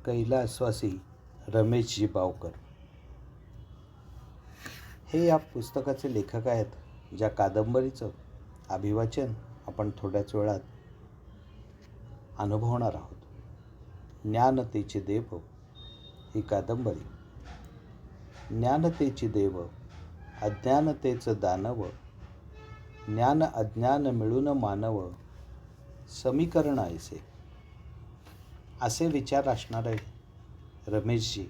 कैलासवासी रमेशजी बावकर हे या पुस्तकाचे लेखक आहेत, ज्या कादंबरीचं अभिवाचन आपण थोड्याच वेळात अनुभवणार आहोत. ज्ञानतेचे देव ही कादंबरी. ज्ञानतेचे देव अज्ञानतेचं दानव, ज्ञान अज्ञान मिळून मानव, समीकरण ऐसे, असे विचार असणारे रमेशजी.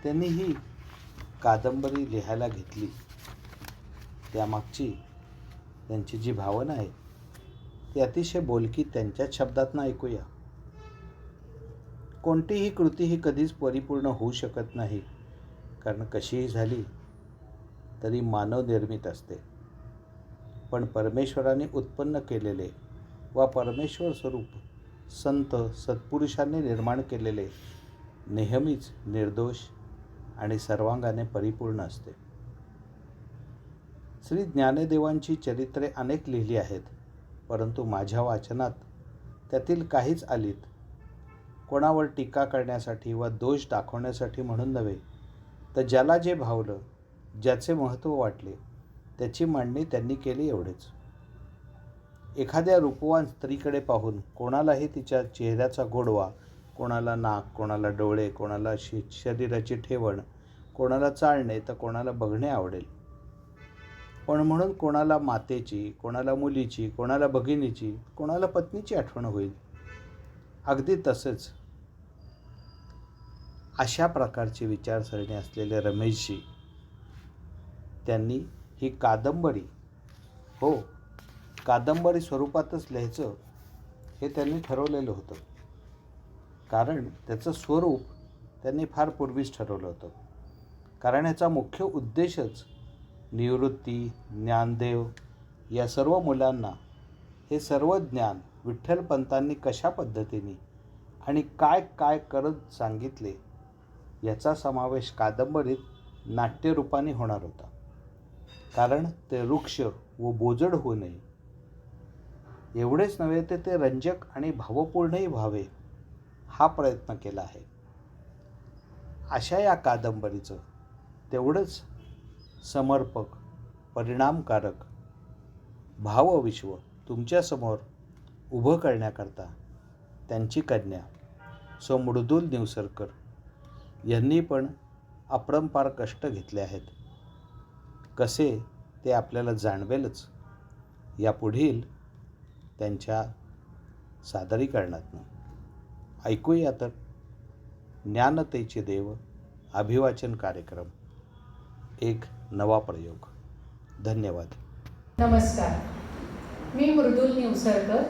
त्यांनी ही कादंबरी लिहायला घेतली त्यामागची त्यांची जी भावना आहे ती अतिशय बोलकी त्यांच्याच शब्दातनं ऐकूया. कोणतीही कृती ही कधीच परिपूर्ण होऊ शकत नाही, कारण कशीही झाली तरी मानवनिर्मित असते. पण परमेश्वराने उत्पन्न केलेले व परमेश्वर स्वरूप संत सत्पुरुषांनी निर्माण केलेले नेहमीच निर्दोष आणि सर्वांगाने परिपूर्ण असते. श्री ज्ञानदेवांची चरित्रे अनेक लिहिली आहेत, परंतु माझ्या वाचनात त्यातील काहीच आलीत कोणावर टीका करण्यासाठी वा दोष दाखवण्यासाठी म्हणून नव्हे, तर ज्याला जे भावलं, ज्याचे महत्त्व वाटले त्याची मांडणी त्यांनी केली, एवढेच. एखाद्या रूपवान स्त्रीकडे पाहून कोणालाही तिच्या चेहऱ्याचा गोडवा, कोणाला नाक, कोणाला डोळे, कोणाला शरीराची ठेवण, कोणाला चालणे तर कोणाला बघणे आवडेल. पण म्हणून कोणाला मातेची, कोणाला मुलीची, कोणाला भगिनीची, कोणाला पत्नीची आठवण होईल. अगदी तसेच अशा प्रकारची विचारसरणी असलेले रमेशजी, त्यांनी ही कादंबरी कादंबरी स्वरूपातच लिहायचं हे त्यांनी ठरवलेलं होतं. कारण त्याचं स्वरूप त्यांनी फार पूर्वीच ठरवलं होतं. कारण ह्याचा मुख्य उद्देशच निवृत्ती, ज्ञानदेव या सर्व मुलांना हे सर्व ज्ञान विठ्ठलपंतांनी कशा पद्धतीने आणि काय काय करत सांगितले याचा समावेश कादंबरीत नाट्यरूपाने होणार होता. कारण ते वृक्ष व बोजड होऊ नये, एवढेच नव्हे तर ते रंजक आणि भावपूर्णही व्हावे, हा प्रयत्न केला आहे. अशा या कादंबरीचं तेवढंच समर्पक, परिणामकारक भावविश्व तुमच्यासमोर उभं करण्याकरता त्यांची कन्या सौ मृदुल निवसरकर यांनी पण अपरंपार कष्ट घेतले आहेत. कसे ते आपल्याला जाणवेलच यापुढील त्यांच्या सादरीकरणातून. ऐकूया तर ज्ञानतेचे देव अभिवाचन कार्यक्रम, एक नवा प्रयोग. धन्यवाद. नमस्कार, मी मृदुल निवसरकर,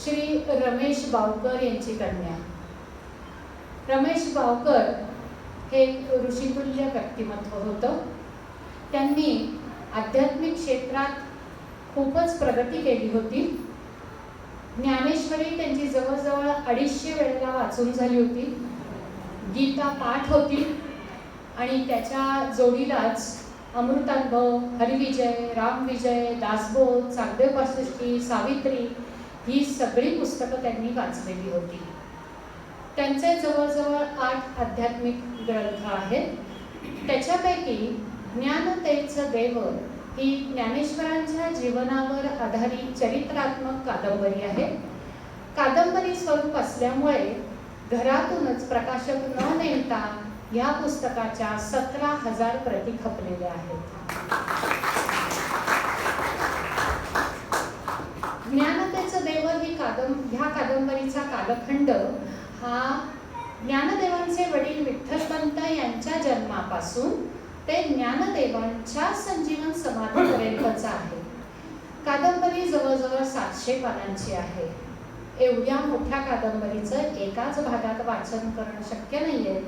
श्री रमेश बावकर यांची कन्या. रमेश बावकर हे ऋषितुल्य व्यक्तिमत्व होतं. त्यांनी आध्यात्मिक क्षेत्रात खूपच प्रगती केली होती. ज्ञानेश्वरी त्यांची जवळजवळ 250 वेळेला वाचून झाली होती. गीता पाठ होती आणि त्याच्या जोडीलाच अमृतानुभव, हरिविजय, रामविजय, दासबोध, चांगदेव पासष्टी, सावित्री ही सगळी पुस्तकं त्यांनी वाचलेली होती. त्यांचे जवळजवळ 8 आध्यात्मिक ग्रंथ आहेत. त्याच्यापैकी ज्ञानतेचं देव ही ज्ञानेश्वरांच्या जीवनावर आधारित चरित्रात्मक कादंबरी आहे. कादंबरी स्वरूप असल्यामुळे घरातूनच प्रकाशक न नेमता या पुस्तकाच्या 17,000 प्रती खपलेल्या आहेत. ज्ञानतेचं देव ही ह्या कादंबरीचा कालखंड हा ज्ञानदेवांचे वडील विठ्ठलपंत यांच्या जन्मापासून ते ज्ञानदेवांच्या संजीवन समाधीपर्यंतचा आहे. कादंबरी जवळजवळ 700 पानांची आहे. एवढ्या मोठ्या कादंबरीचं एकाच भागात वाचन करणं शक्य नाहीये.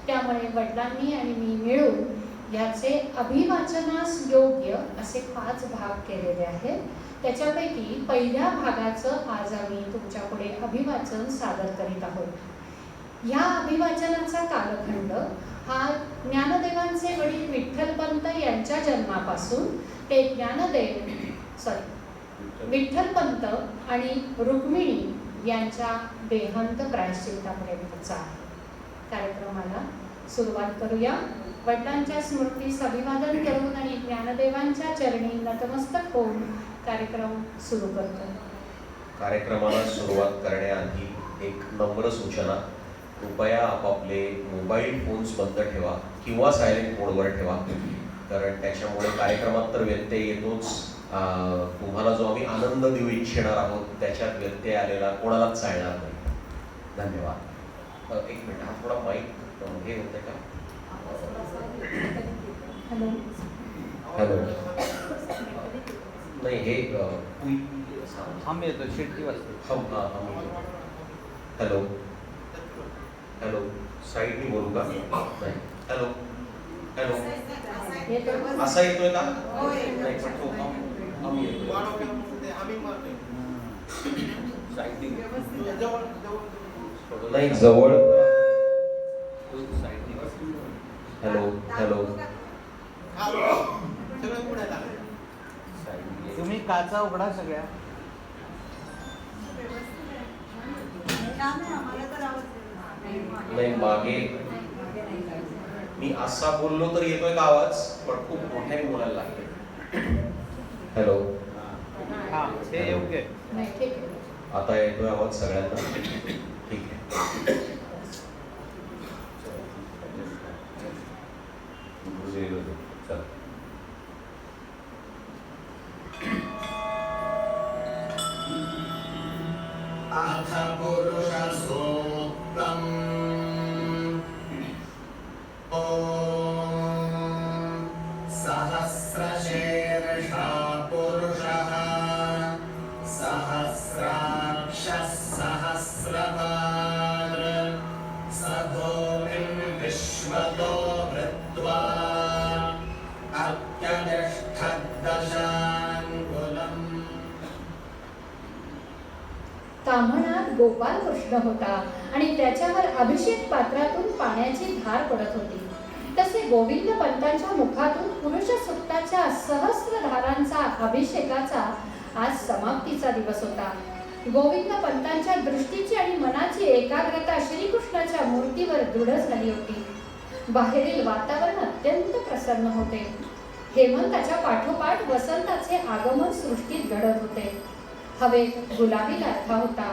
त्यामुळे वडिलांनी आणि मी मिळून याचे अभिवाचनास योग्य असे 5 भाग केलेले आहेत. त्याच्यापैकी पहिल्या भागाचं आज आम्ही तुमच्यापुढे अभिवाचन सादर करीत आहोत. या अभिवाचनाचा कालखंड हा ज्ञानदेवांचे वडील विठ्ठलपंत जन्मापासून ते ज्ञानदेव विठ्ठलपंत आणि रुक्मिणी यांच्या देहांत प्रायश्चित्तापर्यंतचा आहे. कार्यक्रमाला सुरुवात करूया. वडिलांच्या स्मृतीस अभिवादन करून आणि ज्ञानदेवांच्या चरणी नतमस्तक होऊन कार्यक्रम सुरू करतो. कार्यक्रमाला सुरुवात करण्याआधी एक नम्र सूचना, कृपया आपापले मोबाईल फोन्स बंद ठेवा किंवा सायलेंट मोडवर ठेवा, कारण त्याच्यामुळे कार्यक्रमात तर व्यत्यय येतोच. तुम्हाला जो आम्ही आनंद देऊ इच्छिणार आहोत त्याच्यात व्यत्यय आलेला कोणालाच चालणार नाही. धन्यवाद. एक मिनिट, हा थोडा माईक हे होतंय का? Hello hello. नाही हे आम्ही येतो शिट्टी वाजतो. Hello hello. साईडनी बोलू का? नाही. Hello hello. असा येतोय का? नाही पण तो आम्ही येतोय. नाही जवळ. Hello hello. तुम्ही काचा उघडा सगळ्या. नाही मागे मी असा बोललो तर येतोय का आवाज? पण खूप मोठ्याने बोलायला लागते. हॅलो. हा ते योग्य आहे. नाही ठीक आहे. आता येतोय आवाज सगळ्यांना? ठीक आहे. चला. अथ पुरुष सूक्तम् ॐ सहस्रशीर्षा पुरुषः सहस्राक्षः सहस्रपात् स भूमिं विश्वतो वृत्वा अत्यतिष्ठद्दशाङ्गुलम्. कामणात गोपाल कृष्ण होता आणि त्याच्यावर अभिषेक पात्रातून पाण्याची धार पडत होती. तसे गोविंद पंतांच्या मुखातून पुरुष सुक्ताच्या सहस्र धारांचा अभिषेकाचा आज समाप्तीचा दिवस होता. गोविंद पंतांच्या दृष्टीची आणि मनाची एकाग्रता श्रीकृष्णाच्या मूर्तीवर दृढ झाली होती. बाहेरील वातावरण अत्यंत प्रसन्न होते. हेमंताच्या पाठोपाठ वसंताचे आगमन सृष्टीत घडत होते. हवेत गुलाबी गारठा होता.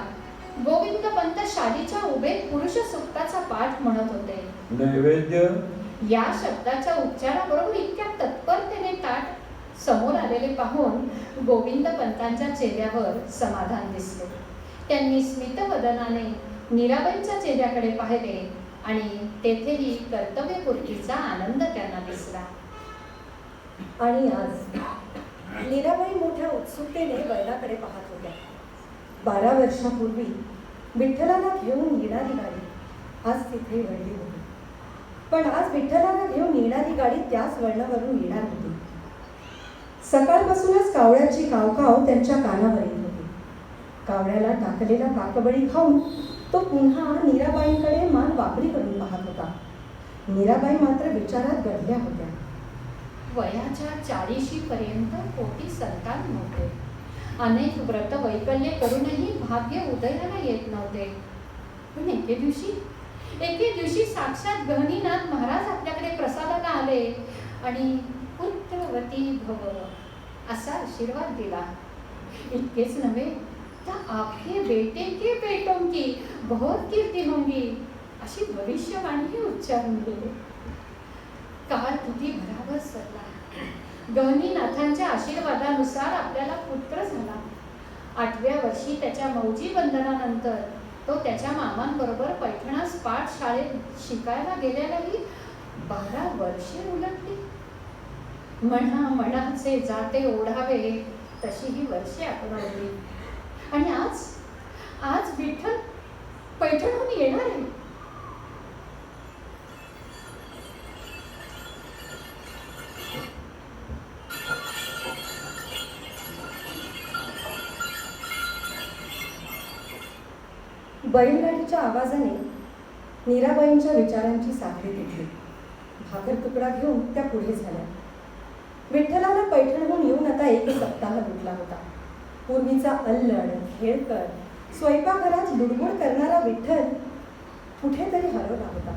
गोविंद पंत शालीच्या उभेत पुरुष सुक्ताचा पाठ म्हणत होते. नैवेद्य. या शब्दाच्या उच्चाराबरोबर इतक्या तत्परतेने ताट समोर आलेले पाहून गोविंद पंतांच्या चेहऱ्यावर समाधान दिसले. त्यांनी स्मितवदनाने मीराबाईंच्या चेहऱ्याकडे पाहिले आणि तेथेही कर्तव्यपूर्तीचा आनंद त्यांना दिसला. आणि आज मीराबाई मोठ्या उत्सुकतेने वैलाकडे पाहत होत्या. 12 वर्षापूर्वी विठ्ठलाला घेऊन येणारी गाडी आज तिथे वळली होती. पण आज विठ्ठलाला घेऊन येणारी गाडी त्याच वळणावरून येणार होती. सकाळपासूनच कावळ्याची कावकाव त्यांच्या कानावर येत होती. कावळ्याला टाकलेला काकबळी खाऊन तो पुन्हा मीराबाईंकडे मान वाकडी करून पाहत होता. मीराबाई मात्र विचारात गढल्या होत्या. वयाच्या 40 पर्यंत पोटी संतान नव्हते. अनेक व्रत वैकल्य करूनही भाग्य उदयाला येत नव्हते. पण एके दिवशी साक्षात गहनीनाथ महाराज आपल्याकडे प्रसादाला आले आणि पुत्रवती भव असा आशीर्वाद दिला. इतकेच नव्हे, त्या आपके बेटे के बेटों की बहुत कीर्ती होंगी अशी भविष्यवाणीही उच्चारून गेले. काळ किती भरावर सरला. गहनीनाथांच्या आशीर्वादानुसार आपल्याला पुत्र झाला. 8व्या वर्षी त्याच्या मौजी बंधनानंतर तो त्याच्या मामांबरोबर पैठणास पाठशाळेत शिकायला गेल्यालाही 12 वर्षे उलटली. मनाचे जाते ओढावे तशी ही वर्षे आठवली. आणि आज विठ्ठल पैठणहून येणार आहे. बैलगाडीच्या आवाजाने मीराबाईंच्या विचारांची साखळी तुटली. भाकर तुकडा घेऊन त्या पुढे झाल्या. विठ्ठलाला पैठणहून येऊन आता एक सप्ताह लुटला होता. पूर्वीचा अल्लड, खेळकर, स्वयंपाकघरात लुडबुड करणारा विठ्ठल कुठेतरी हरवला होता.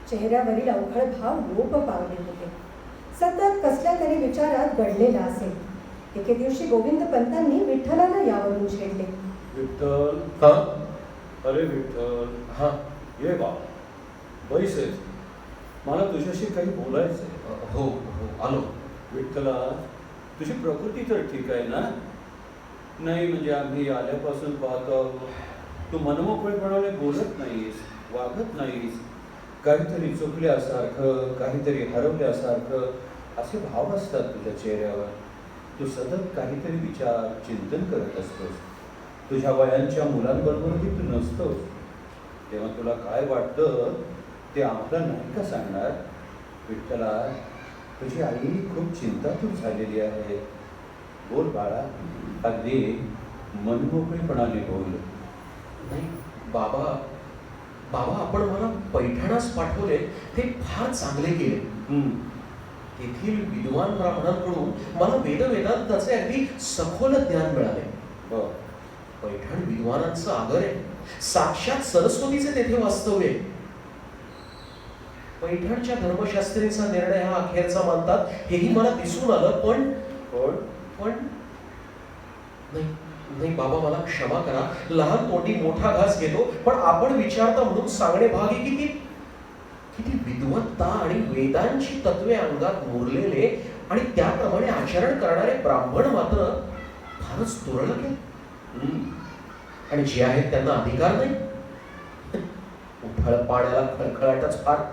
चेहऱ्यावरील अवघड भाव लोप पावले होते. सतत कसल्या तरी विचारात गडलेला असेल. एके दिवशी गोविंद पंतांनी विठ्ठलाला यावरून छेडले. विठ्ठल, हा अरे विठ्ठल, हा ये बा, बैस आहेस. मला तुझ्याशी काही बोलायचं आहे. हो हो आलो. विठ्ठला, तुझी प्रकृती तर ठीक आहे ना? नाही म्हणजे आम्ही आल्यापासून पाहतो तू मनमोकळेपणाने बोलत नाहीस, वागत नाहीस. काहीतरी चुकल्यासारखं, काहीतरी हरवल्यासारखं असे भाव असतात तुझ्या चेहऱ्यावर. तू सतत काहीतरी विचार, चिंतन करत असतोस. तुझ्या वयांच्या मुलांबरोबरही तू नसतोस. तेव्हा तुला काय वाटतं ते आम्हाला नाही का सांगणार? विठ्ठला, तुझी आई खूप चिंतातूर झालेली आहे. बोल बाळा, अगदी मनमोकळेपणाने बोल. नाही बाबा, बाबा आपण मला पैठणास पाठवले ते फार चांगले केले. तेथील विद्वान ब्राह्मणांकडून मला वेदांताचे अगदी सखोल ज्ञान मिळाले. बरं. पैठण विद्वानांचं आगर आहे. साक्षात सरस्वतीचे तेथे वास्तव्य आहे. पैठणच्या धर्मशास्त्रींचा निर्णय हा अखेरचा मानतात हेही मला दिसून आलं. पण पण नाही नाही बाबा, मला क्षमा करा. लहान तोंडी मोठा घास घेतो. पण आपण विचारता म्हणून सांगणे भाग आहे की किती विद्वत्ता आणि वेदांची तत्वे अंगात मुरलेले आणि त्याप्रमाणे आचरण करणारे ब्राह्मण मात्र फारच तुरळक आहेत. आणि जे आहेत त्यांना अधिकार नाही. उथळ पाण्याला खळखळाटच फार.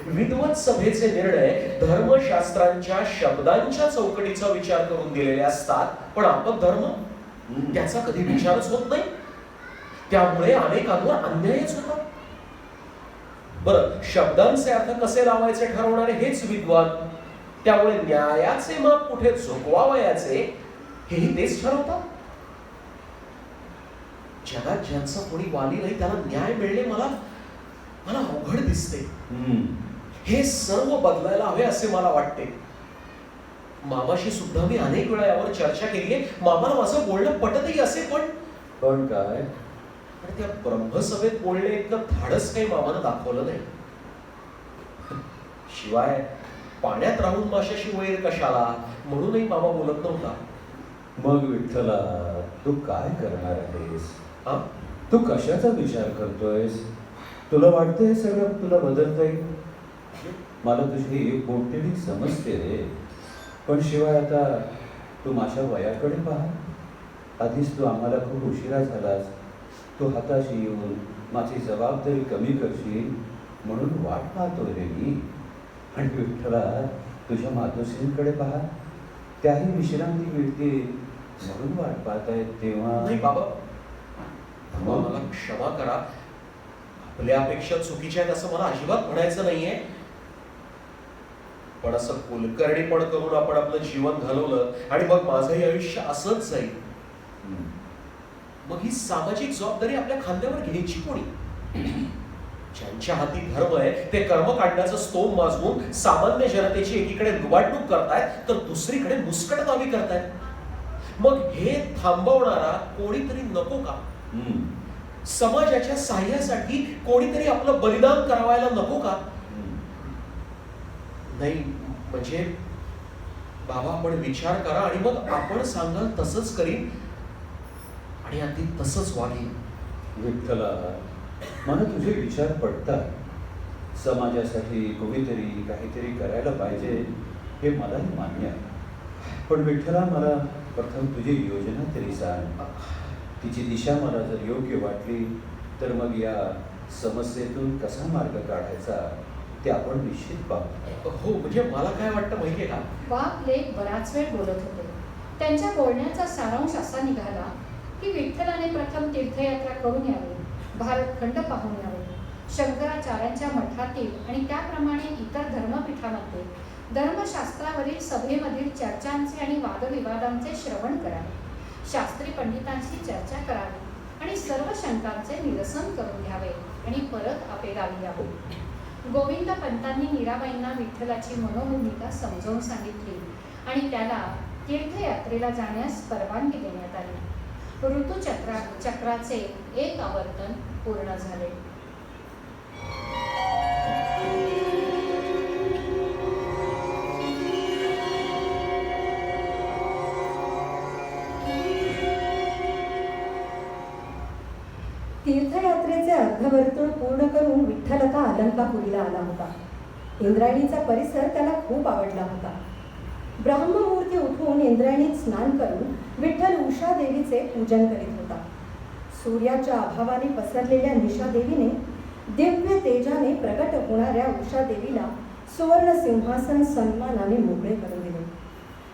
विद्वत सभेचे निर्णय धर्मशास्त्रांच्या शब्दांच्या चौकटीचा विचार करून दिलेले असतात. पण आपण धर्म त्याचा कधी विचारच होत नाही. त्यामुळे अनेकांवर अन्यायच होता. बरं, शब्दांचे अर्थ कसे लावायचे ठरवणारे हेच विद्वान. त्यामुळे न्यायाचे माप कुठे झोकवावयाचे हेही तेच ठरवतात. जगात ज्यांचा कोणी वाली नाही त्याला न्याय मिळणे मला अवघड दिसते. हे सर्व बदलायला हवे असे मला वाटते. मामाशी सुद्धा मी अनेक वेळा यावर चर्चा केली आहे. मामाला माझं बोलणं पटतही असे. पण काय? पण त्या ब्रह्मसभेत बोलणे इतकं धाडस काही मामानं दाखवलं नाही. शिवाय पाण्यात राहून माशाशी वैर कशाला म्हणूनही मामा बोलत नव्हता. मग विठ्ठला, तू काय करणार आहेस? हा, तू कशाचा विचार करतोयस? तुला वाटतं हे सगळं तुला बदलता येईल? मला तुझी पोटतिडी समजते रे. पण शिवाय आता तू माझ्या वयाकडे पहा. आधीच तू आम्हाला खूप उशिरा झालास. तू हाताशी येऊन माझी जबाबदारी कमी करशील म्हणून वाट पाहतोय रे मी. आणि विठ्ठला, तुझ्या मातोश्रींकडे पहा. त्याही विश्रांती मिळते म्हणून वाट पाहतायत. तेव्हा नाही बाबा, मला क्षमा करा. आपल्या अपेक्षा चुकीच्या आहेत असं मला अजिबात म्हणायचं नाहीये. पण असं कुलकर्णीपण करून आपण आपलं जीवन घालवलं आणि मग माझंही आयुष्य असंच जाईल. मग ही सामाजिक जबाबदारी आपल्या खांद्यावर घ्यायची कोणी? ज्यांच्या हाती धर्म आहे ते कर्म काढण्याचं स्तोम माजवून सामान्य जनतेची एकीकडे लुबाडणूक करतायत तर दुसरीकडे मुस्कटदाबी करतायत. मग हे थांबवणारा कोणीतरी नको का? समाजाच्या साह्यासाठी कोणीतरी आपलं बलिदान करावायला नको का? नाही म्हणजे बाबा, आपण विचार करा आणि मग आपण सांगाल तसंच करीन आणि अगदी तसंच वागेन. विठ्ठला, मला तुझे विचार पडतात. समाजासाठी कोणीतरी काहीतरी करायला पाहिजे हे मलाही मान्य आहे. पण विठ्ठला, मला प्रथम तुझी योजना तरी सांग. तिची दिशा मला जर योग्य वाटली तर मग या समस्येतून कसा मार्ग काढायचा ते आपण निश्चित पाहू. हो म्हणजे मला काय वाटतं माहितीये का? बाप लेक बराच वेळ बोलत होते. त्यांच्या बोलण्याचा सारांश असा निघाला की विठ्ठलाने प्रथम तीर्थयात्रा करून यावी, भारतखंड पाहून यावे, शंकराचार्यांच्या मठातील आणि त्याप्रमाणे इतर धर्मपीठामध्ये धर्मशास्त्रावरील सभेमधील चर्चांचे आणि वादविवादांचे श्रवण करावे, शास्त्री पंडितांशी चर्चा करावी आणि सर्व शंकांचे निरसन करून घ्यावे आणि परत आपे गावी यावे. गोविंद पंतांनी मीराबाईंना विठ्ठलाची मनोभूमिका समजावून सांगितली आणि त्याला तीर्थयात्रेला जाण्यास परवानगी देण्यात आली. ऋतुचक्राचे एक आवर्तन पूर्ण झाले. तीर्थयात्रेचे अर्धवर्तुळ पूर्ण करून विठ्ठल आता अलंकापुरीला आला होता. इंद्रायणीचा परिसर त्याला खूप आवडला होता. ब्राह्ममुहूर्ती उठून इंद्रायणीत स्नान करून विठ्ठल उषा देवीचे पूजन करीत होता. सूर्याच्या अभावाने पसरलेल्या निशादेवीने दिव्य तेजाने प्रकट होणाऱ्या उषा देवीला सुवर्ण सिंहासन सन्मानाने मोकळे करून दिले.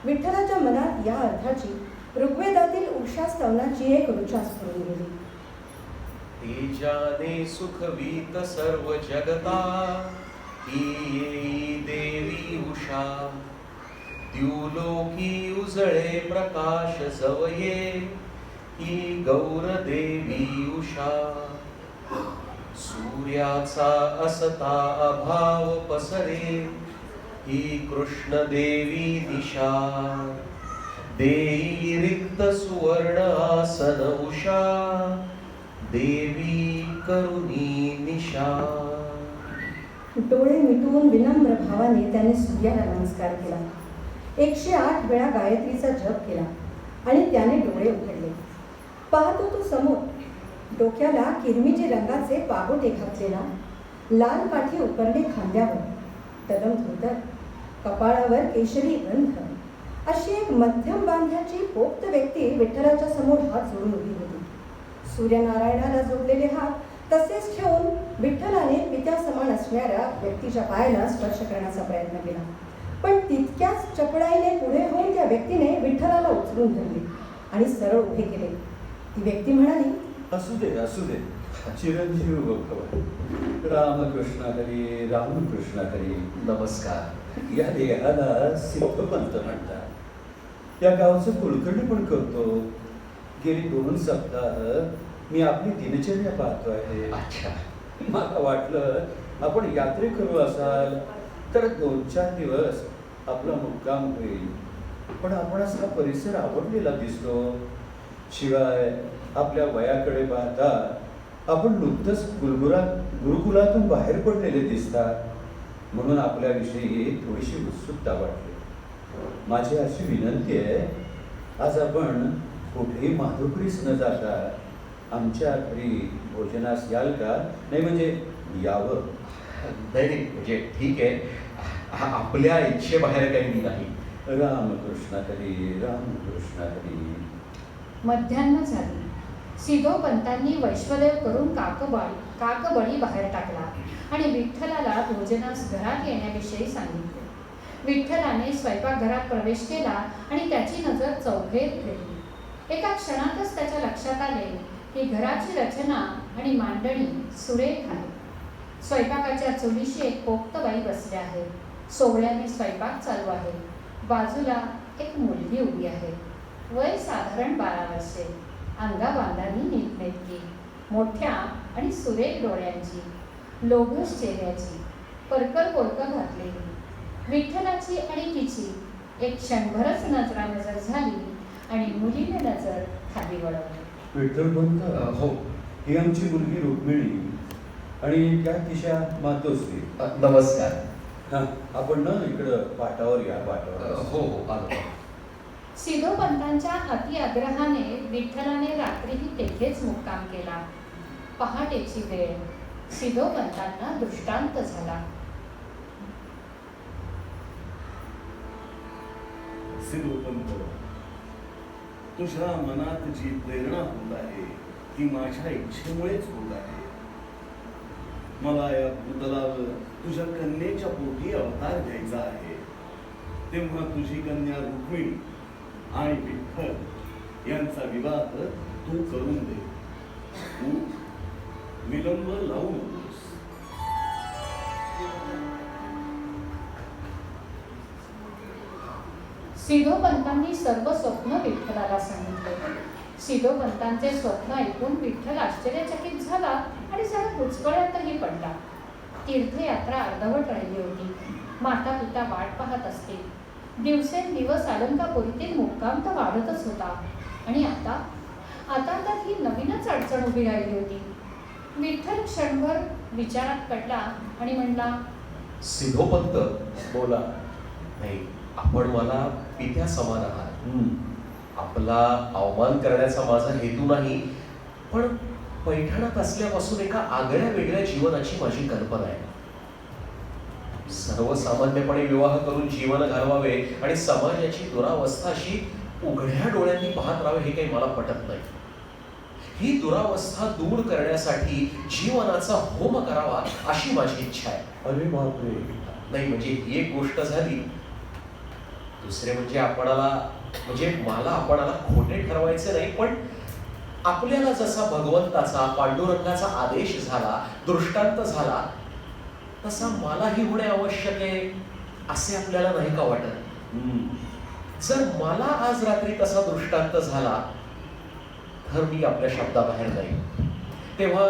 विठ्ठलाच्या मनात या अर्थाची ऋग्वेदातील उषा स्तवनाची एक ऋचा स्फुरून गेली. तेजाने सुखवीत सर्व जगता, ही येई देवी उषा. द्युलोकी उजळे प्रकाश जवये, ही गौर देवी उषा. सूर्याचा असता अभाव पसरे, ही कृष्ण देवी दिशा. देई रिक्त सुवर्ण आसन उषा, देवी करुणी निशा. डोळे मिटवून विनम्र भावाने त्याने सूर्याला नमस्कार केला. 108 वेळा गायत्रीचा जप केला आणि त्याने डोळे उघडले. पाहतो तो समोर डोक्याला किरमिजी रंगाचे पागोटे घातलेला, लाल काठी उपरणे खांद्यावर, तलम धोतर, कपाळावर केशरी गंध अशी एक मध्यम बांध्याची पोक्त व्यक्ती विठ्ठलाच्या समोर हात जोडून उभी होती. सूर्यनारायणाला जोडलेले हात तसेच ठेवून विठ्ठलाने पित्या समान असणाऱ्या व्यक्तीच्या पायाला स्पर्श करण्याचा प्रयत्न केला. पण तितक्याच चपळाईने पुढे होऊन त्या व्यक्तीने विठ्ठलाला उचलून धरले आणि सरळ उभे केले. ती व्यक्ती म्हणाली, असू दे असू दे, चिरंजीव भगवान. रामकृष्ण हरी, रामकृष्ण हरी. नमस्कार. या देहाला सिद्धपंत म्हणतात. या गावचं कुलकर्णी पण करतो. गेली 2 सप्ताह मी आपली दिनचर्या पाहतो आहे. अच्छा. मला वाटलं आपण यात्रेकरू असाल तर 2-4 दिवस आपला मुक्काम होईल. पण आपणास हा परिसर आवडलेला दिसतो. शिवाय आपल्या वयाकडे पाहता आपण नुकतंच गुरुकुलातून बाहेर पडलेले दिसतात. म्हणून आपल्याविषयी थोडीशी उत्सुकता वाटली. माझी अशी विनंती आहे, आज आपण कुठेही माधुकरीस न जाता आमच्या घरी भोजनास याल का? नाही म्हणजे यावं. नाही म्हणजे ठीक आहे, आपल्या इच्छेबाहेर काही नाही. रामकृष्ण हरी, रामकृष्ण हरी. मध्यान्ह झाली. सिद्धोपंतांनी वैश्वदेव करून काकबळी बाहेर टाकला आणि विठ्ठलाला भोजनास घरात येण्याविषयी सांगितले. विठ्ठलाने स्वयंपाकघरात प्रवेश केला आणि त्याची नजर चौफेर फिरली. एका क्षणातच त्याच्या लक्षात आले की घराची रचना आणि मांडणी सुरेख आहे. स्वयंपाकाच्या चुलीशी एक पोक्त बाई बसली आहे. सोहळ्याने स्वयंपाक चालू आहे. बाजूला एक मुलगी उभी आहे. वय साधारण 12 वर्षे. अंगाबांधानी नीटनेटकी, मोठ्या आणि सुरेख डोळ्यांची, लोभस चेहऱ्याची, परकर पोरकं घातलेली. विठ्ठलाची आणि तिची एक क्षणभरच नजरानजर झाली आणि मुलीने नजर खाली वळवली. विठ्ठलपंत, हो. ही आमची मुलगी रुक्मिणी आणि त्या तिच्या मातोश्री. नमस्कार. हा, आपण ना इकडं पाटावर या, पाटावर. हो हो, आलो. सिद्धोपंतांच्या अति आग्रहाने विठ्ठलाने रात्रीही तेथेच मुक्काम केला. पहाटेची वेळ. सिद्धोपंतांना दृष्टांत झाला. सिद्धोपंत, तुझ्या मनात जी प्रेरणा होत आहे ती माझ्या इच्छेमुळेच होत आहे. मला या भूतलावर तुझ्या कन्येच्या पोटी अवतार घ्यायचा आहे. तेव्हा तुझी कन्या रुक्मिणी आणि विठ्ठल यांचा विवाह तू करून दे. तू विलंब लावू नकोस. सिद्धोपंतांनी सर्व स्वप्न विठ्ठलाला सांगितले. सिद्धोपंतांचे स्वप्न ऐकून विठ्ठल आश्चर्यचकित झाला आणि जरा कुचकळ्यातही पडला. तीर्थयात्रा अर्धवट राहिली होती. माता पिता वाट पाहत असतील. दिवसेंदिवस अलंकापुरीतील मुक्काम तर वाढतच होता. आणि आता तर ही नवीनच अडचण उभी राहिली होती. विठ्ठल क्षणभर विचारात पडला आणि म्हणला, सिद्धोपंत, बोला. नाही, आपण मला पित्या समान आहात. आपला अवमान करण्याचा माझा हेतू नाही, पण पैठणात असल्यापासून एका आगळ्या वेगळ्या जीवनाची माझी कल्पना आहे. सर्वसामान्यपणे विवाह करून जीवन घालवावे आणि समाजाची दुरावस्था अशी उघड्या डोळ्यांनी पाहत राहावे हे काही मला पटत नाही. ही दुरावस्था दूर करण्यासाठी जीवनाचा होम करावा अशी माझी इच्छा आहे. अरे बापरे. नाही म्हणजे ही एक गोष्ट झाली. दुसरे म्हणजे मला आपणाला खोटे ठरवायचे नाही, पण आपल्याला जसा भगवंताचा पांडुरंगाचा आदेश झाला, दृष्टांत झाला, तसा मलाही होणे आवश्यक आहे असे आपल्याला नाही का वाटत? जर मला आज रात्री तसा दृष्टांत झाला तर मी आपल्या शब्दाबाहेर नाही. तेव्हा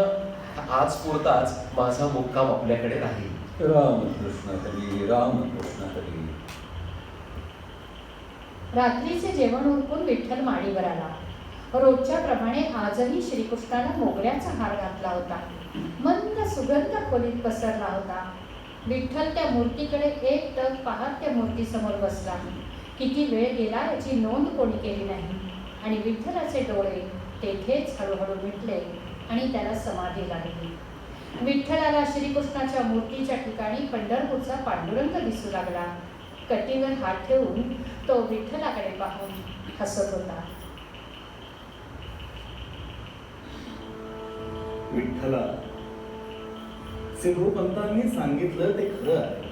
आज पुरताच माझा मुक्काम आपल्याकडे राहील. रामकृष्ण हरी, रामकृष्ण हरी. रात्रीचे जेवण उरकून विठ्ठल माडीवर आला. रोजच्या प्रमाणे आजही श्रीकृष्णाला मोगऱ्याचा हार घातला होता. मंद सुगंध खोलीत पसरला होता. विठ्ठल त्या मूर्तीकडे एकटक पाहत त्या मूर्तीसमोर बसला. किती वेळ गेला याची नोंद कोणी केली नाही. आणि विठ्ठलाचे डोळे तेथेच हळूहळू मिटले आणि त्याला समाधी लागली. विठ्ठलाला श्रीकृष्णाच्या मूर्तीच्या ठिकाणी पंढरपूरचा पांडुरंग दिसू लागला. कटीवर हात ठेवून तो विठ्ठलाकडे पाहून हसत होता. विठ्ठला, सिद्धोपंतांनी सांगितलं ते खरं आहे.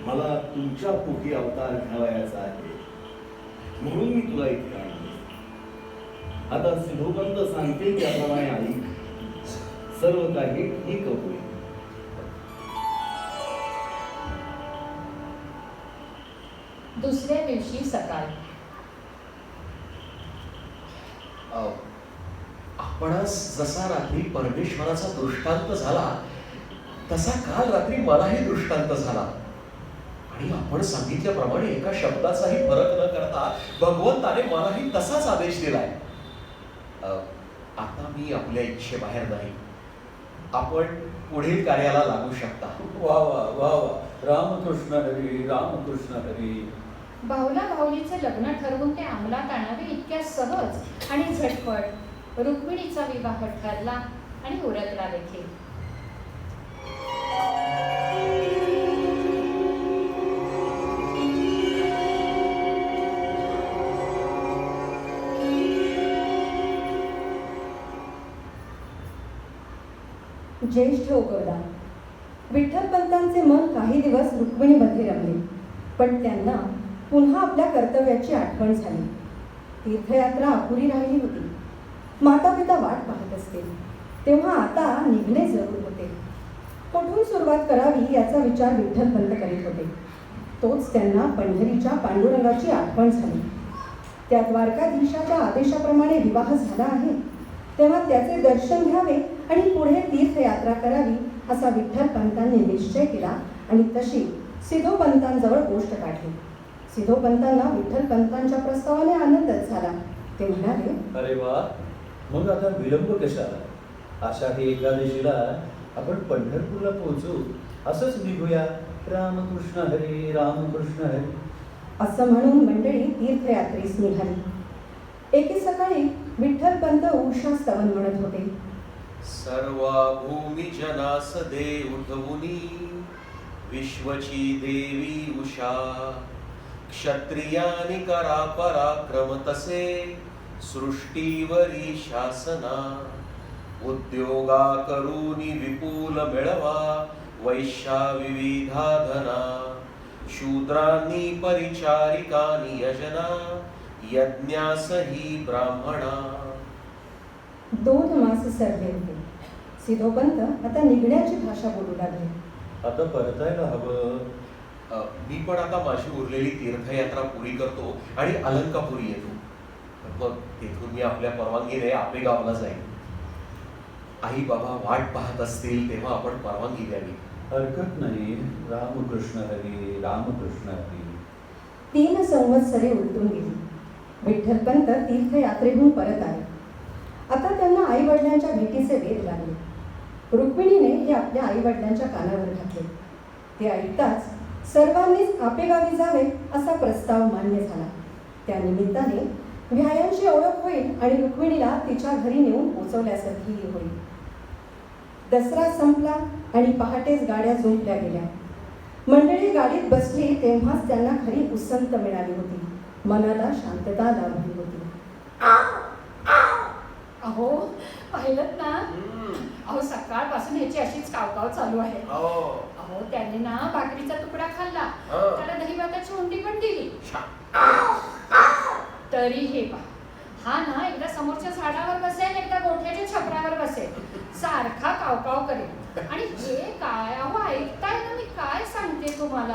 मला तुमच्या पोटी अवतार घ्यावयाचा आहे, म्हणून मी तुला इथे आणले. आता सिद्धोपंत सांगतील त्याप्रमाणे ऐक. सर्व काही ठीक होईल. दुसऱ्या दिवशी सकाळ. आपणास जसा रात्री परमेश्वराचा दृष्टांत झाला तसा काल रात्री मलाही दृष्टांत झाला. आणि आपण सांगितल्याप्रमाणे एका शब्दाचाही फरक न करता भगवंताने मलाही तसाच आदेश दिलाय. आता मी आपल्या इच्छेबाहेर नाही. आपण पुढील कार्याला लागू शकता. वा वा वा वा. रामकृष्ण हरी, रामकृष्ण हरी. भाऊला भाऊलीचे लग्न ठरवून ते अंमलात आणावे इतक्या सहज आणि झटपट रुक्मिणीचा विवाह ठरला आणि उरकला देखील. ज्येष्ठ उगवला. विठ्ठलपंतांचे मन काही दिवस रुक्मिणीमध्ये रमले, पण त्यांना पुन्हा आपल्या कर्तव्याची आठवण झाली. तीर्थयात्रा अपुरी राहिली होती. माता पिता वाट पाहत असतील, तेव्हा आता निघणे जरूर होते. कुठून सुरुवात करावी याचा विचार विठ्ठलपंत करीत होते. तोच त्यांना पंढरीच्या पांडुरंगाची आठवण झाली. त्या द्वारकाधीशाच्या आदेशाप्रमाणे विवाह झाला आहे, तेव्हा त्याचे दर्शन घ्यावे आणि पुढे तीर्थयात्रा करावी असा विठ्ठलपंतांनी निश्चय केला आणि तशी सिद्धोपंतांजवळ गोष्ट काढली. सिद्धोपंतांना विठ्ठलपंतांच्या प्रस्तावाने आनंदच झाला. ते म्हणाले, अरे वा, मग आता विलंब कशाला? आषाढी एकादशीला आपण पंढरपूरला पोहोचू. असंच निघूया. रामकृष्ण हरी, रामकृष्ण हरी. असं म्हणून मंडळी तीर्थयात्रेस निघाली. एके सकाळी विठ्ठलपंत उषा स्तवन म्हणत होते. सर्वा भूमी जनास दे उठवुनी, विश्वची देवी उषा. क्षत्रियानी करा पराक्रम तसे, सृष्टीवरी शासना. उद्योगा करूनी विपुल मिळवा, वैश्या विविधा धना. शूद्रांनी परिचारिकानी यजना, यज्ञासही ब्राह्मणा. 2 मास सरले होते. सिद्धोपंत आता निघण्याची भाषा बोलू लागले. आता परतायला हवं. मी पण आता माझी उरलेली तीर्थयात्रा पुरी करतो आणि अलंकापुरी येतो. मग तिथून मी आपल्या परवानगीने आपेगावला जाईन. आई बाबा वाट पाहत असतील तेव्हा आपण परवानगी द्यावी. हरकत नाही. रामकृष्ण हरी, रामकृष्ण हरी. 3 संवत्सरे उलटून गेली. विठ्ठलपंत तीर्थयात्रेहून परत आले. आता त्यांना आई वडिलांच्या भेटीचे वेध लागले. रुक्मिणीने हे आपल्या आई वडिलांच्या कानावर घातले. ते ऐकताच सर्वांनीच आपेगावी जावे असा प्रस्ताव मान्य झाला. त्या निमित्ताने व्यायांची ओळख होईल आणि रुक्मिणीला तिच्या घरी नेऊन पोचवल्यासारखी होईल. दसरा संपला आणि पहाटेच गाड्या जुंपल्या गेल्या. मंडळी गाडीत बसली तेव्हाच त्यांना खरी उसंत मिळाली होती. मनाला शांतता लाभली होती. अहो पाहिलं ना, अहो सकाळपासून याची अशीच कावकाव चालू आहे. अहो त्याने ना भाकरीचा तुकडा खाल्ला, त्याला दही भाताची उंडी पण दिली. तरी हे पहा, हा ना एकदा समोरच्या झाडावर बसेल, एकदा गोठ्याच्या छपरावर बसेल, सारखा कावकाव करेल. आणि हे काय अहो ऐकताय ना, मी काय सांगते तुम्हाला.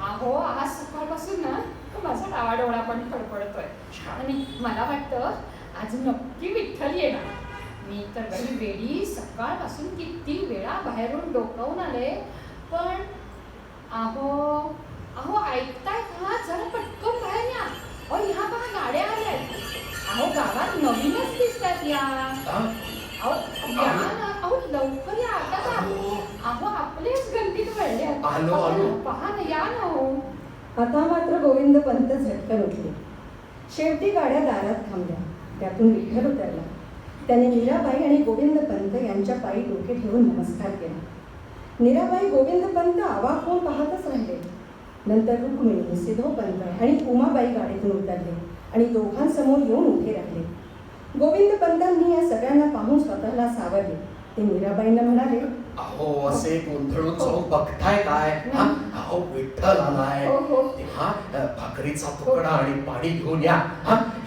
अहो आज सकाळपासून ना तो माझा डावाडोळा पण फडफडतोय. आणि मला वाटतं आज नक्की विठ्ठल येणार. मी तर काही वेळी सकाळपासून किती वेळा बाहेरून डोकावून आले, पण अहो अहो ऐकताय का, जरा पटकन बाहेर या. अहो ह्या पहा गाड्या आल्यात. अहो गावात नवीनच दिसतात या. अहो या ना, अहो लवकर या आता का. अहो आपलेच गल्लीत वळले. आलो. पहा ना, या ना हो. आता मात्र गोविंद पंत झटकन उठले. शेवटी गाड्या दारात थांबल्या. त्यातून विठ्ठल उतरला. त्याने मीराबाई आणि गोविंद पंत यांच्या पायी डोके ठेवून नमस्कार केला. मीराबाई गोविंद पंत अवाक होऊन पाहतच राहिले. नंतर रुक्मिणी, सिद्धोपंत आणि उमाबाई गाडीतून उतरले आणि दोघांसमोर येऊन उभे राहिले. गोविंद पंतांनी या सगळ्यांना पाहून स्वतःला सावरले. ते मीराबाईंना म्हणाले, अहो असे गोंधळून जाऊन बघताय काय? अहो विठ्ठल आलाय. तेव्हा भाकरीचा तुकडा आणि पाणी घेऊन या.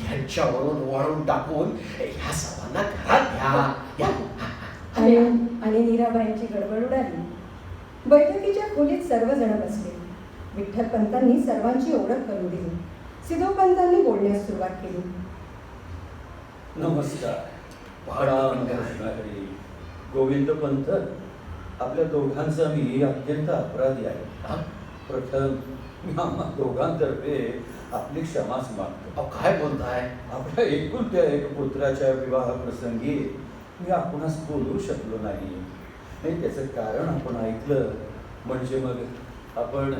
यांच्यावरून वळून टाकून ह्या सर्वांना घरात घ्या. आणि मीराबाईंची गडबड उडाली. बैठकीच्या खोलीत सर्वजण बसले. विठ्ठलपंतांनी सर्वांची ओळख करून दिली. सिद्धोपंतांनी बोलण्यास सुरुवात केली. नमस्कार. रामकृष्ण हरी. गोविंद पंत, आपल्या दोघांचा मी अत्यंत अपराधी आहे. प्रथम मी आम्हा दोघांतर्फे आपली क्षमाच मागतो. काय बोलताय? आपल्या एकुलत्या एक पुत्राच्या विवाह प्रसंगी मी आपणास बोलू शकलो नाही. आणि त्याचं कारण आपण ऐकलं म्हणजे मग आपण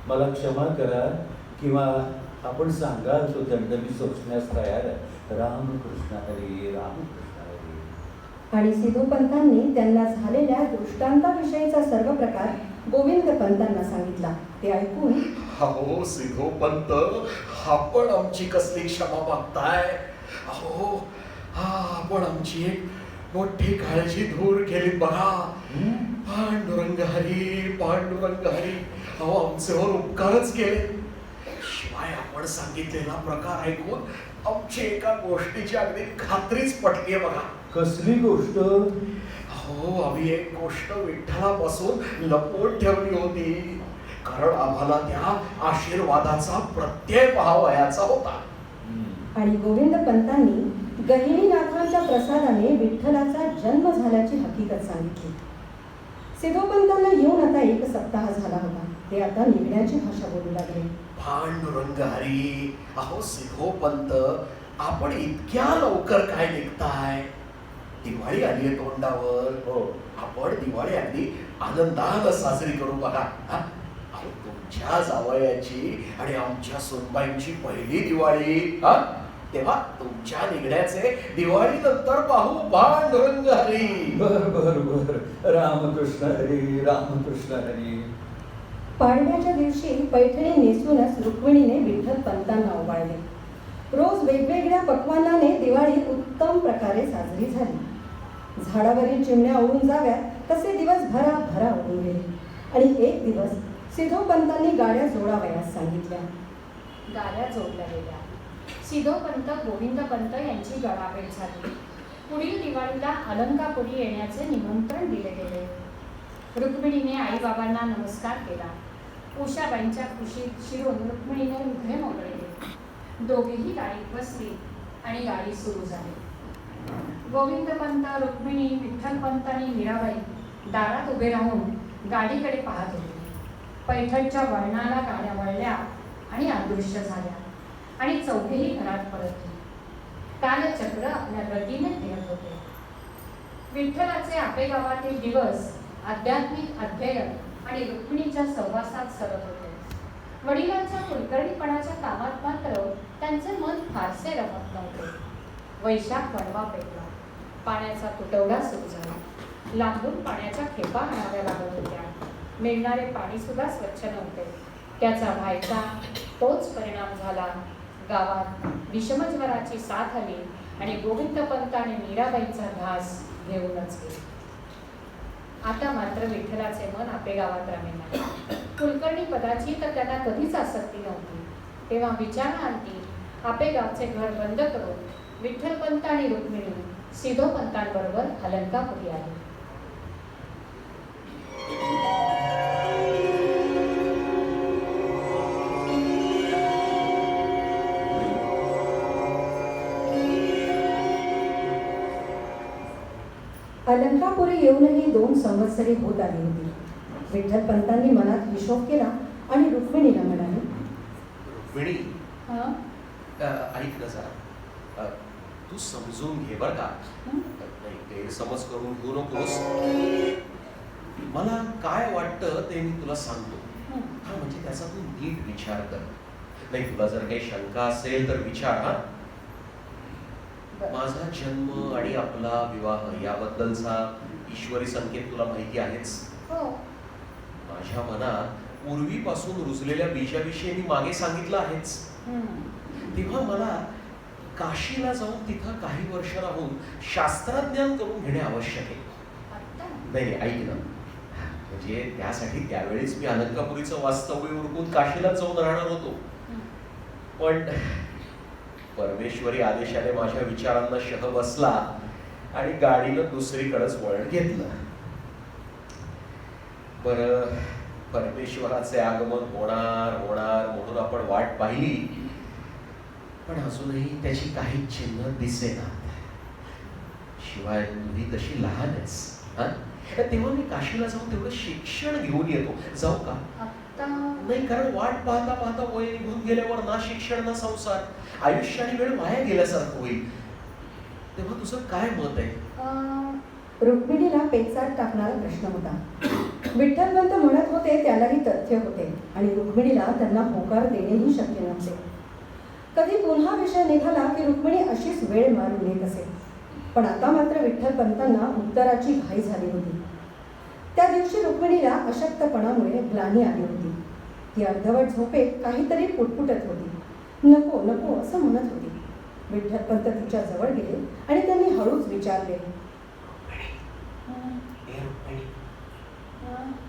मला क्षमा करा किंवा आपण सांगाल तो दंड मी सोसण्यास तयार आहे. रामकृष्ण हरी, रामकृष्ण हरी. आणि सिद्धोपंतांनी त्यांना झालेल्या दृष्टांताविषयीचा सर्व प्रकार गोविंद पंतांना सांगितला. ते ऐकून, अहो सिद्धोपंत, आपण आमची कसली क्षमा मागताय? अहो आपण आमची एक मोठी काळजी दूर केली बघा. पांडुरंग हरी, पांडुरंग हरी. अहो आमच्यावर उपकारच केले. शिवाय आपण सांगितलेला प्रकार ऐकून आमची एका गोष्टीची अगदी खात्रीच पटली आहे बघा. कसली गोष्ट? अहो आम्ही एक गोष्ट विठ्ठलापासून लपवून ठेवली होती, कारण आम्हाला त्या आशीर्वादाचा प्रत्यय पाहावयाचा होता. आणि गोविंद पंतांनी गहिनीनाथांच्या प्रसादाने विठ्ठलाचा जन्म झाल्याची हकीकत सांगितली. सिद्धोपंतांना येऊन आता 1 सप्ताह झाला होता. ते आता निघण्याची भाषा बोलू लागले. पांडुरंग हरी, अहो सिद्धोपंत, आपण इतक्या लवकर काय निघताय? दिवाळी आली आहे तोंडावर. हो, आपण दिवाळी अगदी आनंदानं साजरी करू बघा. अहो तुमच्या जावयाची आणि आमच्या सुनबाईंची पहिली दिवाळी. तेव्हा तुमच्या निघण्याचे दिवाळी नंतर पाहू. पांडुरंग हरी. बर बर बर. रामकृष्ण हरी, रामकृष्ण हरी. पाडव्याच्या दिवशी पैठणी नेसूनच रुक्मिणीने विठ्ठल पंतांना ओवाळले. रोज वेगवेगळ्या पक्वान्नाने दिवाळी उत्तम प्रकारे साजरी झाली. झाडावरील चिमण्या उडून जाव्यात तसे दिवस भरा उडून गेले. आणि एक दिवस सिद्धोपंतांनी गाड्या जोडावयास सांगितल्या. गाड्या जोडल्या गेल्या. सिद्धोपंत गोविंद पंत यांची गळाभेट झाली. पुढील दिवाळीला अलंकापुरी येण्याचे निमंत्रण दिले गेले. रुक्मिणीने आईबाबांना नमस्कार केला. उषाबाईंच्या खुशीत शिरून रुक्मिणीने हृदय मोकळे केले. दोघेही गाडीत बसली आणि गाडी सुरू झाली. गोविंदपंत, रुक्मिणी, विठ्ठलपंत आणि मीराबाई दारात उभे राहून गाडीकडे पाहत होते. पैठणच्या वळणाला गाड्या वळल्या आणि अदृश्य झाल्या आणि चौघेही घरात परतले. कालचक्र आपल्या गतीने फिरत होते. विठ्ठलाचे आपे गावातील दिवस आध्यात्मिक अध्ययन आणि रुक्मिणीच्या सहवासात सरत होते. वडिलांच्या कुलकर्णीपणाच्या कामात मात्र त्यांचे मन फारसे रमत नव्हते. वैशाख वणवा पेटला. पाण्याचा तुटवडा सुरू झाला. लांबून पाण्याच्या खेपा आणाव्या लागत होत्या. मिळणारे पाणी सुद्धा स्वच्छ नव्हते. त्याचा व्हायचा तोच परिणाम झाला. गावात विषमज्वराची साथ आली आणि गोविंदपंत आणि मीराबाईचा घास घेऊनच गेले. आता मात्र विठ्ठलाचे मन आपे गावात रमेना. कुलकर्णी पदाची तर त्यांना कधीच आसक्ती नव्हती. तेव्हा विचारांती आपे गावचे घर बंद करून विठ्ठलपंत आणि रुक्मिणी सिद्धोपंतांबरोबर अलंकापुरी आले. अलंकापुरी येऊनही 2 संवत्सरे होत आली होती. विठ्ठलपंतांनी मनात हिशोब केला आणि रुक्मिणीला म्हणाले, रुक्मिणी, हं? ऐक ना जरा, तू समजून घे बर का. नाही, गैरसमज करून घेऊ नकोस. मला काय वाटतं ते मी तुला सांगतो. हं. हा, म्हणजे त्याचा तू नीट विचार कर. नाही, तुला जर काही शंका असेल तर विचार. हा, माझा जन्म आणि आपला विवाह याबद्दलचा ईश्वरी संकेत तुला माहिती आहेच. हो. माझ्या मनात पूर्वीपासून रुजलेल्या बीजाविषयी मी मागे सांगितलं आहेच. हं. तेव्हा मला काशीला जाऊन तिथं काही वर्ष राहून शास्त्रज्ञान करून घेणे आवश्यक आहे. आत्ता? नाही, ऐक ना, म्हणजे त्यासाठी त्यावेळेस मी अलंकापुरीचं वास्तव्य उरकून काशीला जाऊन राहणार होतो. हं. पण परमेश्वरी आदेशाने माझ्या विचारांना शह बसला आणि गाडीनं दुसरीकडेच वळण घेतलं. बरं, परमेश्वराचे आगमन होणार होणार म्हणून आपण वाट पाहिली, पण अजूनही त्याची काही चिन्ह दिसेनात. शिवाय तुम्ही तशी लहान आहेस. तेव्हा मी काशीला जाऊन तेवढं शिक्षण घेऊन येतो. जाऊ का? आत्ता? नाही, कारण वाट पाहता पाहता वय निघून गेल्यावर ना शिक्षण ना संसार, आयुष्य आणि वेळ वाया गेल्यासारखं होईल. तेव्हा तुझं काय मत आहे? रुक्मिणीला पेचात टाकणारा प्रश्न होता. विठ्ठलपंत म्हणत होते त्यालाही तथ्य होते आणि रुक्मिणीला त्यांना होकार देणेही शक्य नव्हते. कधी पुन्हा विषय निघाला की रुक्मिणी अशीच वेळ मारून येत असे. पण आता मात्र विठ्ठलपंतांना उत्तराची घाई झाली होती. त्या दिवशी रुक्मिणीला अशक्तपणामुळे ग्लानी आली होती. ती अर्धवट झोपेत काहीतरी पुटपुटत होती. नको नको असं म्हणत होती. विठ्ठलपंत तिच्या जवळ गेले आणि त्यांनी हळूच विचारले,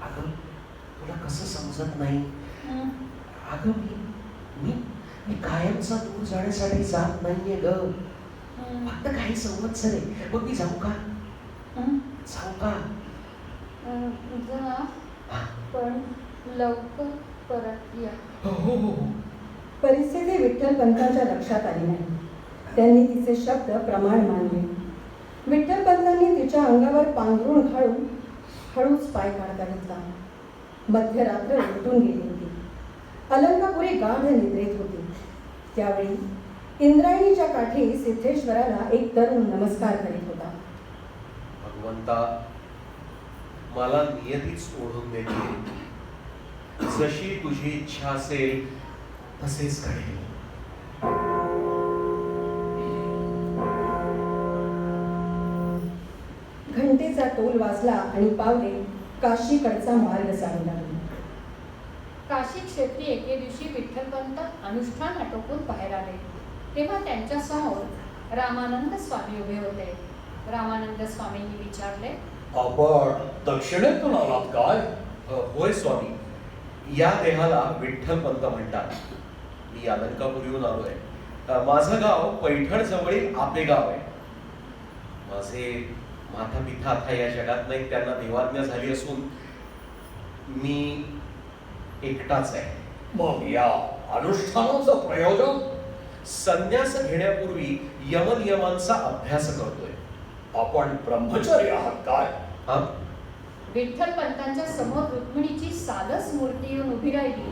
अगं, तुला कसं समजत नाही? अगं, मी कायमचा दूर जाण्यासाठी जात नाहीये ग. फक्त काही संवत्सरे. मग मी जाऊ का? जाऊ का? पण लवकर परत या. हो. परिस्थिती विठ्ठलपंतांच्या लक्षात आली नाही. त्यांनी तिचे शब्द प्रमाण मानले. विठ्ठलपंतांनी तिच्या अंगावर पांघरूण घालून हळूच पाय काढता घेतला. मध्यरात्र उलटून गेली होती. अलंकापुरी गाढ निद्रेत होती. त्यावेळी इंद्रायणीच्या काठी सिद्धेश्वराला एक तरुण नमस्कार करीत होता. भगवंता, मला नियतीच ओढून देते. जशी तुझी इच्छा असेल तसेच घडेल. घंटेचा टोल वाजला आणि पावले काशीकडचा मार्ग चालू लागले. काशी क्षेत्री एके दिवशी विठ्ठलपंत अनुष्ठान आटोपून बाहेर आले. तेव्हा त्यांच्या समोर रामानंद स्वामी उभे होते. रामानंद स्वामींनी विचारले, आपण दक्षिणेतून आलात काय? होय स्वामी, या देहाला विठ्ठलपंत म्हणतात. मी अलंकापुरीहून आलोय. माझं गाव पैठण जवळील आपे गाव आहे. माझे माता पिता आता या जगात नाही, त्यांना देवाज्ञा झाली असून मी एकटाच आहे. मग या अनुष्ठानाचं प्रयोजन? संन्यास घेण्यापूर्वी यमनियमांचा अभ्यास करतोय. आपण ब्रह्मचारी आहात काय? हा विठ्ठल पंतांच्या समोर रुक्मिणीची साधच मूर्ती येऊन उभी राहिली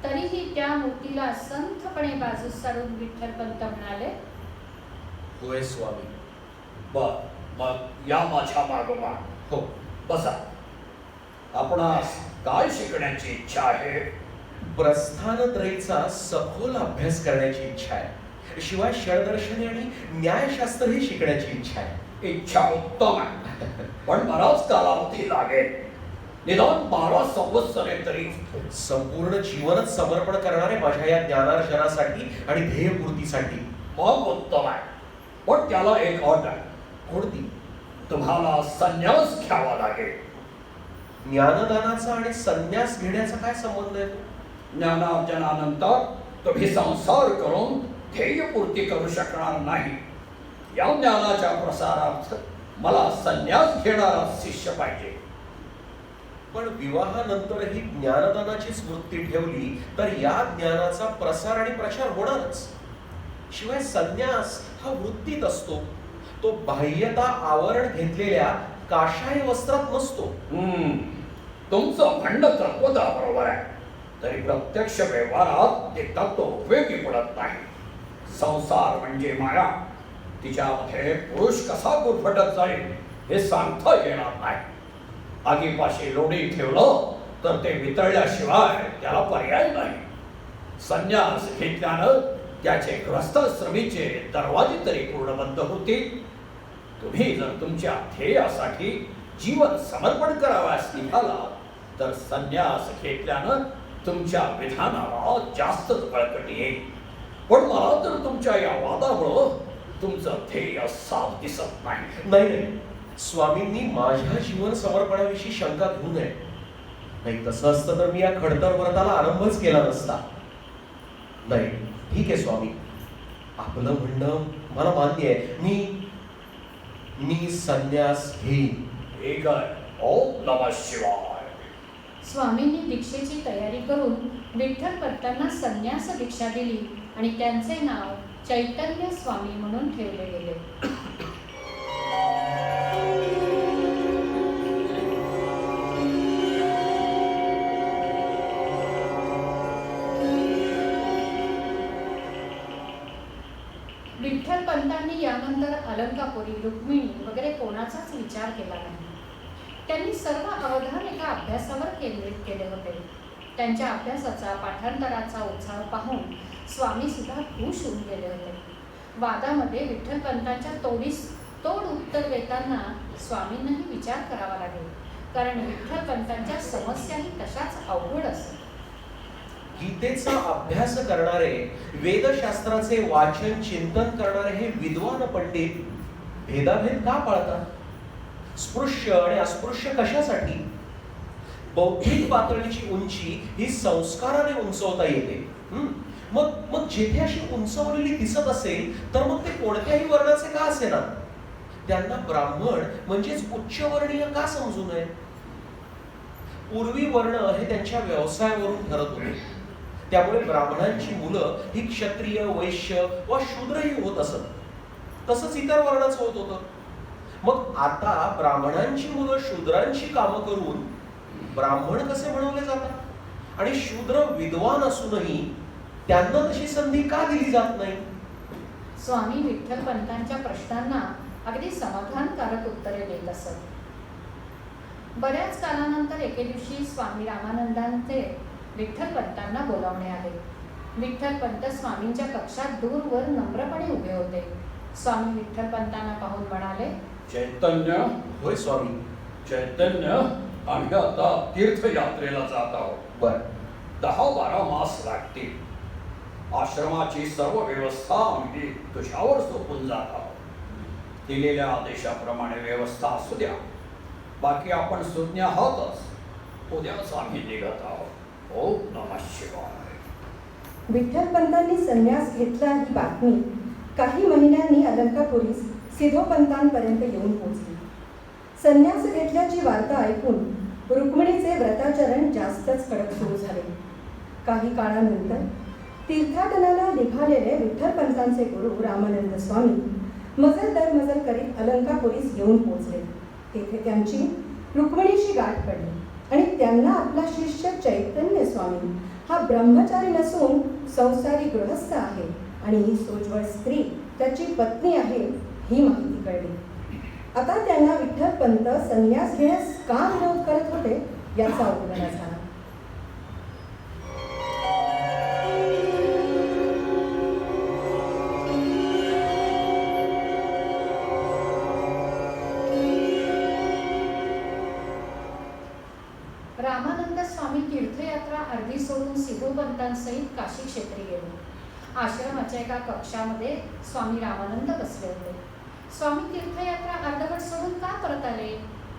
तरीही त्या मूर्तीला संथपणे बाजूस सारून विठ्ठल पंत म्हणाले, होय स्वामी. बर, मग या माझ्या मागोमाग. हो. बसा. आपणास काय शिकण्याची इच्छा आहे? प्रस्थानत्रयीचा सखोल अभ्यास करण्याची इच्छा आहे. शिवाय षडदर्शने आणि न्यायशास्त्रही शिकण्याची इच्छा आहे. इच्छा उत्तम आहे, पण बराच कालावधी लागेल. निदान 12 संवत्सरे तरी. संपूर्ण जीवनच समर्पण करणारे माझ्या या ज्ञानार्जनासाठी आणि ध्येयपूर्तीसाठी. मग उत्तम आहे, पण त्याला एक अट आहे. कोणती? तुम्हाला संन्यास घ्यावा लागेल. ज्ञानदानाचा आणि संन्यास घेण्याचा काय संबंध आहे? ज्ञानार्जनानंतर तुम्ही संसार करून ध्येयपूर्ती करू शकणार नाही. या ज्ञानाच्या प्रसारार्थ मला संन्यास घेणारा शिष्य पाहिजे. पण विवाहानंतरही ज्ञानदानाचीच वृत्ती ठेवली तर या ज्ञानाचा प्रसार आणि प्रचार होणारच. शिवाय संन्यास हा वृत्तीत असतो, तो बाह्यता आवरण घेतलेल्या काशाय वस्त्रात नसतो. तुमचं म्हणणं तत्वता बरोबर आहे, तरी प्रत्यक्ष व्यवहारात ते तत्व उपयोगी पडत नाही. संसार म्हणजे माया, तिच्यामध्ये पुरुष कसा गुरफटत जाईल हे सांगता येणार नाही. आगीपाशी लोणी ठेवलं तर ते वितळल्याशिवाय त्याला पर्याय नाही. संन्यास घेतल्यानं त्याचे ग्रस्ताश्रमीचे दरवाजे तरी पूर्ण बंद होतील. तुम्ही जर तुमच्या ध्येयासाठी जीवन समर्पण करावयास निघाला तर संन्यास घेतल्यानं तुमच्या विधानाला जास्तच बळकटी येईल. पण मला तर तुमच्या या वादामुळं तुमचं ध्येय साफ दिसत नाही. नाही, स्वामींनी माझ्या जीवन समर्पणाविषयी शंका घेऊ नये. नाही, तसं असतं तर मी या खडतर व्रताला आरंभच केला नसता. नाही, ठीक आहे स्वामी, आपलं म्हणणं मला मान्य आहे. मी संन्यास घेईन. ठीक आहे. ओम नमः शिवाय. स्वामींनी दीक्षेची तयारी करून विठ्ठल पंतांना संन्यास दीक्षा दिली आणि त्यांचे नाव चैतन्य स्वामी म्हणून ठेवले गेले. विठ्ठल पंतांनी यानंतर अलंकापुरी, रुक्मिणी वगैरे कोणाचाच विचार केला नाही. त्यांनी सर्व अवधान एका अभ्यासावर केंद्रित केले होते. त्यांच्या अभ्यासाचा, पाठांतराचा उत्साह पाहून स्वामी सुद्धा खुश होऊन गेले होते. वादामध्ये विठ्ठल पंतांच्या तोडीस तोड उत्तर देताना स्वामींनाही विचार करावा लागेल, कारण विठ्ठल पंतांच्या समस्याही तशाच अवघड असत. गीतेचा अभ्यास करणारे, वेदशास्त्राचे वाचन चिंतन करणारे हे विद्वान पंडित भेदाभेद का पाळतात? स्पृश्य आणि अस्पृश्य कशासाठी? बौद्धिक पातळीची उंची ही संस्काराने उंचवता येते. मग जेथे अशी उंचवलेली दिसत असेल तर मग ते कोणत्याही वर्णाचे का असेना, त्यांना ब्राह्मण म्हणजेच उच्चवर्णीय का समजू नये? पूर्वी वर्ण हे त्यांच्या व्यवसायावरून ठरत होते. त्यामुळे ब्राह्मणांची मुलं ही क्षत्रिय, वैश्य वा शूद्रही होत असत. तसंच इतर वर्णाचं होत होतं. मग आता ब्राह्मणांची मुलं शूद्रांची कामं करून ब्राह्मण कसे म्हणवले जातात? आणि शूद्र विद्वान असूनही त्यांना तशी संधी का दिली जात नाही? स्वामी विठ्ठल पंतांच्या प्रश्नांना अगदी समाधानकारक उत्तरे देत असत. बऱ्याच कालानंतर एके दिवशी स्वामी रामानंदांचे विठ्ठल पंतांना बोलावणे आले. विठ्ठल पंत स्वामींच्या कक्षात दूरवर नम्रपणे उभे होते. स्वामी विठ्ठल पंतांना पाहून म्हणाले, चैतन्य. होय स्वामी. चैतन्य, आम्ही आता तीर्थयात्रेला जात आहोत. बर. 10-12 मास लागतील. आश्रमाची सर्व व्यवस्था आम्ही तुझ्यावर सोपून जात आहोत. दिलेल्या आदेशाप्रमाणे व्यवस्था असू द्या. बाकी आपण सुज्ञ आहोतच. उद्याच आम्ही निघत आहोत. ओम नमः शिवाय. विठ्ठल पंतांनी संन्यास घेतला ही बातमी काही महिन्यांनी अलंकापुरीस सिद्धोपंतांपर्यंत येऊन पोहोचली. संन्यास घेतल्याची वार्ता ऐकून रुक्मिणीचे व्रताचरण जास्तच कडक सुरू झाले. काही काळानंतर तीर्थाटनाला निघालेले विठ्ठल पंतांचे गुरु रामानंद स्वामी मजल दर मजल करीत अलंकापुरीस येऊन पोचले. तेथे त्यांची रुक्मिणीशी गाठ पडली आणि त्यांना आपला शिष्य चैतन्य स्वामी हा ब्रह्मचारी नसून संसारी गृहस्थ आहे आणि ही सोज्वळ स्त्री त्याची पत्नी आहे ही माहिती कळली. आता त्यांना विठ्ठलपंत संन्यास घेण्यास का विरोध करत होते याचा उलगडा झाला. रामानंद स्वामी तीर्थयात्रा अर्धी सोडून सिद्धोपंतांसहित काशी क्षेत्री गेले. आश्रमाच्या एका कक्षामध्ये स्वामी रामानंद बसले होते. स्वामी तीर्थयात्रा अर्धवट सोडून का परत आले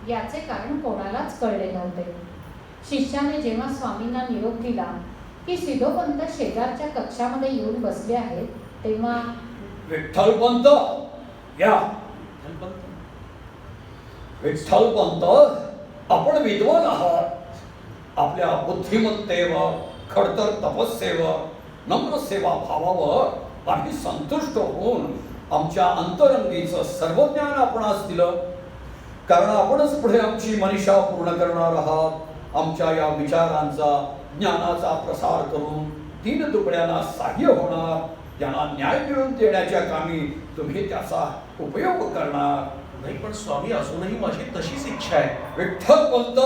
याचे कारण कोणालाच कळले नव्हते. शिष्याने जेव्हा स्वामींना निरोप दिला की सिद्धोपंत शेजारच्या कक्षामध्ये येऊन बसले आहेत, तेव्हा विठ्ठलपंत या. विठ्ठलपंत, आपण विद्वान आहात. आपल्या बुद्धिमत्तेवर, खडतर तपस्सेवर, नम्र सेवा भावावर आम्ही संतुष्ट होऊन आमच्या अंतरंगीचं सर्व ज्ञान आपणास दिलं. कारण आपणच पुढे आमची मनीषा पूर्ण करणार आहात. आमच्या या विचारांचा, ज्ञानाचा प्रसार करून दीनदुबळ्यांना सहाय्य होणार, त्यांना न्याय मिळवून देण्याच्या कामी तुम्ही त्याचा उपयोग करणार. नाही, पण स्वामी अजूनही माझी तशीच इच्छा आहे. विठ्ठलपंत,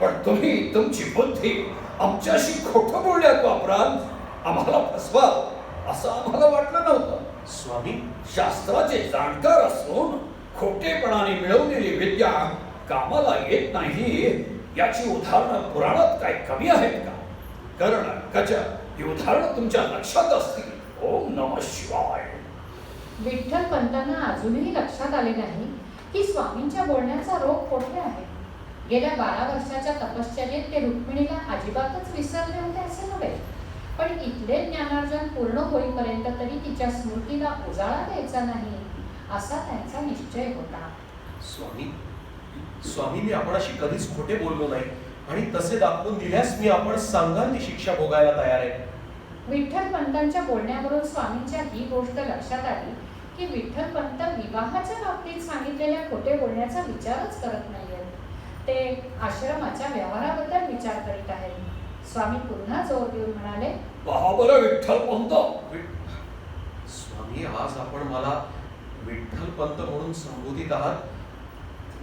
पण तुम्ही तुमची बुद्धी आमच्याशी खोटं बोलण्यात वापराल, आम्हाला फसवाल असं आम्हाला वाटलं नव्हतं. स्वामी, शास्त्राचे जाणकार असून खोटेपणाने मिळवलेली विद्या कामाला येत नाही याची उदाहरणं पुराणात काय कमी आहेत का? कर्ण, गज ही उदाहरणं तुमच्या लक्षात असतील. ओम नमः शिवाय. विठ्ठलपंतांना अजूनही लक्षात आले नाही की स्वामींच्या बोलण्याचा रोग कोठे आहे. गेल्या 12 वर्षाच्या तपश्चर्येत ते रुक्मिणीला अजिबातच विसरले होते असे नव्हे, पण इथले ज्ञानार्जन पूर्ण होईपर्यंत तरी तिच्या स्मृतीला उजाळा द्यायचा नाही असा त्यांचा निश्चय होता. स्वामी, मी आपणाशी कधीच खोटे बोललो नाही आणि तसे दाखवून दिल्यास मी आपण सांगाल ती शिक्षा भोगायला तयार आहे. विठ्ठलपंतांच्या बोलण्यावरून स्वामींच्या ही गोष्ट लक्षात आली की विठ्ठलपंत विवाहाच्या बाबतीत सांगितलेल्या खोटे बोलण्याचा विचारच करत नाहीयेत. ते आश्रमाच्या व्यवहाराबद्दल विचार करीत आहेत. स्वामी पुन्हा जोर देऊन म्हणाले, पहा बरं विठ्ठलपंत. स्वामी, आज आपण मला विठ्ठलपंत म्हणून संबोधित आहात.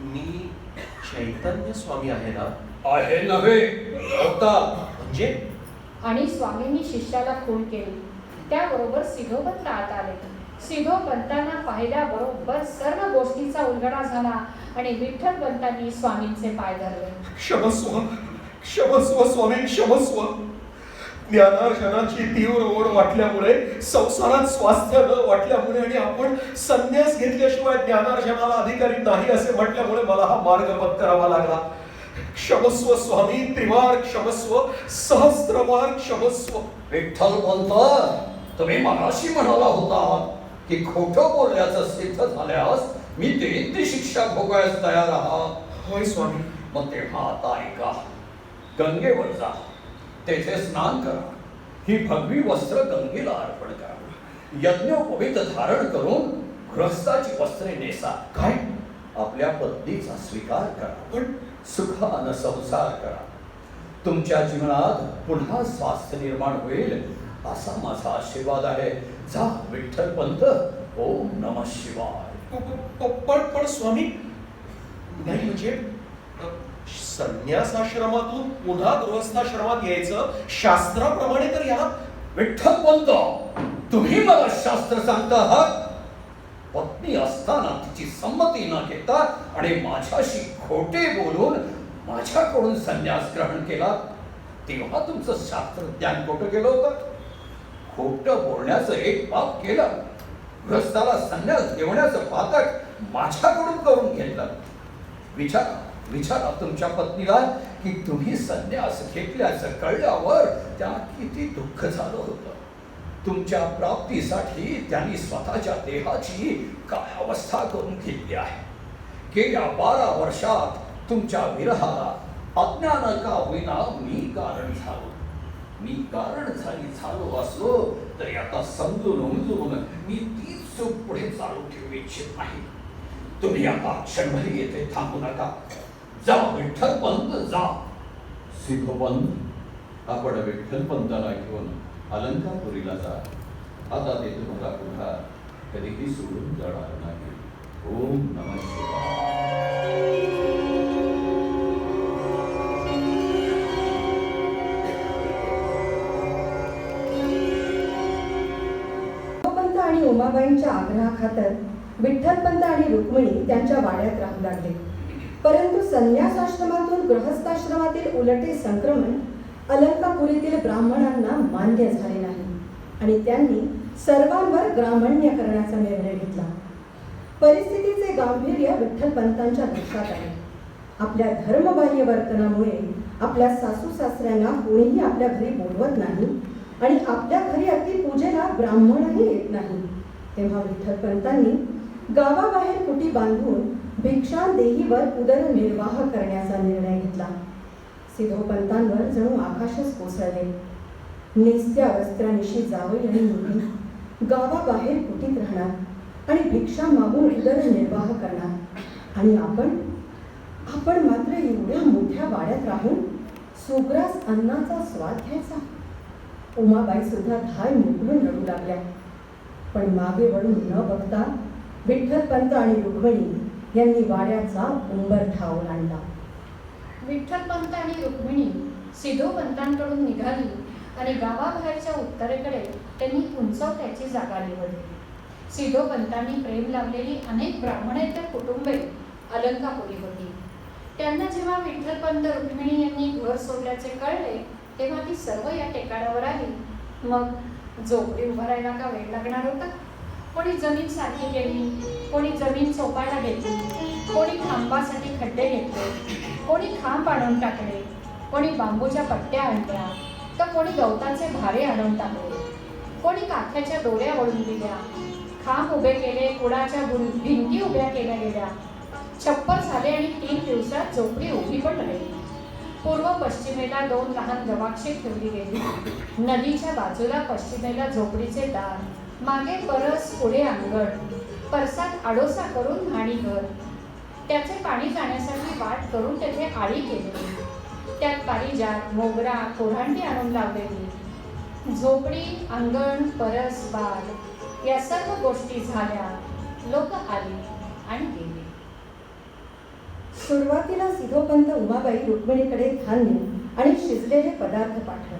मी चैतन्य स्वामी आहे ना? आहे नव्हे होता. म्हणजे? आणि स्वामींनी शिष्याला खूण केली. त्याबरोबर सिद्धोपंत आत आले. सिद्धोपंतांना पाहिल्याबरोबर सर्व गोष्टीचा उलगडा झाला आणि विठ्ठलपंतांनी स्वामींचे पाय धरले. क्षमस्व, क्षमस्व स्वामी, क्षमस्व. ज्ञानार्जनाची तीव्र ओढ वाटल्यामुळे, संसारात स्वास्थ्य न वाटल्यामुळे आणि आपण संन्यास घेतल्याशिवाय ज्ञानार्जनाला अधिकारी नाही असे म्हटल्यामुळे मला हा मार्ग पत्करावा लागला. क्षमस्व स्वामी, त्रिवार क्षमस्व, सहस्त्रवार क्षमस्व. विठ्ठलपंत, तुम्ही मगाशी म्हणाला होता की खोटं बोलण्याचं सिद्ध झाल्यास मी देईन ती शिक्षा भोगायला तयार आहात. होय स्वामी. मग तेव्हा आता ऐका. गंगेवर जा, तेथे स्नान करा, ही भगवी वस्त्र गंगेला अर्पण करा, यज्ञोपवीत धारण करून गृहस्थाची वस्त्रे नेसा. काय? आपल्या पत्नीचा स्वीकार करा, पण सुखानं संसार करा. तुमच्या जीवनात पुन्हा स्वास्थ्य निर्माण होईल असा माझा आशीर्वाद आहे. जा विठ्ठलपंत. ओम नमः शिवाय. पण स्वामी, नाही म्हणजे संन्यासाश्रमातून पुन्हा गृहस्थाश्रमात यायचं शास्त्राप्रमाणे तर या. विठ्ठलपंत, तुम्ही मला शास्त्र सांगता आहात? पत्नी असताना तिची संमती न घेता आणि माझ्याशी खोटे बोलून माझ्याकडून संन्यास ग्रहण केला, तेव्हा तुमचं शास्त्र ज्ञान खोटं गेलं होतं. खोटं बोलण्याचं एक पाप केलं, गृहस्थाला संन्यास घेण्याचं पातक माझ्याकडून करून घेतलं. विचारा तुमच्या पत्नीला की तुम्ही संन्यास घेतल्याचं कळल्यावर त्यांना किती दुःख झालं होतं. तुमच्या प्राप्तीसाठी त्यांनी स्वतःच्या देहाची काय अवस्था करून घेतली आहे. गेल्या 12 वर्षात तुमच्या विरहाला अज्ञान का होईना मी कारण झालो. मी कारण झालो असलो तरी आता समजून उमजून मी तीच चूक पुढे चालू ठेवू इच्छित नाही. तुम्ही आता क्षणभरी येथे थांबू नका. जा विठ्ठलपंत जा. सिद्धोपंत, आपण विठ्ठलपंताला घेऊन अलंकापुरीला जा. आता ते तुम्हाला पुन्हा कधीही सोडून जाणार नाही. ओम नमः शिवाय. सिद्धोपंत आणि उमाबाईंच्या आग्रहाखातर विठ्ठलपंत आणि रुक्मिणी त्यांच्या वाड्यात राहू लागले. परंतु संन्यासाश्रमातून गृहस्थाश्रमातील उलटे संक्रमण अलंकापुरीतील ब्राह्मणांना मान्य झाले नाही आणि त्यांनी सर्वांवर ग्रामण्य करण्याचा निर्णय घेतला. परिस्थितीचे गांभीर्य विठ्ठलपंतांच्या लक्षात आले. आपल्या धर्मबाह्य वर्तनामुळे आपल्या सासू सासऱ्यांना कोणीही आपल्या घरी बोलवत नाही आणि आपल्या घरी अगदी पूजेला ब्राह्मणही येत नाही. तेव्हा विठ्ठलपंतांनी गावाबाहेर कुटी बांधून भिक्षांदेहीवर उदरनिर्वाह करण्याचा निर्णय घेतला. सिद्धोपंतांवर जणू आकाशच कोसळले. नेसत्या वस्त्रानिशी जावई आणि मुली गावाबाहेर कुटीत राहणार आणि भिक्षा मागून उदरनिर्वाह करणार आणि आपण मात्र एवढ्या मोठ्या वाड्यात राहून सुग्रास अन्नाचा स्वाद घ्यायचा. उमाबाई सुद्धा धाय मोकळून रडू लागल्या. पण मागे वळून न बघता विठ्ठलपंत आणि रुक्मिणी यांनी वाड्याचा उंबरठा ओलांडला. विठ्ठलपंत आणि रुक्मिणी सिद्धोपंतांकडून निघाली आणि गावाबाहेरच्या उत्तरेकडे त्यांनी उंचवट्याची जागा निवडली. सिद्धोपंतांनी प्रेम लावलेली अनेक ब्राह्मणेतर कुटुंबे अलंकापुरी होती. त्यांना जेव्हा विठ्ठलपंत रुक्मिणी यांनी घर सोडल्याचे कळले तेव्हा ती सर्व या टेकाडावर आली. मग झोपडी उभारायला का वेळ लागणार होता? कोणी जमीन सारखी केली, कोणी जमीन चोपायला घेतली, कोणी खांबासाठी खड्डे घेतले, कोणी खांब आणून टाकले, कोणी बांबूच्या पट्ट्या आणल्या, तर कोणी गवताचे भारे आणून टाकले, कोणी काथ्याच्या दोऱ्या वळून दिल्या, खांब उभे केले, कुडाच्या भिंती उभ्या केल्या गेल्या. छप्पर झाले आणि 3 दिवसात झोपडी उभी पण राहिली. पूर्व पश्चिमेला 2 लहान गवाक्षे ठेवली गेली. नदीच्या बाजूला पश्चिमेला झोपडीचे दार, मागे परस, पुढे अंगण, परसात आडोसा करून न्हाणी घर. त्याचे पाणी जाण्यासाठी वाट करून तेथे आळी केलेली. त्यात पारिजात, मोगरा, कोरांटी आणून लावलेली. झोपडी, अंगण, परस, बाग या सर्व गोष्टी झाल्या. लोक आली आणि गेली. सुरुवातीला सिद्धोपंत उमाबाई रुक्मिणीकडे धान्य आणि शिजलेले पदार्थ पाठवले.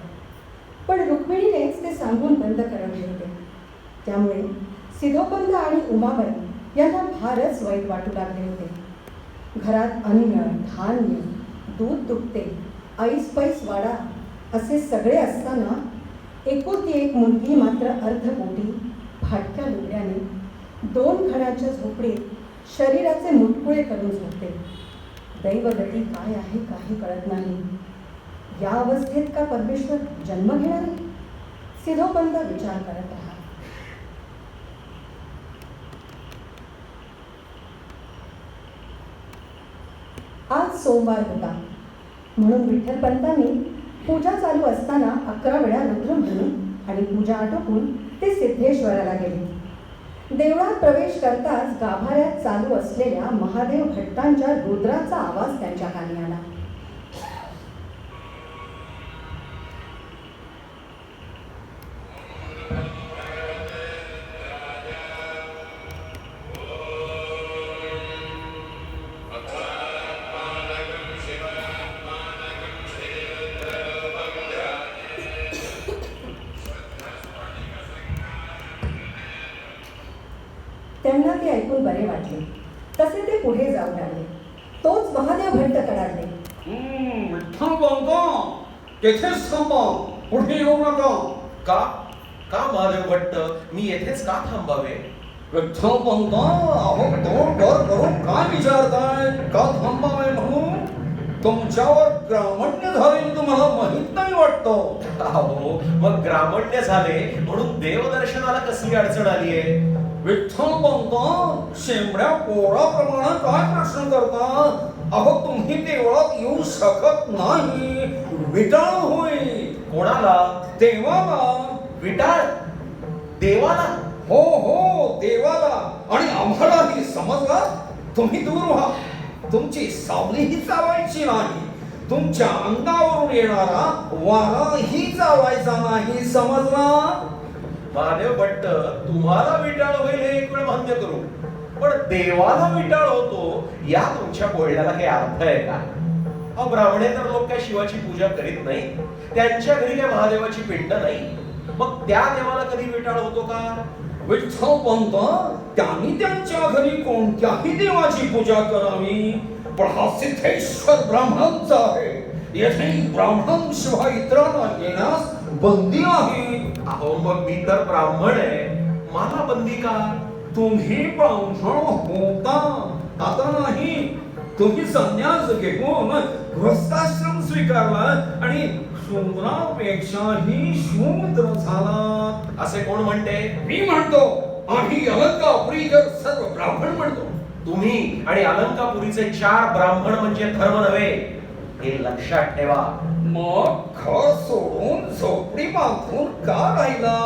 पण रुक्मिणीनेच ते सांगून बंद करवले होते. त्यामुळे सिद्धोपंत आणि उमाबाई यांना फारच वाईट वाटू लागले होते. घरात अन्न, धान्य, दूध दुभते, ऐसपैस वाडा असे सगळे असताना एकुलती एक मुलगी मात्र अर्धपोटी फाटक्या लुगड्याने 2 खणाच्या झोपडीत शरीराचे मुटकुळे करून झोपते. दैवगती काय आहे काही कळत नाही. या अवस्थेत का परमेश्वर जन्म घेणार आहे? सिद्धोपंत विचार करत राहा. आज सोमवार होता म्हणून विठ्ठलपंतांनी पूजा चालू असताना 11 वेळा रुद्र म्हणून आणि पूजा आटोपून ते सिद्धेश्वराला गेले. देवळात प्रवेश करताच गाभाऱ्यात चालू असलेल्या महादेव भट्टांच्या रुद्राचा आवाज त्यांच्या कानी आला. त्यांना ते ऐकून बरे वाटले. तसे ते पुढे जाऊ लागले. तोच महादेव भट्ट कडाडले. विठ्ठलपंत, तेथेच थांबा, पुढे येऊ नका. का का महादेव भट्ट, मी येथेच का थांबावे? विठ्ठलपंत, अहो तोंड वर करून काय विचारताय? का थांबावे म्हणून? तुमच्यावर ग्रामण्य झाले तुम्हाला माहित नाही वाटतं. अहो, मग ग्रामण्य झाले म्हणून देवदर्शनाला कसली अडचण आली आहे? विठ्ठलपंत, शेंबड्या पोळाप्रमाणे काय प्रश्न करता? अहो तुम्ही देवळात येऊ शकत नाही. विटाळ होईल. कोणाला? देवाला. विटाळ? देवाला? हो हो, देवाला. आणि आम्हालाही समजला. तुम्ही दूर व्हा. तुमची सावलीही चावायची नाही. तुमच्या अंगावरून येणारा वाराही चावायचा नाही, समजला? महादेव भट्ट, तुम्हाला विटाळ होईल हे एक वेळ मान्य करू, पण देवाला विटाळ होतो या तुमच्या बोलण्याला काही अर्थ आहे का? ब्राह्मणे तर लोक काय शिवाची पूजा करीत नाही, त्यांच्या घरी काय महादेवाची पिंड नाही, मग त्या देवाला कधी विटाळ होतो का? विठ्ठलपंत, त्यांनी त्यांच्या घरी कोणत्याही देवाची पूजा करावी, पण हा सिद्धेश्वर ब्राह्मणांचा आहे. येथे ब्राह्मण शिवाय इतरांना येण्यास बंदी आहे. अहो, मग मी तर ब्राह्मण आहे, मला बंदी का? तुम्ही ब्राह्मण होता, आता नाही. तुम्ही संन्यास घेऊन गृहस्थाश्रम स्वीकारला आणि शूद्रापेक्षाही शूद्र झाला. असे कोण म्हणते? मी म्हणतो. आम्ही अलंकापुरीकर सर्व ब्राह्मण म्हणतो. तुम्ही आणि अलंकापुरीचे 4 ब्राह्मण म्हणजे धर्म नव्हे, हे लक्षात ठेवा. मग घर सोडून झोपडी बांधून का राहिला?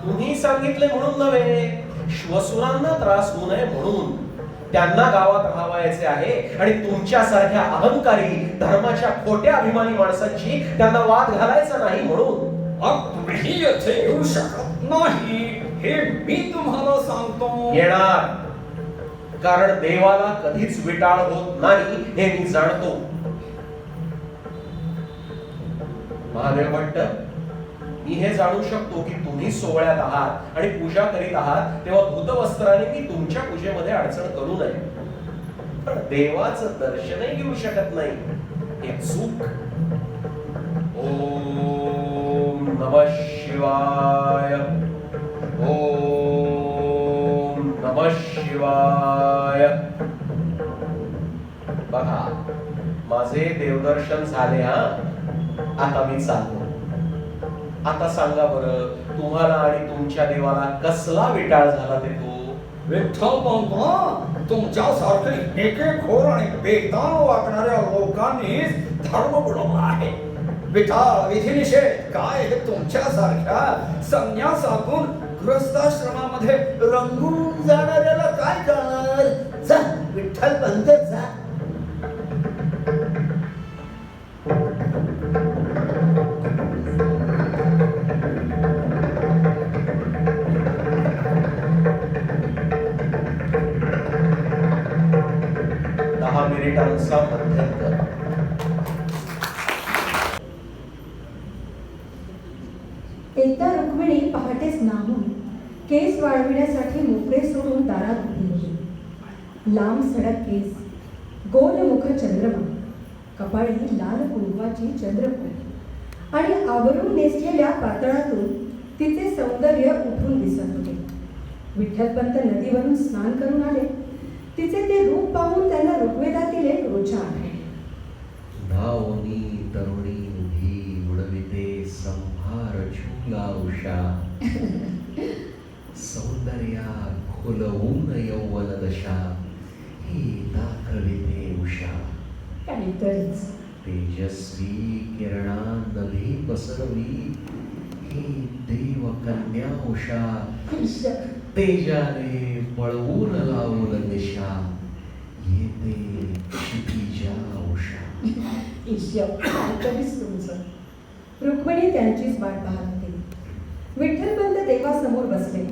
तुम्ही सांगितले म्हणून नव्हे, श्वसुरांना त्रास होऊ नये म्हणून. त्यांना गावात राहावयाचे आहे आणि तुमच्यासारख्या अहंकारी धर्माच्या खोट्या अभिमानी माणसांची त्यांना वाद घालायचा नाही म्हणून. तुम्ही येथे येऊ शकत नाही हे मी तुम्हाला सांगतो. येणार, कारण देवाला कधीच विटाळ होत नाही हे मी जाणतो. महादेव भट्ट, मी हे जाणू शकतो की तुम्ही सोहळ्यात आहात आणि पूजा करीत आहात, तेव्हा धूतवस्त्राने मी तुमच्या पूजेमध्ये अडचण करू नये, पण देवाचं दर्शनही घेऊ शकत नाही, हे चूक. ओम नमः शिवाय. ओम नमः शिवाय. बघा, माझे देवदर्शन झाले. आता मी चाललो. आता सांगा बरं, तुम्हाला आणि तुमच्या देवाला कसला विटाळ झाला ते तो? विठ्ठलपंत, तुमच्यासारखे एकेखोर आणि बेताल वागणाऱ्या लोकांनी धर्म बुडवला आहे. विटाळ, विधिनिषेध काय हे तुमच्यासारख्या संन्यासातून गृहस्थाश्रमामध्ये रंगून जाणाऱ्याला काय करणार? जा विठ्ठलपंत, जा. मिनिटांचा मध्यंतर. एकदा रुक्मिणी पहाटेच नाहून केस वाळविण्यासाठी मोकळे सोडून दारात उभी होती. लांब सडक केस, गोल मुख चंद्रमा, कपाळी लाल कुंकवाची चंद्रकोर आणि आवरून नेसलेल्या पातळातून तिचे सौंदर्य उठून दिसत होते. विठ्ठलपंत नदीवरून स्नान करून आले. तिचे ते रूप पाहून त्यांना ऋग्वेदातील एक रोचा आढळली. धावनी तरुणी उभी उडविते संभार झुकला उषा, सौंदर्या खुलवून यौवन दशा, ही दाखविते उषा. काहीतरीच तेजस्वी किरणा नभी पसरवी, ही देव कन्या उषा, तेजाने पळवून लावून दिशा, येते क्षितिजा उषा. काहीतरीच तुमचं. रुक्मिणी त्यांचीच वाट पाहत होती. विठ्ठलपंत देवासमोर बसले.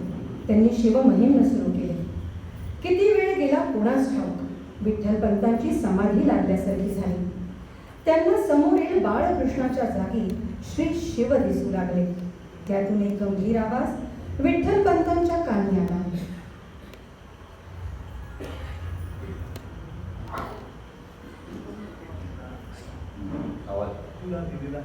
त्यांनी शिवमहिम्न सुरू केले. किती वेळ गेला कोणास ठाऊक. विठ्ठलपंतांची समाधी लागल्यासारखी झाली. त्यांना समोरील बाळकृष्णाच्या जागी श्री शिव दिसू लागले. त्यातून एक गंभीर आवाज विठ्ठलपंतांच्या कानी आला. तुला दिलेला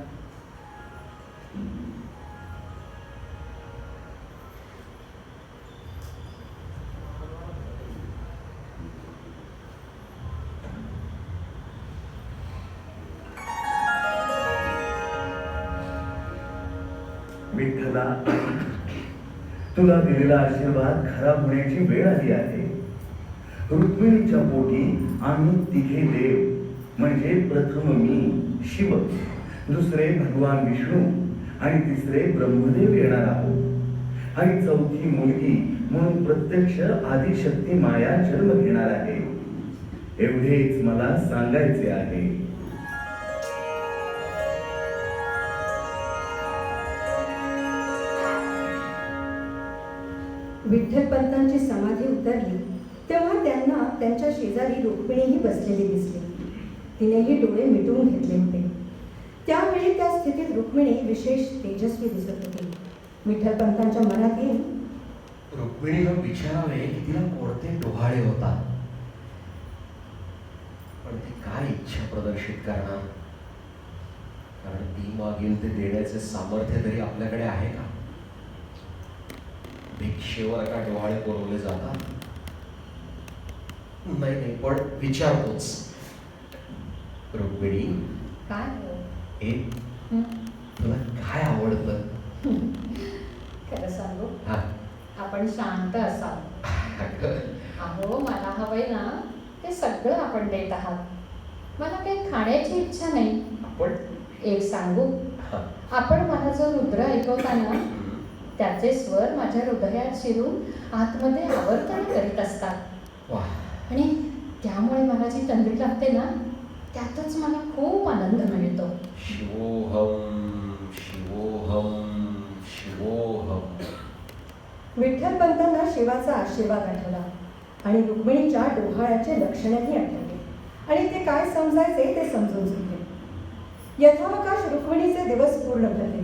विठ्ठला, तुला दिलेला आशीर्वाद खरा होण्याची वेळ आली आहे. रुक्मिणीच्या पोटी आम्ही तिघे देव, म्हणजे प्रथम मी शिव, दुसरे भगवान विष्णू आणि तिसरे ब्रह्मदेव येणार आहोत आणि चौथी मुलगी म्हणून प्रत्यक्ष आदिशक्ती माया जन्म घेणार आहे. एवढेच मला सांगायचे आहे. विठ्ठलपंतांची समाधी उतरली तेव्हा त्यांना त्यांच्या शेजारी रुक्मिणीही बसलेली दिसली. तिनेही डोळे मिटवून घेतले होते. त्यावेळी त्या स्थितीत रुक्मिणी विशेष तेजस्वी दिसत होती. विठ्ठलपंतांच्या मनात येईल, रुक्मिणीला विचारावे की तिला कोणते डोहाळे होतात, पण ती काय इच्छा प्रदर्शित करणार? कारण ती मागील ते देण्याचे सामर्थ्य तरी आपल्याकडे आहे का? भिक्षेवर का डोहाळे पुरवले जातात? नाही, पण विचारतोच. रुक्मिणी, काय हो? तुला काय आवडतं? खरं सांगू, हा. आपण शांत असाल. अहो, मला हवंय ना ते सगळं आपण देत आहात. मला काही खाण्याची इच्छा नाही. आपण एक सांगू, आपण मला जो रुद्र ऐकवता ना त्याचे स्वर माझ्या हृदयात शिरून आतमध्ये आवर्तन करीत असतात. वा. आणि त्यामुळे मला जी तंद्री लागते ना त्यातच मला खूप आनंद मिळतो. शिवोहम शिवोहम शिवोहम. विठ्ठलपंतांना शिवाचा आशीर्वाद आठवला आणि रुक्मिणीच्या डोहाळ्याचे लक्षणही आठवले आणि ते काय समजायचे ते समजून सुटले. यथावकाश रुक्मिणीचे दिवस पूर्ण भरले.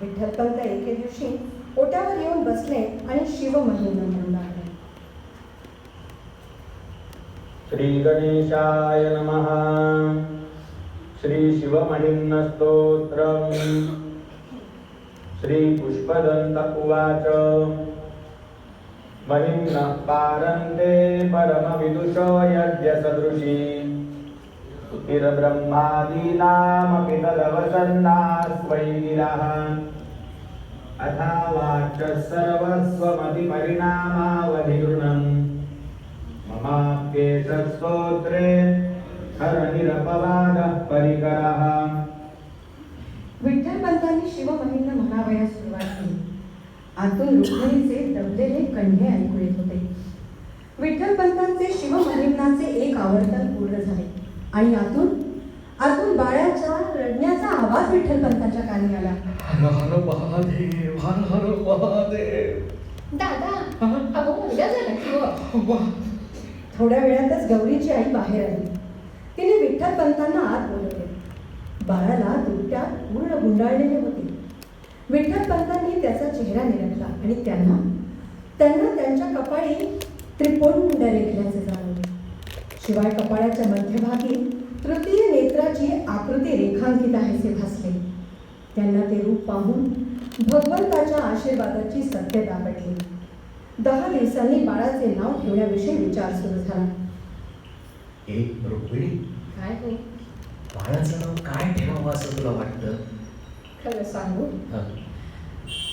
विठ्ठलपंत एके दिवशी ओट्यावर येऊन बसले आणि शिवमहिम्न म्हणू लागले. श्री गणेशाय नमः. श्री शिवमहिम्न स्तोत्रम्. श्री पुष्पदंत उवाच. महिम्नः पारन्ते परमविदुषो यद्य सदृशी स्तुतिर्ब्रह्मादीनामपि तदवसन्नास्वै गिरः. अथावाच सर्वस्वमधिपरिणामावधिगृणम् ममाप्येतत्स्तोत्रे हरनिरपवादः परिकरः. विठ्ठलपंतांनी शिवमहिम्न म्हणावयास सुरुवात केली. आतून रुक्मिणीचे दबलेले कंढे ऐकू येत होते. विठ्ठलपंतांचे शिवमहिम्नाचे एक आवर्तन पूर्ण झाले आणि आतून बाळाच्या रडण्याचा आवाज विठ्ठलपंतांच्या कानी आला. हर हर महादेव, हर हर महादेव. दादा, अहो मुलगा झाला की हो. थोड्या वेळातच गौरीची आई बाहेर आली. तिने विठ्ठलपंतांना आत बोलवले. बाळाला दुपट्यात पूर्ण गुंडाळलेले होते. विठ्ठलपंतांनी त्याचा चेहरा निरखला आणि त्यांना त्यांच्या कपाळी त्रिपुंड रेखल्याचे जाणवले. शिवाय कपाळाच्या मध्यभागी तृतीय नेत्राची आकृती रेखांकित आहेसे भासले. त्यांना ते रूप पाहून भगवंताच्या आशीर्वादाची सत्यता पटली. 10 दिवसांनी बाळाचे नाव ठेवण्याविषयी विचार सुरू झाला. रुक्मिणी, काय हो? बाळाचं नाव काय ठेवावं असं तुला वाटतं? खरं सांगू,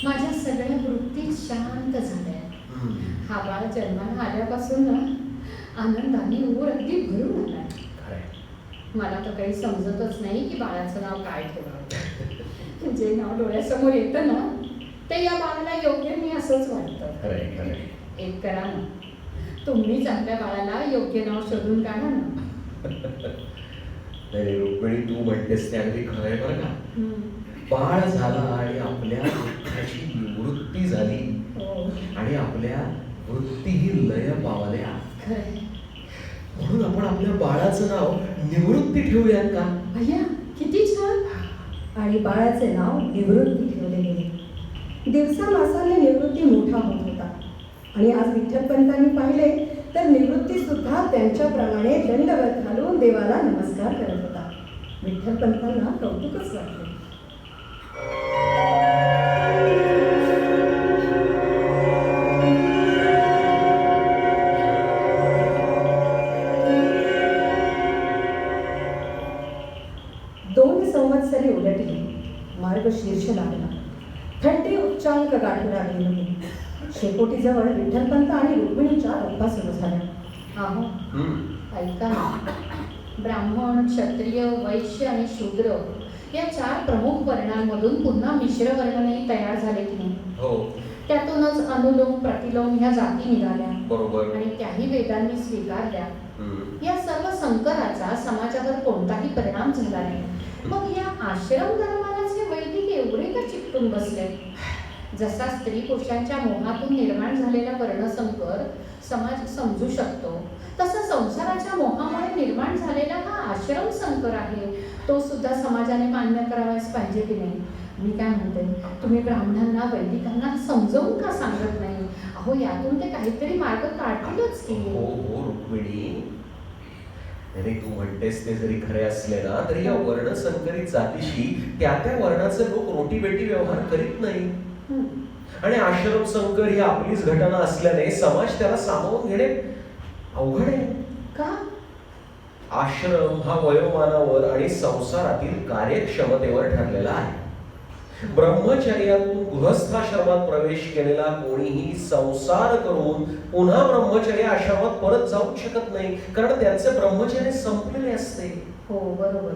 माझ्या सगळ्या वृत्ती शांत झाल्या. हा बाळ जन्माला आल्यापासून ना आनंदाने ऊर अगदी भरून आलाय. मला तर काही समजतच नाही की बाळाचं नाव काय ठेवावं. जे नाव डोळ्यासमोर येतं ना ते या बाळाला योग्य नाही असंच वाटतं. एक करा ना, तुम्हीच आपल्या बाळाला योग्य नाव शोधून काढा ना. नाही रुक्मिणी, तू म्हणतेस ते अगदी खरं आहे बरं का. बाळ झाला आणि आपल्या दुःखाची निवृत्ती झाली आणि आपल्या वृत्तीही लय पावल्या. म्हणून आपण आपल्या बाळाचं नाव निवृत्ती ठेवूयात का? भैया, किती छान. आणि बाळाचे नाव निवृत्ती ठेवले गेले. दिवसामासाने निवृत्ती मोठा होत होता आणि आज विठ्ठलपंतांनी पाहिले तर निवृत्ती सुद्धा त्यांच्याप्रमाणे दंडवत घालून देवाला नमस्कार करत होता. विठ्ठलपंतांना कौतुकच वाटले. संवत्सरे उलटली. मार्गशीर्ष लागला. थंडी उच्चांक गाठू लागली होती. शेकोटीजवळ विठ्ठलपंत आणि रुक्मिणीच्या गप्पा सुरू झाल्या. अहो, ऐका ना, ब्राह्मण, क्षत्रिय, वैश्य आणि शूद्र या 4 प्रमुख वर्णांमधून पुन्हा मिश्र वर्णही तयार झाले की नाही. हो त्यातूनच अनुलोम प्रतिलोम ह्या जाती निघाल्या बरोबर. आणि त्याही वेदांनी स्वीकारल्या. हम्म. या सर्व संकराचा समाजावर कोणताही परिणाम झाला नाही. मग या आश्रम धर्मालाच हे वैदिक एवढे का चिकटून बसले? जसा स्त्री पुरुषांच्या मोहातून निर्माण झालेला वर्णसंकर समाज समजू शकतो, तसा संसाराच्या मोहामुळे निर्माण झालेला हा आश्रम संकर आहे, तो सुद्धा समाजाने मान्य करावाच पाहिजे की नाही. मी काय म्हणते, तुम्ही ब्राह्मणांना वैदिकांना समजावून का सांगत नाही? अहो, यातून ते काहीतरी मार्ग काढतीलच की. हो हो रुक्मिणी, अरे तू म्हणतेस ते जरी खरे असले ना तरी या वर्णसंकरित जातीशी त्या त्या वर्णाचे लोक रोटीबेटी व्यवहार करीत नाही. आणि आश्रम संकर ही आपलीच घटना असल्याने समाज त्याला सामावून घेणे अवघड आहे. का? आश्रम हा वयोमानावर आणि संसारातील कार्यक्षमतेवर ठरलेला आहे. ब्रह्मचर्यातून गृहस्थाश्रमात प्रवेश केलेला कोणीही संसार करून पुन्हा ब्रह्मचर्य आश्रमात परत जाऊ शकत नाही, कारण त्यांचे ब्रह्मचर्य संपलेले असते. हो बरोबर.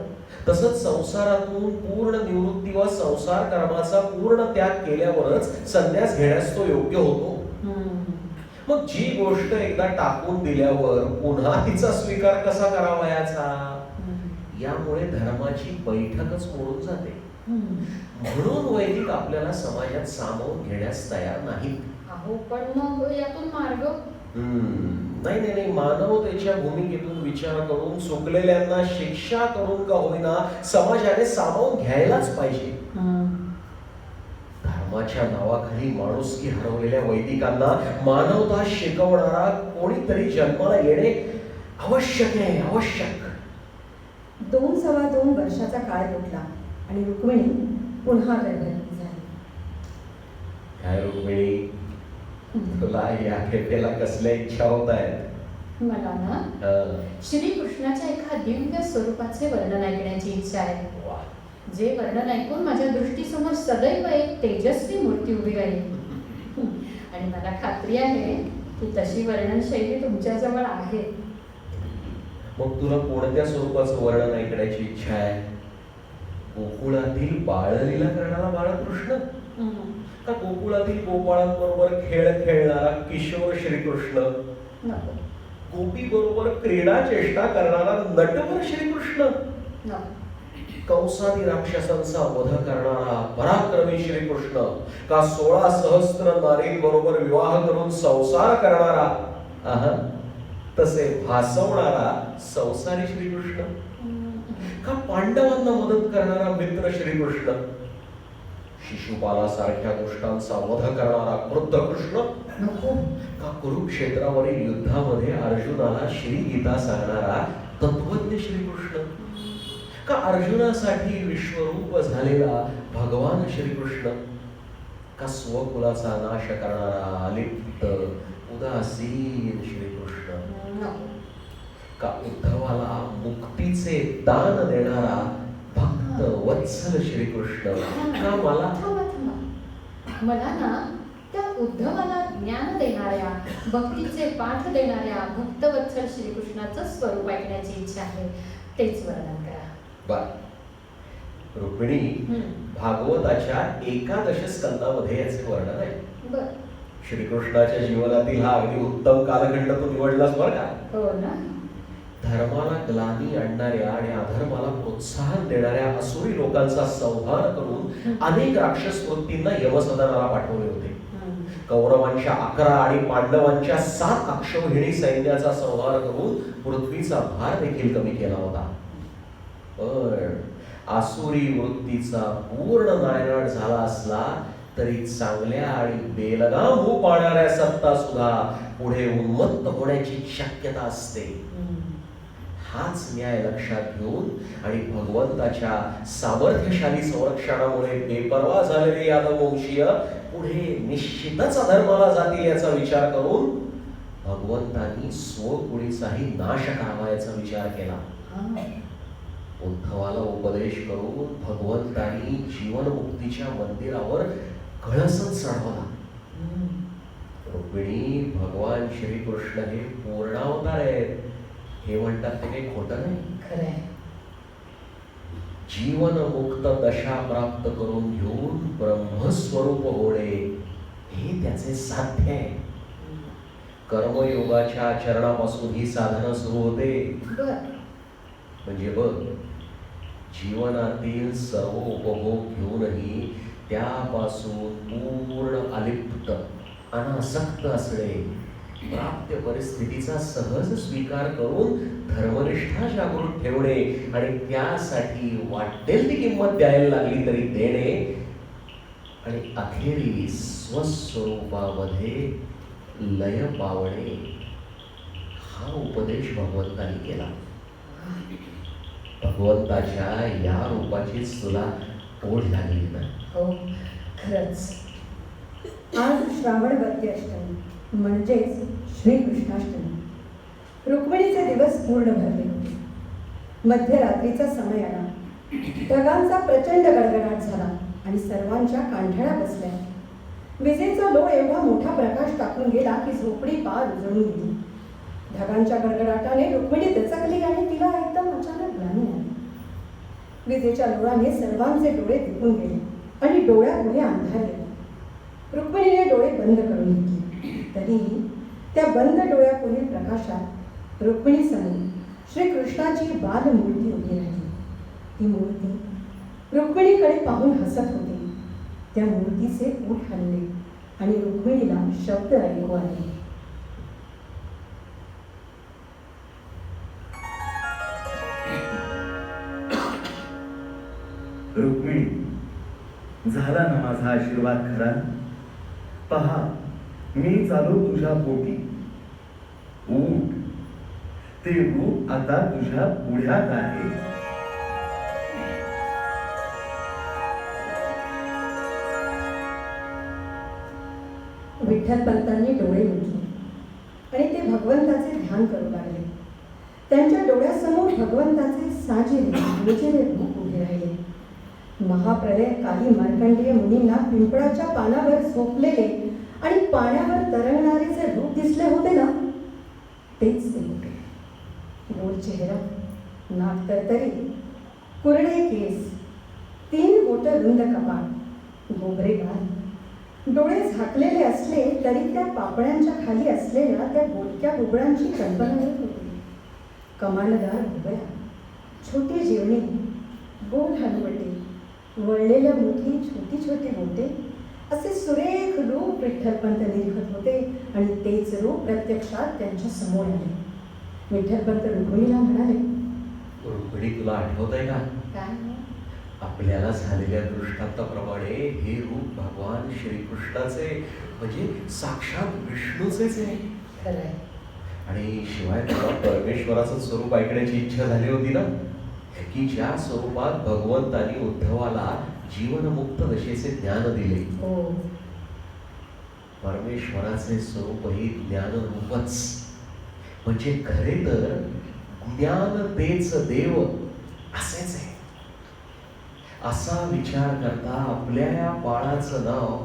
तसंच संसारातून पूर्ण निवृत्ती व संसार कर्माचा पूर्ण त्याग केल्यावरच संन्यास घेण्यास तो योग्य होतो. मग जी गोष्ट एकदा टाकून दिल्यावर पुन्हा तिचा स्वीकार कसा करावा यामुळे धर्माची बैठकच मोडून जाते. म्हणून वैदिक आपल्याला समाजात सामावून घेण्यास तयार नाहीत. अहो, पण मग यातून मार्ग? नाही नाही नाही, मानवतेच्या भूमिकेतून विचार करून चुकलेल्यांना शिक्षा करून का होईना समाजाने सामावून घ्यायलाच पाहिजे. धर्माच्या नावाखाली माणुसकी हरवलेल्या वैदिकांना मानवता शिकवणारा कोणीतरी जन्माला येणे आवश्यक आहे, आवश्यक. 2-2.25 वर्षाचा काळ लोटला आणि रुक्मिणी पुन्हा गर्भवती झाली. काय रुक्मिणी, तुला या खेपेला कसल्या इच्छा होत आहेत? मला ना श्रीकृष्णाच्या एका दिव्य स्वरूपाचे वर्णन ऐकण्याची इच्छा आहे. जे वर्णन ऐकून माझ्या दृष्टीसमोर सदैव एक तेजस्वी मूर्ती उभी राहील. आणि मला खात्री आहे की तशी वर्णन शैली तुमच्याजवळ आहे. मग तुला कोणत्या स्वरूपाचं वर्णन ऐकण्याची इच्छा आहे? गोकुळातील बाळलीला करणारा बाळकृष्ण, का गोकुळातील गोपाळांबरोबर खेळ खेळणारा किशोर श्रीकृष्ण, नको गोपी बरोबर क्रीडा चेष्टा करणारा नटवर श्रीकृष्ण, नको कंसादी राक्षसांचा वध करणारा पराक्रमी श्रीकृष्ण, का 16 सहस्त्र नारींबरोबर विवाह करून संसार करणारा तसे भासवणारा संसारी श्रीकृष्ण, का पांडवांना मदत करणारा मित्र श्रीकृष्ण, शिशुपालासारख्या दुष्टांचा वध करणारा क्रुद्ध कृष्ण, का कुरुक्षेत्रावरील युद्धामध्ये अर्जुनाला श्रीगीता सांगणारा तत्वज्ञ श्रीकृष्ण, का अर्जुनासाठी विश्वरूप झालेला भगवान श्रीकृष्ण, का स्वकुलाचा नाश करणारा अलिप्त उदासीन श्रीकृष्ण, का उद्धवाला मुक्तीचे दान देणारा भक्त वत्सल श्रीकृष्ण, का मला ना त्या उद्धवाला ज्ञान देणाऱ्या भक्तीचे पाठ देणाऱ्या भक्तवत्सल श्रीकृष्णाचं स्वरूप ऐकण्याची इच्छा आहे. तेच वर्णन करा. रुक्मिणी, भागवताच्या 11 स्कंदामध्ये याचे वर्णन आहे. बर. श्रीकृष्णाच्या जीवनातील हा अगदी उत्तम कालखंड तू निवडलास बरं का. हो ना. धर्माला ग्लानी आणणाऱ्या आणि अधर्माला प्रोत्साहन देणाऱ्या असुरी लोकांचा संहार करून अनेक राक्षस वृत्तींना यमसदनाला पाठवले होते. कौरवांच्या 11 आणि पांडवांच्या 7 अक्षौहिणी सैन्याचा संहार करून पृथ्वीचा भार देखील कमी केला होता. पण आसुरी वृत्तीचा पूर्ण नायनाट झाला असला तरी चांगल्या आणि बेलगाम हो पाहणाऱ्या सत्ता सुद्धा पुढे उन्मत्त होण्याची शक्यता असते. हाच न्याय लक्षात घेऊन आणि भगवंताच्या सामर्थ्यशाली संरक्षणामुळे बेपरवा झालेले यादव वंशीय पुढे निश्चितच अधर्माला जातील याचा विचार करून भगवंतांनी स्वकुळीचाही नाश करावायचा विचार केला. उद्धवाला उपदेश करून भगवंतांनी जीवनमुक्तीच्या मंदिरावर कळसच चढवला. रुक्मिणी, भगवान श्रीकृष्ण हे पूर्णावतार आहेत हे म्हणतात ते काही खोटं नाही. खरंय. जीवनमुक्त दशा प्राप्त करून घेऊन ब्रह्मस्वरूप होणे हे त्याचे साध्य आहे. कर्मयोगाच्या आचरणापासून ही साधना सुरू होते. बर. म्हणजे बघ, जीवनातील सर्व उपभोग घेऊनही त्यापासून पूर्ण अलिप्त अनासक्त असणे, प्राप्त परिस्थितीचा सहज स्वीकार करून धर्मनिष्ठा जागृत ठेवणे आणि त्यासाठी वाटेल ती किंमत द्यायला लागली तरी देणे आणि अखेरीस स्वस्वरूपामध्ये लय पावणे, हा उपदेश भगवंतांनी केला. भगवंताच्या या रूपाचीच तुला ओढ लागली ना? हो, खरंच. आज श्रावणवती अष्टमी म्हणजेच श्रीकृष्णाष्टमी. रुक्मिणीचे दिवस पूर्ण भरले होते. मध्यरात्रीचा समय आला. ढगांचा प्रचंड गडगडाट झाला आणि सर्वांच्या कांठळ्या बसल्या. विजेचा लोळ एवढा मोठा प्रकाश टाकून गेला की झोपडी पार उजळून गेली. ढगांच्या गडगडाटाने रुक्मिणी दचकली आणि तिला एकदम अचानक ग्लानी आली. विजेच्या लोळाने सर्वांचे डोळे दिपून गेले आणि डोळ्यापुढे अंधार गेला. रुक्मिणीने डोळे बंद करून घेतले. तरीही त्या बंद डोळ्यापुढील प्रकाशात रुक्मिणीसमोर श्रीकृष्णाची बालमूर्ती उभी राहिली. ती मूर्ती रुक्मिणीकडे पाहून हसत होती. त्या मूर्तीचे ओठ हलले आणि रुक्मिणीला शब्द ऐकू आले. रुक्मिणी, झाला ना माझा आशीर्वाद खरा? पहा, मी चालू तुझ्या पोटी. उठ, ते रूप आता तुझ्या पुढ्यात आहे. विठ्ठलपंतांनी डोळे मिटले आणि ते भगवंताचे ध्यान करू लागले. त्यांच्या डोळ्यासमोर भगवंताचे साजेरे रूप उभे राहिले. महाप्रलय काही मार्कंडेय मुनींना पिंपळाच्या पानावर झोपलेले आणि पाण्यावर तरंगणारे जे रूप दिसले होते ना, तेच ते होते. गोड चेहरा, नाक तरतरी, कुरडे केस, 3 बोट रुंद कपाळ, गोबरे गाल, डोळे झाकलेले असले तरी त्या पापण्यांच्या खाली असलेल्या त्या बोलक्या बुबळांची कल्पना येत होती. कमालदार भुवया, छोटी जेवणी, गोल हलवटे, वळलेल्या मुठी, छोटी छोटी बोटे, असे सुरेख रूप विठ्ठलपंत निरखत होते आणि तेच रूप प्रत्यक्षात त्यांच्या समोर आले. विठ्ठलपंत रुक्मिणीला म्हणाले, रुक्मिणी, तुला आठवत आहे का काय? आपल्याला झालेल्या दृष्टांताप्रमाणे हे रूप भगवान श्रीकृष्णाचे म्हणजे साक्षात विष्णूचेच आहे. खरंय. आणि शिवाय तुला परमेश्वराचं स्वरूप ऐकण्याची इच्छा झाली होती ना, की ज्या स्वरूपात भगवंतांनी उद्धवाला जीवनमुक्त दशेचे ज्ञान दिले. हो, परमेश्वराचे स्वरूप हे ज्ञानरूपच. म्हणजे खरे तर ज्ञान तेच देव असेच आहे. असा विचार करता आपल्या या बाळाचं नाव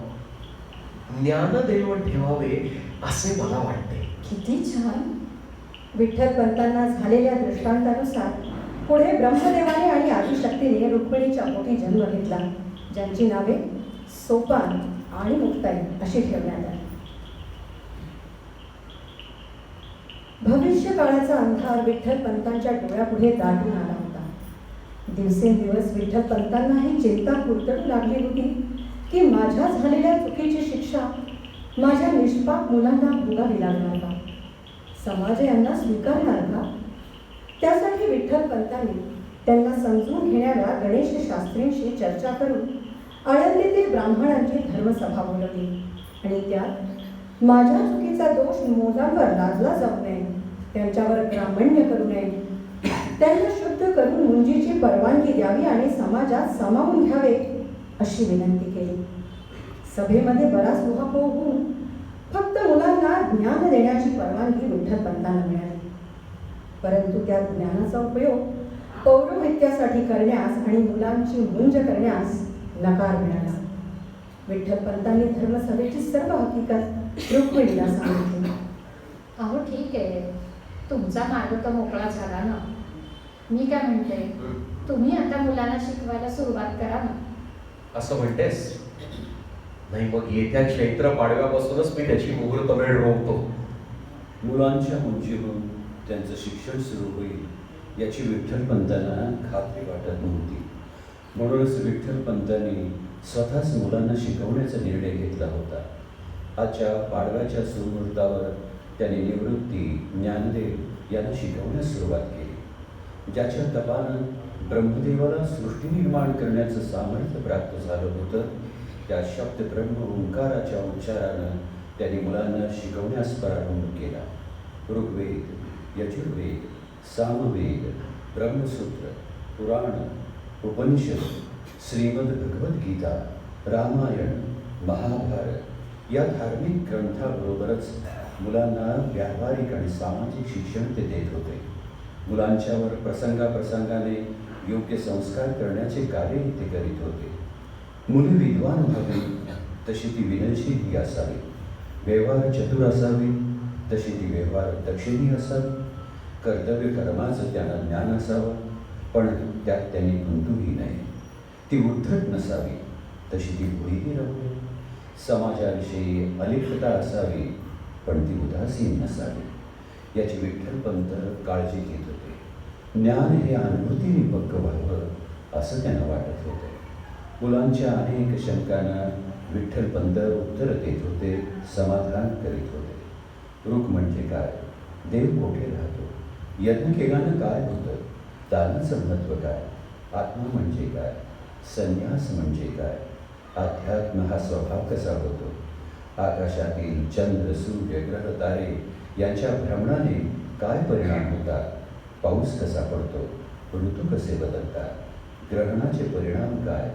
ज्ञानदेव ठेवावे असे मला वाटते. किती छान. विठ्ठलपंतांना झालेल्या दृष्टांतानुसार पुढे ब्रह्मदेवाने आणि आदिशक्तीने रुक्मिणीच्या पोटी जन्म घेतला, ज्यांची नावे सोपान आणि मुक्ताई अशी ठेवण्यात आली. भविष्य काळाचा अंधार विठ्ठलपंतांच्या डोळ्यापुढे दाटून आला होता. दिवसेंदिवस विठ्ठलपंतांना ही चिंता कुरतडू लागली होती की माझ्या झालेल्या चुकीची शिक्षा माझ्या निष्पाप मुलांना भोगावी लागणार का? समाज यांना स्वीकारणार का? त्यासाठी विठ्ठलपंतांनी त्यांना समजून घेणाऱ्या गणेश शास्त्रींशी चर्चा करून आळंदीतील ब्राह्मणांची धर्मसभा बोलवली आणि त्यात माझ्या चुकीचा दोष मोजांवर लादला जाऊ नये, त्यांच्यावर ब्राह्मण्य करू नये, त्यांना शुद्ध करून मुंजीची परवानगी द्यावी आणि समाजात सामावून घ्यावे अशी विनंती केली. सभेमध्ये बराच उहापोह होऊन फक्त मुलांना ज्ञान देण्याची परवानगी विठ्ठलपंतांना मिळाली. परंतु त्या ज्ञानाचा उपयोग पौरोहित्यासाठी करण्यास आणि मुलांची मुंज करण्यास नकार मिळाला. विठ्ठलपंतांनी धर्मसभेची सर्व हकीकत रुक्मिणीला सांगितली. अहो ठीक आहे, तुमचा मार्ग तर मोकळा झाला ना. मी काय म्हणते, तुम्ही आता मुलांना शिकवायला सुरुवात करा ना. असं म्हणतेस? नाही, मग येत्या चैत्र पाडव्यापासूनच मी त्याची मुहूर्त वेळ रोवतो. मुलांच्या उंचीवरून त्यांचं शिक्षण सुरू होईल याची विठ्ठलपंतांना खात्री वाटत नव्हती. म्हणूनच विठ्ठलपंतांनी स्वतःच मुलांना शिकवण्याचा निर्णय घेतला होता. आजच्या पाडव्याच्या सुमुहूर्तावर त्यांनी निवृत्ती ज्ञानदेव यांना शिकवण्यास सुरुवात केली. ज्याच्या तपानं ब्रह्मदेवाला सृष्टी निर्माण करण्याचं सामर्थ्य प्राप्त झालं होतं, त्या शब्द ब्रह्म ओंकाराच्या उच्चारानं त्यांनी मुलांना शिकवण्यास प्रारंभ केला. ऋग्वेद, यजुर्वेद, सामवेद, ब्रह्मसूत्र, पुराण, उपनिषद, श्रीमद भगवद्गीता, रामायण, महाभारत या धार्मिक ग्रंथाबरोबरच मुलांना व्यावहारिक आणि सामाजिक शिक्षण ते देत होते. मुलांच्यावर प्रसंगाप्रसंगाने योग्य संस्कार करण्याचे कार्यही ते करीत होते. मुले विद्वान व्हावी तशी ती विनयशीलही असावी, व्यवहार चतुर असावी तशी ती व्यवहार दक्षिणी असावी, कर्तव्य कर्माचं त्यांना ज्ञान असावं पण त्यात त्यांनी गुंतूही नये, ती उद्धट नसावी तशी ती भोळीही राहू, समाजाविषयी अलिप्तता असावी पण ती उदासीन नसावी याची विठ्ठलपंत काळजी घेत होते. ज्ञान हे अनुभूतीने पक्क व्हावं असं त्यांना वाटत होतं. मुलांच्या अनेक शंकांना विठ्ठलपंत उत्तर देत होते, समाधान करीत होते. ऋक म्हणजे काय, देव कोठे राहतो, यज्ञ केल्यानं काय होतं, दानाचं महत्त्व काय, आत्मा म्हणजे काय, संन्यास म्हणजे काय, अध्यात्म हा स्वभाव कसा होतो, आकाशातील चंद्र सूर्य ग्रह तारे यांच्या भ्रमणाने काय परिणाम होतात, पाऊस कसा पडतो, ऋतू कसे बदलतात, ग्रहणाचे परिणाम काय,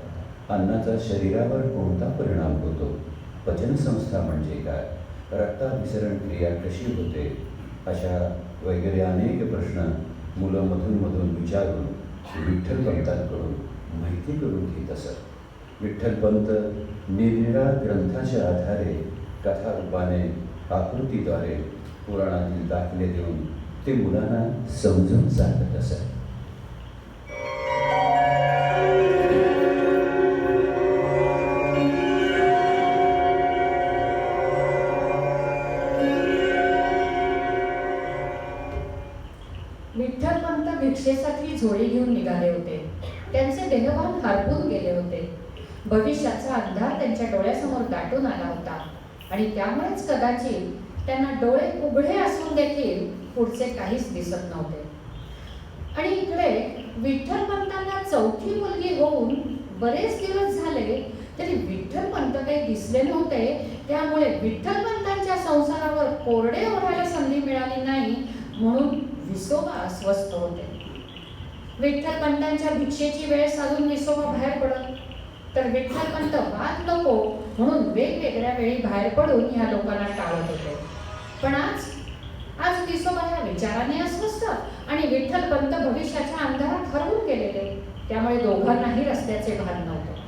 अन्नाचा शरीरावर कोणता परिणाम होतो, पचनसंस्था म्हणजे काय, रक्ताभिसरण क्रिया कशी होते, अशा वगैरे अनेक प्रश्न मुलं मधून विचारून विठ्ठलपंतांकडून माहिती करून घेत असत. विठ्ठलपंत निरनिराळ्या ग्रंथाच्या आधारे कथारूपाने आकृतीद्वारे पुराणातील दाखले देऊन ते मुलांना समजून सांगत असत. विठ्ठलपंत भिक्षेसाठी झोळी घेऊन निघाले होते. त्यांचे देहभान हरपून गेले होते. भविष्याचा अंधार त्यांच्या डोळ्यासमोर दाटून आला होता आणि त्यामुळेच कदाचित त्यांना डोळे उघडे असून देखील पुढचे काहीच दिसत नव्हते. आणि इकडे विठ्ठलपंतांना चौथी मुलगी होऊन बरेच दिवस झाले तरी विठ्ठलपंत काही दिसले नव्हते. त्यामुळे विठ्ठलपंतांच्या संसारावर कोरडे ओढायला संधी मिळाली नाही म्हणून विसोबा अस्वस्थ होते. विठ्ठलपंतांच्या भिक्षेची वेळ साधून विसोबा बाहेर पडत तर विठ्ठलपंत वाद नको म्हणून वेगवेगळ्या वेळी बाहेर पडून ह्या लोकांना टाळत होते. पण आज विसोबा या विचाराने अस्वस्थ आणि विठ्ठलपंत भविष्याच्या अंधारात हरवून गेलेले. त्यामुळे दोघांनाही रस्त्याचे भान नव्हते.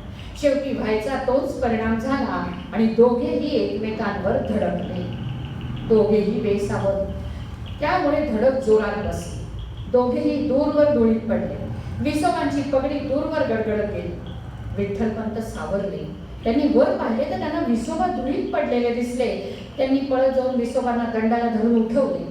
शेवटी व्हायचा तोच परिणाम झाला आणि दोघेही एकमेकांवर धडकले. दोघेही बेसावध. त्यामुळे धडक जोरात बसली. दोघेही दूरवर धुळीत पडले. विसोबांची पगडी दूरवर गडगडत गेली. विठ्ठलपंत सावरले. त्यांनी वर पाहिले तर त्यांना विसोबा धुळीत पडलेले दिसले. त्यांनी पळत जाऊन विसोबांना दंडाला धरून उठवले.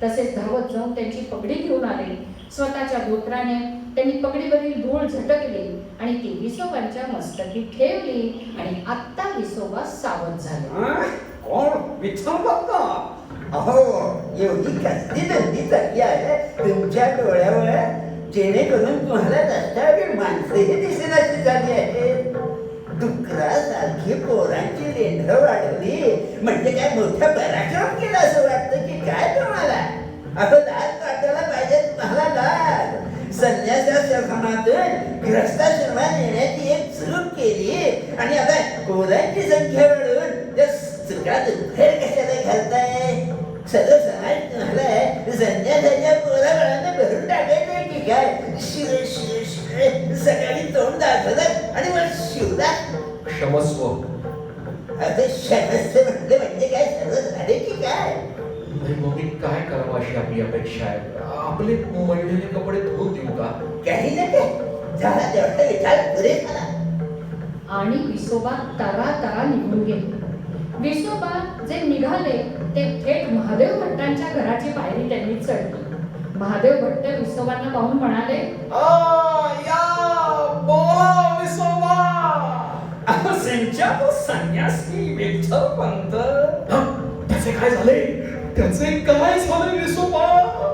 तसेच धावत जाऊन त्यांची पगडी घेऊन आले. स्वतःच्या धोत्राने त्यांनी पगडीवरील धूळ झटकली आणि ती विसोबांच्या मस्तकी ठेवली आणि आत्ता विसोबा सावध झाले. कोण विठ्ठलपंत? अहो, एवढी कसली धंदी चालली आहे तुमच्या डोळ्यावर, जेणेकरून तुम्हाला रस्त्यावरील माणसंही दिसेनाशी झाली आहेत. डुकरासारखी पोरांची लेंढर वाढवली म्हणजे काय मोठा पराक्रम केला असं वाटतं की काय तुम्हाला? अहो, दात काढायला पाहिजे तुम्हाला दात. संन्यासाश्रमातून गृहस्थाश्रमात नेण्याची एक चूक केली आणि आता पोरांची संख्या वाढवून त्या चुकात फेर कशाला घालताय? सर्व समाज तुम्हाला संन्यासाच्या पोराबाळांना भरून टाकायचंय की काय? शिर शिर शिर सकाळी तोंड दाखवतात आणि मग शिवतात. क्षमस्व. आता क्षमस्व म्हटलं म्हणजे काय सर्व झाले की काय? नाही, मग मी काय करावं अशी आपली अपेक्षा आहे? आपले मळलेले कपडे धुवून देऊ का? काही नका, झाला तेवढा विचार पुरे झाला. आणि विसोबा तरा तरा निघून गेले. विसोबा जे निघाले ते थेट महादेव भट्टांच्या घराची पायरी त्यांनी चढली. महादेव भट्ट विसोबांना पाहून म्हणाले, संच्या तो संन्यासी विठ्ठलपंत. त्याचे काय झाले? त्याचे काय झाले विसोबा?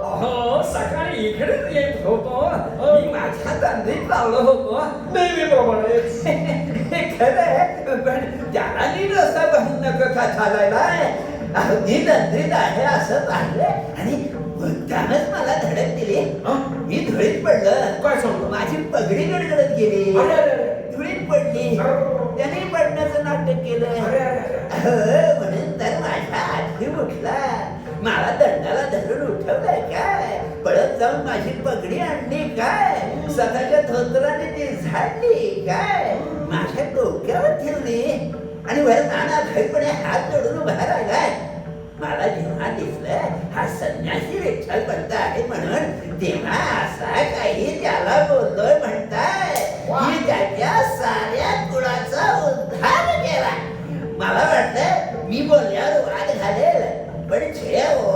अहो, सकाळी इकडेच येत होतो. मी माझ्या धंदीत लावलं होतो नेहमीप्रमाणे. खरंय, पण त्याला नीट रस्ता बघून नको का चालायला? अगदी नंदीत आहे असं पाहिलं आणि मुद्दामच मला धडक दिली. मी धुळीत पडलं. काय सांगतो? माझी पगडी गडगडत गेली. अरे, अरे, अरे. धुळीत पडली. त्याने पडण्याचं नाटक केलं. अरे, अरे, अरे. म्हणून तर माझ्या आधी उठला. मला दंडाला धरून उठवलंय काय? पळत जाऊन माझी पगडी आणली काय? स्वतःच्या धोत्राने ती झाडली काय? माझ्या डोक्यावर ठेवली आणि वर नाना भयपणे हात जोडून उभा राहिलाय. मला जेव्हा दिसलं हा संन्यासी विठ्ठलपंत आहे म्हणून, तेव्हा असा काही त्याला बोललोय म्हणताय. मी त्याच्या साऱ्या कुळाचा उद्धार केला. मला वाटलं मी बोलल्यावर वाद घालेल, पण छे हो,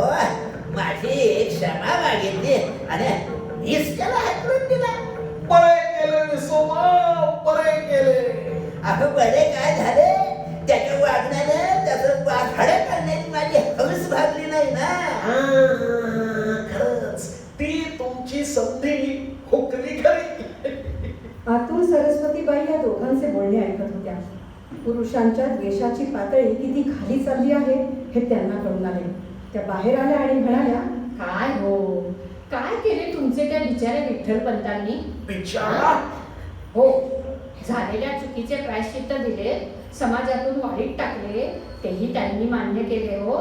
माझी क्षमा मागितली आणि मीच त्याला हातरून दिला. बरे केले विसोबा, बरे केले. अहो बरे काय झाले? त्याच्या वागण्याने त्याचं वाघाडं काढण्याची माझी हौस भागली नाही ना. खरंच ती तुमची संधी हुकली खरी. आतून सरस्वतीबाई या दोघांचे बोलणे ऐकत होत्या. पुरुषांच्या द्वेषाची पातळी किती खाली चालली आहे हे त्यांना कळून आले. त्या बाहेर आल्या आणि म्हणाल्या, काय हो, काय केले तुमचे त्या बिचाऱ्या विठ्ठलपंतांनी? बिचारा? हो, झालेल्या चुकीचे प्रायश्चित्त दिले, समाजातून वाळीत टाकले, तेही त्यांनी मान्य केले. हो,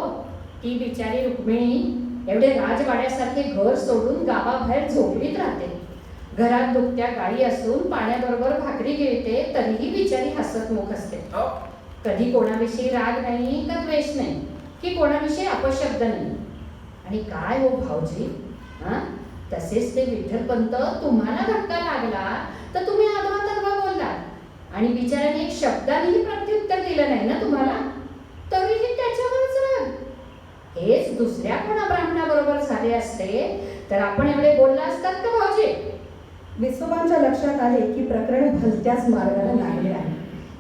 ती बिचारी रुक्मिणी एवढे राजवाड्यासारखे घर सोडून गावाबाहेर झोपडीत राहते. घरात दुखत्या गायी असून पाण्याबरोबर भाकरी गिळते, तरीही बिचारी हसतमुख असते. कधी कोणाविषयी राग नाही का द्वेष नाही, की कोणाविषयी अपशब्द नाही. आणि काय हो भाऊजी, तसेच ते विठ्ठलपंत तुम्हाला धक्का लागला तर तुम्ही आदवा तडवा बोलला आणि बिचाऱ्याने एक शब्दानेही प्रत्युत्तर दिलं नाही ना तुम्हाला, तरीही त्याच्यावरच राग. हेच दुसऱ्या कोणा ब्राह्मणाबरोबर झाले असते तर आपण एवढे बोलला असतात का भाऊजी? विसोबांच्या लक्षात आले की प्रकरण भलत्याच मार्गाला लागले आहे.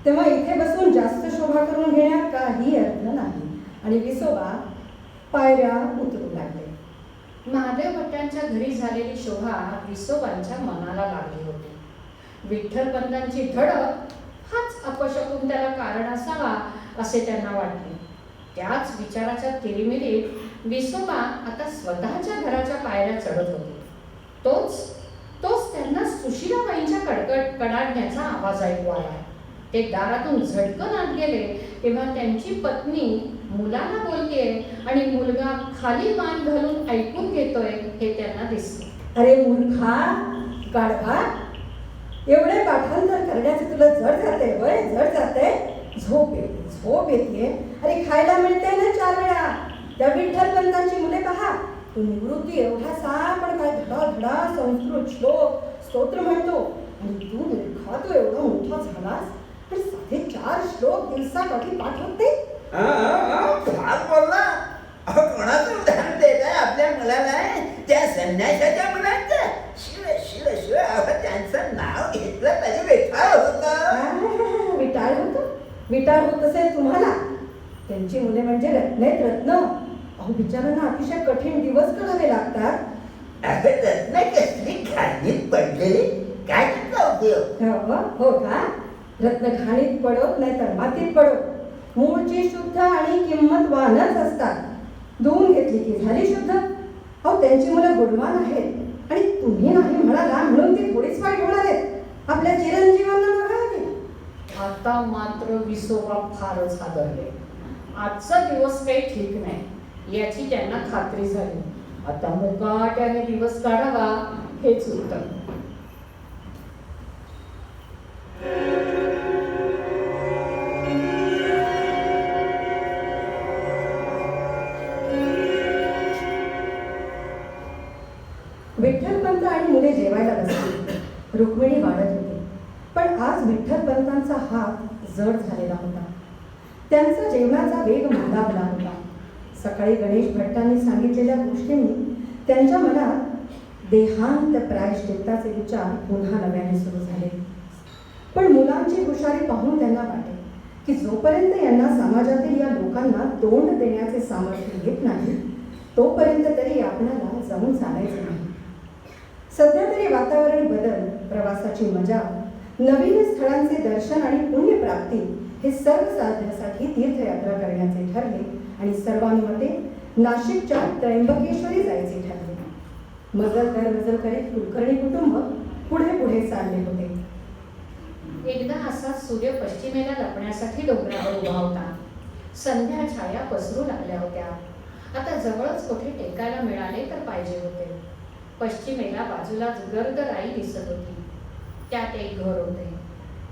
तेव्हा इथे बसून जास्त शोभा करून घेण्यात काही अर्थ नाही आणि विसोबा पायऱ्या उतरू लागले. महादेव भट्टांच्या घरी झालेली शोभा विसोबांच्या मनाला लागली होती. विठ्ठलपंतांची धडक हाच अपशकुन त्याला कारण असावा असे त्यांना वाटले. त्याच विचाराच्या तिरिमिरीत विसोबा आता स्वतःच्या घराच्या पायऱ्या चढत होते. तोच त्यांना सुशीलाबाईंच्या कडाडण्याचा आवाज ऐकू आला. ते दारातून झटकन आत गेले तेव्हा त्यांची पत्नी मुलाला बोलतेय आणि मुलगा खाली मान घालून ऐकून घेतोय हे त्यांना दिसले. अरे मूर्खा, गाढवा, एवढे पाठांतर करण्याचे तुला जड जाते वय? जड जाते? झोप येते. अरे खायला मिळते ना 4 वेळा. त्या विठ्ठलपंतांची मुले पहा, तू निवृत्ती एवढासा पण काय धडा संस्कृत श्लोक स्तोत्र म्हणतो आणि तू मूर्खा, तू एवढा मोठा झालास आणि साधे 4 श्लोक दिवसाकाठी पाठवते. फार बोलला. अहो कोणाचं उदाहरण देत आहे आपल्या मुलाला? त्या संन्याशाच्या मुलांचं? शिव त्यांचं नाव घेतलं तरी विठाळ होतं. विटाळ होत असेल तुम्हाला. त्यांची मुले म्हणजे रत्नेत रत्न. अहो बिचारांना अतिशय कठीण दिवस काढावे लागतात. रत्न कसली घाणीत पडलेली, काय तिचा उपयोग? हो का? रत्न घाणीत पडो नाही तर मातीत पडो, मूळची शुद्ध आणि किंमतवानच असतात. धुवून घेतली की झाली शुद्ध. अहो त्यांची मुलं गुणवान आहेत आणि तुम्ही नाही म्हणाला म्हणून ती थोडीच वाईट होणार आहेत. आपल्या चिरंजीवांना बघा. आता मात्र विसोबा फारच हादरले. आजचा दिवस काही ठीक नाही याची त्यांना खात्री झाली. आता मुकाट्याने दिवस काढावा हेच उत्तम. विठ्ठलपंत आणि मुले जेवायला बसली. रुक्मिणी वाढत होती. पण आज विठ्ठलपंतांचा हात जड झालेला होता. त्यांचा जेवणाचा वेग मंदावला होता. सकाळी गणेश भट्टांनी सांगितलेल्या गोष्टींनी त्यांच्या मनात देहांत प्रायश्चित्ताचे विचार पुन्हा नव्याने सुरू झाले. पण मुलांची हुशारी पाहून त्यांना वाटे की जोपर्यंत यांना समाजातील या लोकांना तोंड देण्याचे सामर्थ्य येत नाही तोपर्यंत तरी आपणाला जाऊन चालायचं नाही. सध्या तरी वातावरण बदल, प्रवासाची मजा, नवीन स्थळांचे दर्शन आणि पुण्यप्राप्ती हे सर्व साधण्यासाठी तीर्थयात्रा करण्याचे ठरले आणि सर्वानुमते नाशिकच्या त्र्यंबकेश्वरी जायचे ठरले. मजल तर मजल करीत कुलकर्णी कुटुंब पुढे पुढे चालले होते. एकदा असा सूर्य पश्चिमेला लपण्यासाठी डोंगरावर उभा होता. संध्या छाया पसरू लागल्या होत्या. आता जवळच कुठे टेकायला मिळाले तर पाहिजे होते. पश्चिमेला बाजूलाच गर्द राई दिसत होती. त्यात एक घर होते.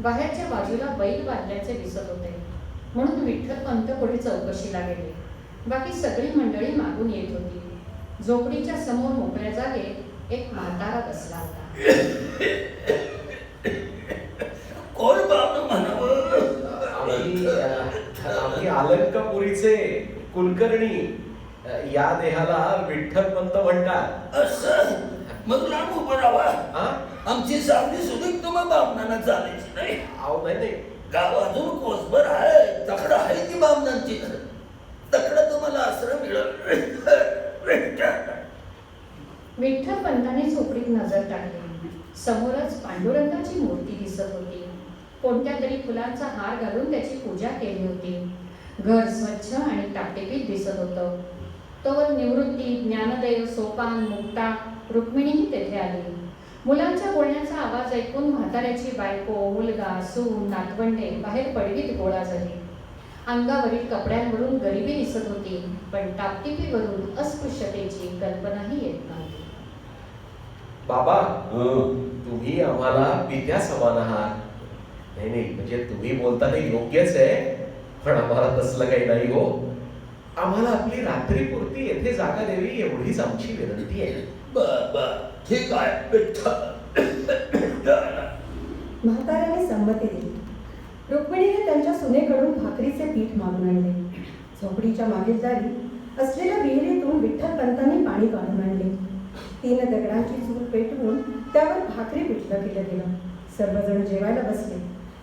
बाहेरच्या बाजूला बैल बांधल्याचे दिसत होते. म्हणून विठ्ठलपंत पुढे चौकशीला गेले. बाकी सगळी मंडळी मागून येत होती. झोपडीच्या समोर मोकळ्या जागेत एक म्हातारा बसला होता. कोण बाब म्हणावं? आम्ही अलंकापुरीचे कुलकर्णी. या देहाला विठ्ठलपंत म्हणतात. असं मग लांब उभं राहा. हा? आमची सावली सुधीक तुम्हा बामणांना चालायची नाही. अहो नाही. गाव अजून कोसभर आहे. तकडं आहे ती बामणांची. तकडं तुम्हाला आश्रम मिळेल. विठ्ठलपंतांनी झोपडीत नजर टाकली. समोरच पांडुरंगाची मूर्ती दिसत होती. कोणत्या तरी फुलांचा हार घालून त्याची पूजा केली होती. घर स्वच्छ आणि टापटिपीत दिसत होतं. तोवर निवृत्ती, ज्ञानदेव, सोपान, मुक्ता, रुक्मिणीही तेथे आली. मुलांच्या बोलण्याचा आवाज ऐकून म्हाताऱ्याची बायको, मुलगा, सून, नातवंडे बाहेर पडवीत गोळा झाली. अंगावरील कपड्यांवरून गरिबी दिसत होती, पण टापटिपीवरून अस्पृश्यतेची कल्पनाही येत नव्हती. बाबा, तुम्ही आम्हाला पित्या समान आहात. नाही म्हणजे तुम्ही बोलता ते योग्यच आहे, पण आम्हाला तसलं काही नाही हो. आम्हाला आपली रात्रीपुरती येथे जागा द्यावी एवढीच आमची विनंती आहे. बर ठीक आहे. म्हाताऱ्याने संमती दिली. रुक्मिणीने त्यांच्या सुनेकडून भाकरीचे पीठ मागून आणले. झोपडीच्या मागील दारी असलेल्या विहिरीतून विठ्ठलपंतांनी पाणी काढून आणले. 3 दगडांची चूल पेटवून त्यावर भाकरी पिठलं केलं गेलं. सर्वजण जेवायला बसले.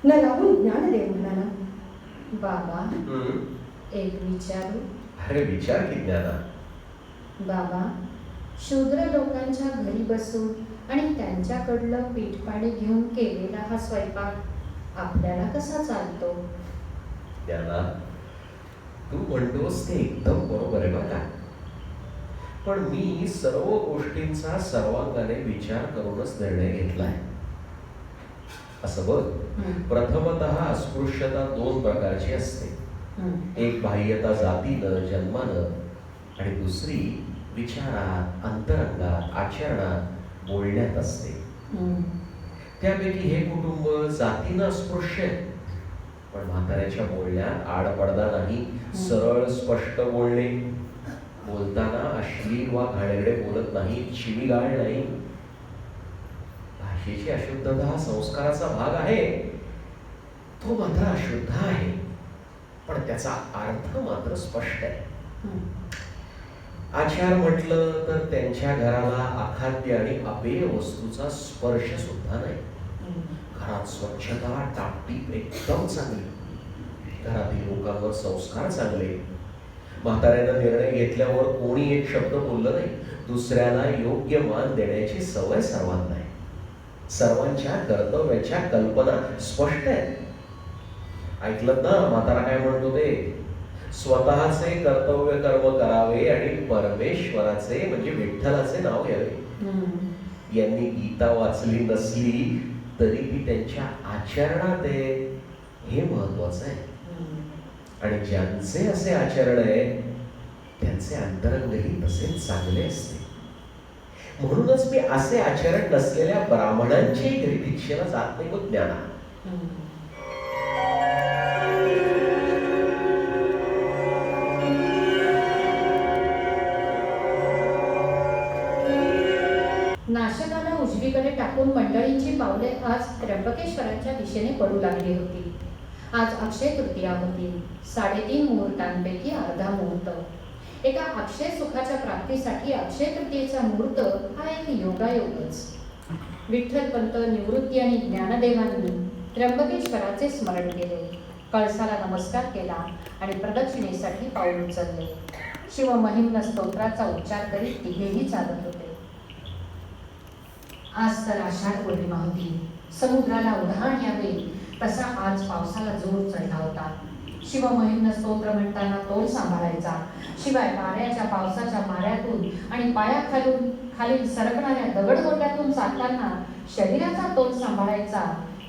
न लावून ज्ञानदेव म्हणाला, बाबा, एक विचारू? अरे विचार की ज्ञाना. बाबा, शूद्र लोकांच्या घरी बसून आणि त्यांच्याकडलं पीठ पाणी घेऊन केलेला हा स्वयंपाक आपल्याला कसा चालतो? ज्ञाना, तू म्हणतोस ते एकदम बरोबर आहे बघा. पण मी सर्व गोष्टींचा सर्वांगाने विचार करूनच निर्णय घेतलाय. असं बघ, प्रथमतः अस्पृश्यता 2 प्रकारची असते. एक बाह्यता जातीनं, जन्मानं, आणि दुसरी विचारात, अंतरंगात, आचरणात, बोलण्यात असते. त्यापैकी हे कुटुंब जातीनं अस्पृश्य आहे, पण म्हाताऱ्याच्या बोलण्यात आडपडदा नाही, सरळ स्पष्ट बोलणे. बोलताना अश्लील वा घाणेरडे बोलत नाही, शिवीगाळ नाही. भाषेची अशुद्धता हा संस्काराचा भाग आहे. तो मात्र अशुद्ध आहे, पण त्याचा अर्थ मात्र स्पष्ट आहे. आचार म्हटलं तर त्यांच्या घराला अखाद्य आणि अपेय वस्तूचा स्पर्श सुद्धा नाही. घरात स्वच्छता, टापटीप एकदम चांगली. घरातील लोकांवर संस्कार चांगले. म्हाताऱ्यानं निर्णय घेतल्यावर कोणी एक शब्द बोललं नाही. दुसऱ्याला योग्य मान देण्याची सवय सर्वांना आहे. सर्वांच्या कर्तव्याच्या कल्पना स्पष्ट आहेत. ऐकलं ना म्हातारा काय म्हणतो ते? स्वतःचे कर्तव्य कर्म करावे आणि परमेश्वराचे म्हणजे विठ्ठलाचे नाव घ्यावे. यांनी गीता वाचली नसली तरी ती त्यांच्या आचरणात आहे, हे महत्वाचं आहे. आणि ज्यांचे असे आचरण आहे त्यांचे अंतरंगही तसेच चांगले असते. म्हणूनच मी असे आचरण नसलेल्या ब्राह्मणांच्याही घरी दीक्षेला जात नाही. मग ज्ञाना, नाशकाला उजवी उजवीकडे टाकून मंडळींची पावले आज त्र्यंबकेश्वराच्या दिशेने पडू लागली होती. आज अक्षय तृतीया होती. 3.5 मुहूर्तांपैकी अर्धा मुहूर्त. एका अक्षय सुखाच्या प्राप्तीसाठी अक्षय तृतीयेचा मुहूर्त हा एक योगायोगच. विठ्ठलपंत, निवृत्ती आणि ज्ञानदेवांनी त्र्यंबकेश्वराचे स्मरण केले, कळसाला नमस्कार केला आणि प्रदक्षिणेसाठी पाऊल उचलले. शिवमहिम्न स्तोत्राचा उच्चार करीत तिघेही चालत होते. आज तर आषाढ पौर्णिमा होती. समुद्राला उधाण यावे तसा आज पावसाला जोर चढला होता. शिवमहिम्न स्तोत्र म्हणताना तोल सांभाळायचा, शिवाय वाऱ्याच्या पावसाच्या माऱ्यातून आणि पायाखालून खालील सरकणाऱ्या दगडगोट्यातून चालताना शरीराचा तोल सांभाळायचा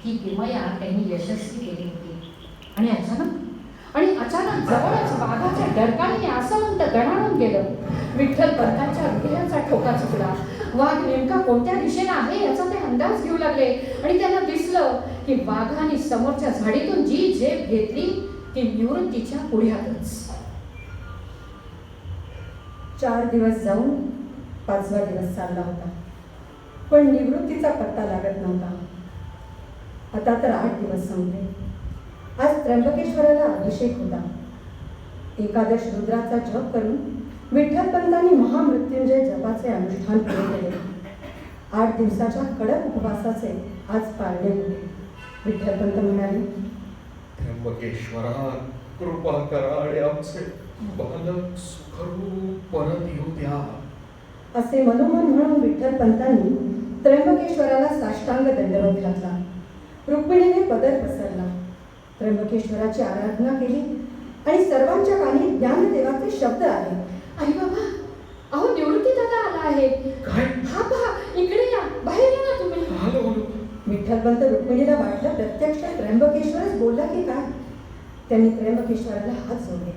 ही किमया त्यांनी यशस्वी केली होती. आणि अचानक जवळच वाघाच्या डरकाळीने आसवंत गणाळून गेलं. विठ्ठलपंतांच्या हृदयाचा ठोका चुकला. वाघ नेमका कोणत्या दिशेला आहे याचा ते अंदाज घेऊ लागले आणि त्यांना दिसलं की वाघाने समोरच्या झाडीतून जी झेप घेतली ती निवृत्तीच्या पुढ्यातच. 4 दिवस जाऊन 5वा दिवस चालला होता, पण निवृत्तीचा पत्ता लागत नव्हता. आता तर 8 दिवस संपले. आज त्र्यंबकेश्वराला अभिषेक होता. एकादश रुद्राचा जप करून विठ्ठलपंतांनी महामृत्युंजय जपाचे अनुष्ठान पुरे केले. 8 दिवसाच्या कडक उपवासाचे आज पारणे होते. विठ्ठलपंत म्हणाले, त्र्यंबकेश्वरा कृपा करा आणि आमचे बालक सुखरूप परत येऊ द्या. असे मनोमन म्हणून विठ्ठलपंतांनी त्र्यंबकेश्वराला साष्टांग दंडवत घातला. रुक्मिणीने पदर पसरला, त्र्यंबकेश्वराची आराधना केली आणि सर्वांच्या कानी ज्ञानदेवाचे शब्द आले. आई बाबा, अहो निवृत्ती दादा आला आहे. काय? हा पहा, इकडे या, बाहेर या ना तुम्ही. आलो. विठ्ठलपंत रुक्मिणीला वाटलं प्रत्यक्ष त्र्यंबकेश्वरच बोलला की काय. त्यांनी त्र्यंबकेश्वराला हात जोडले.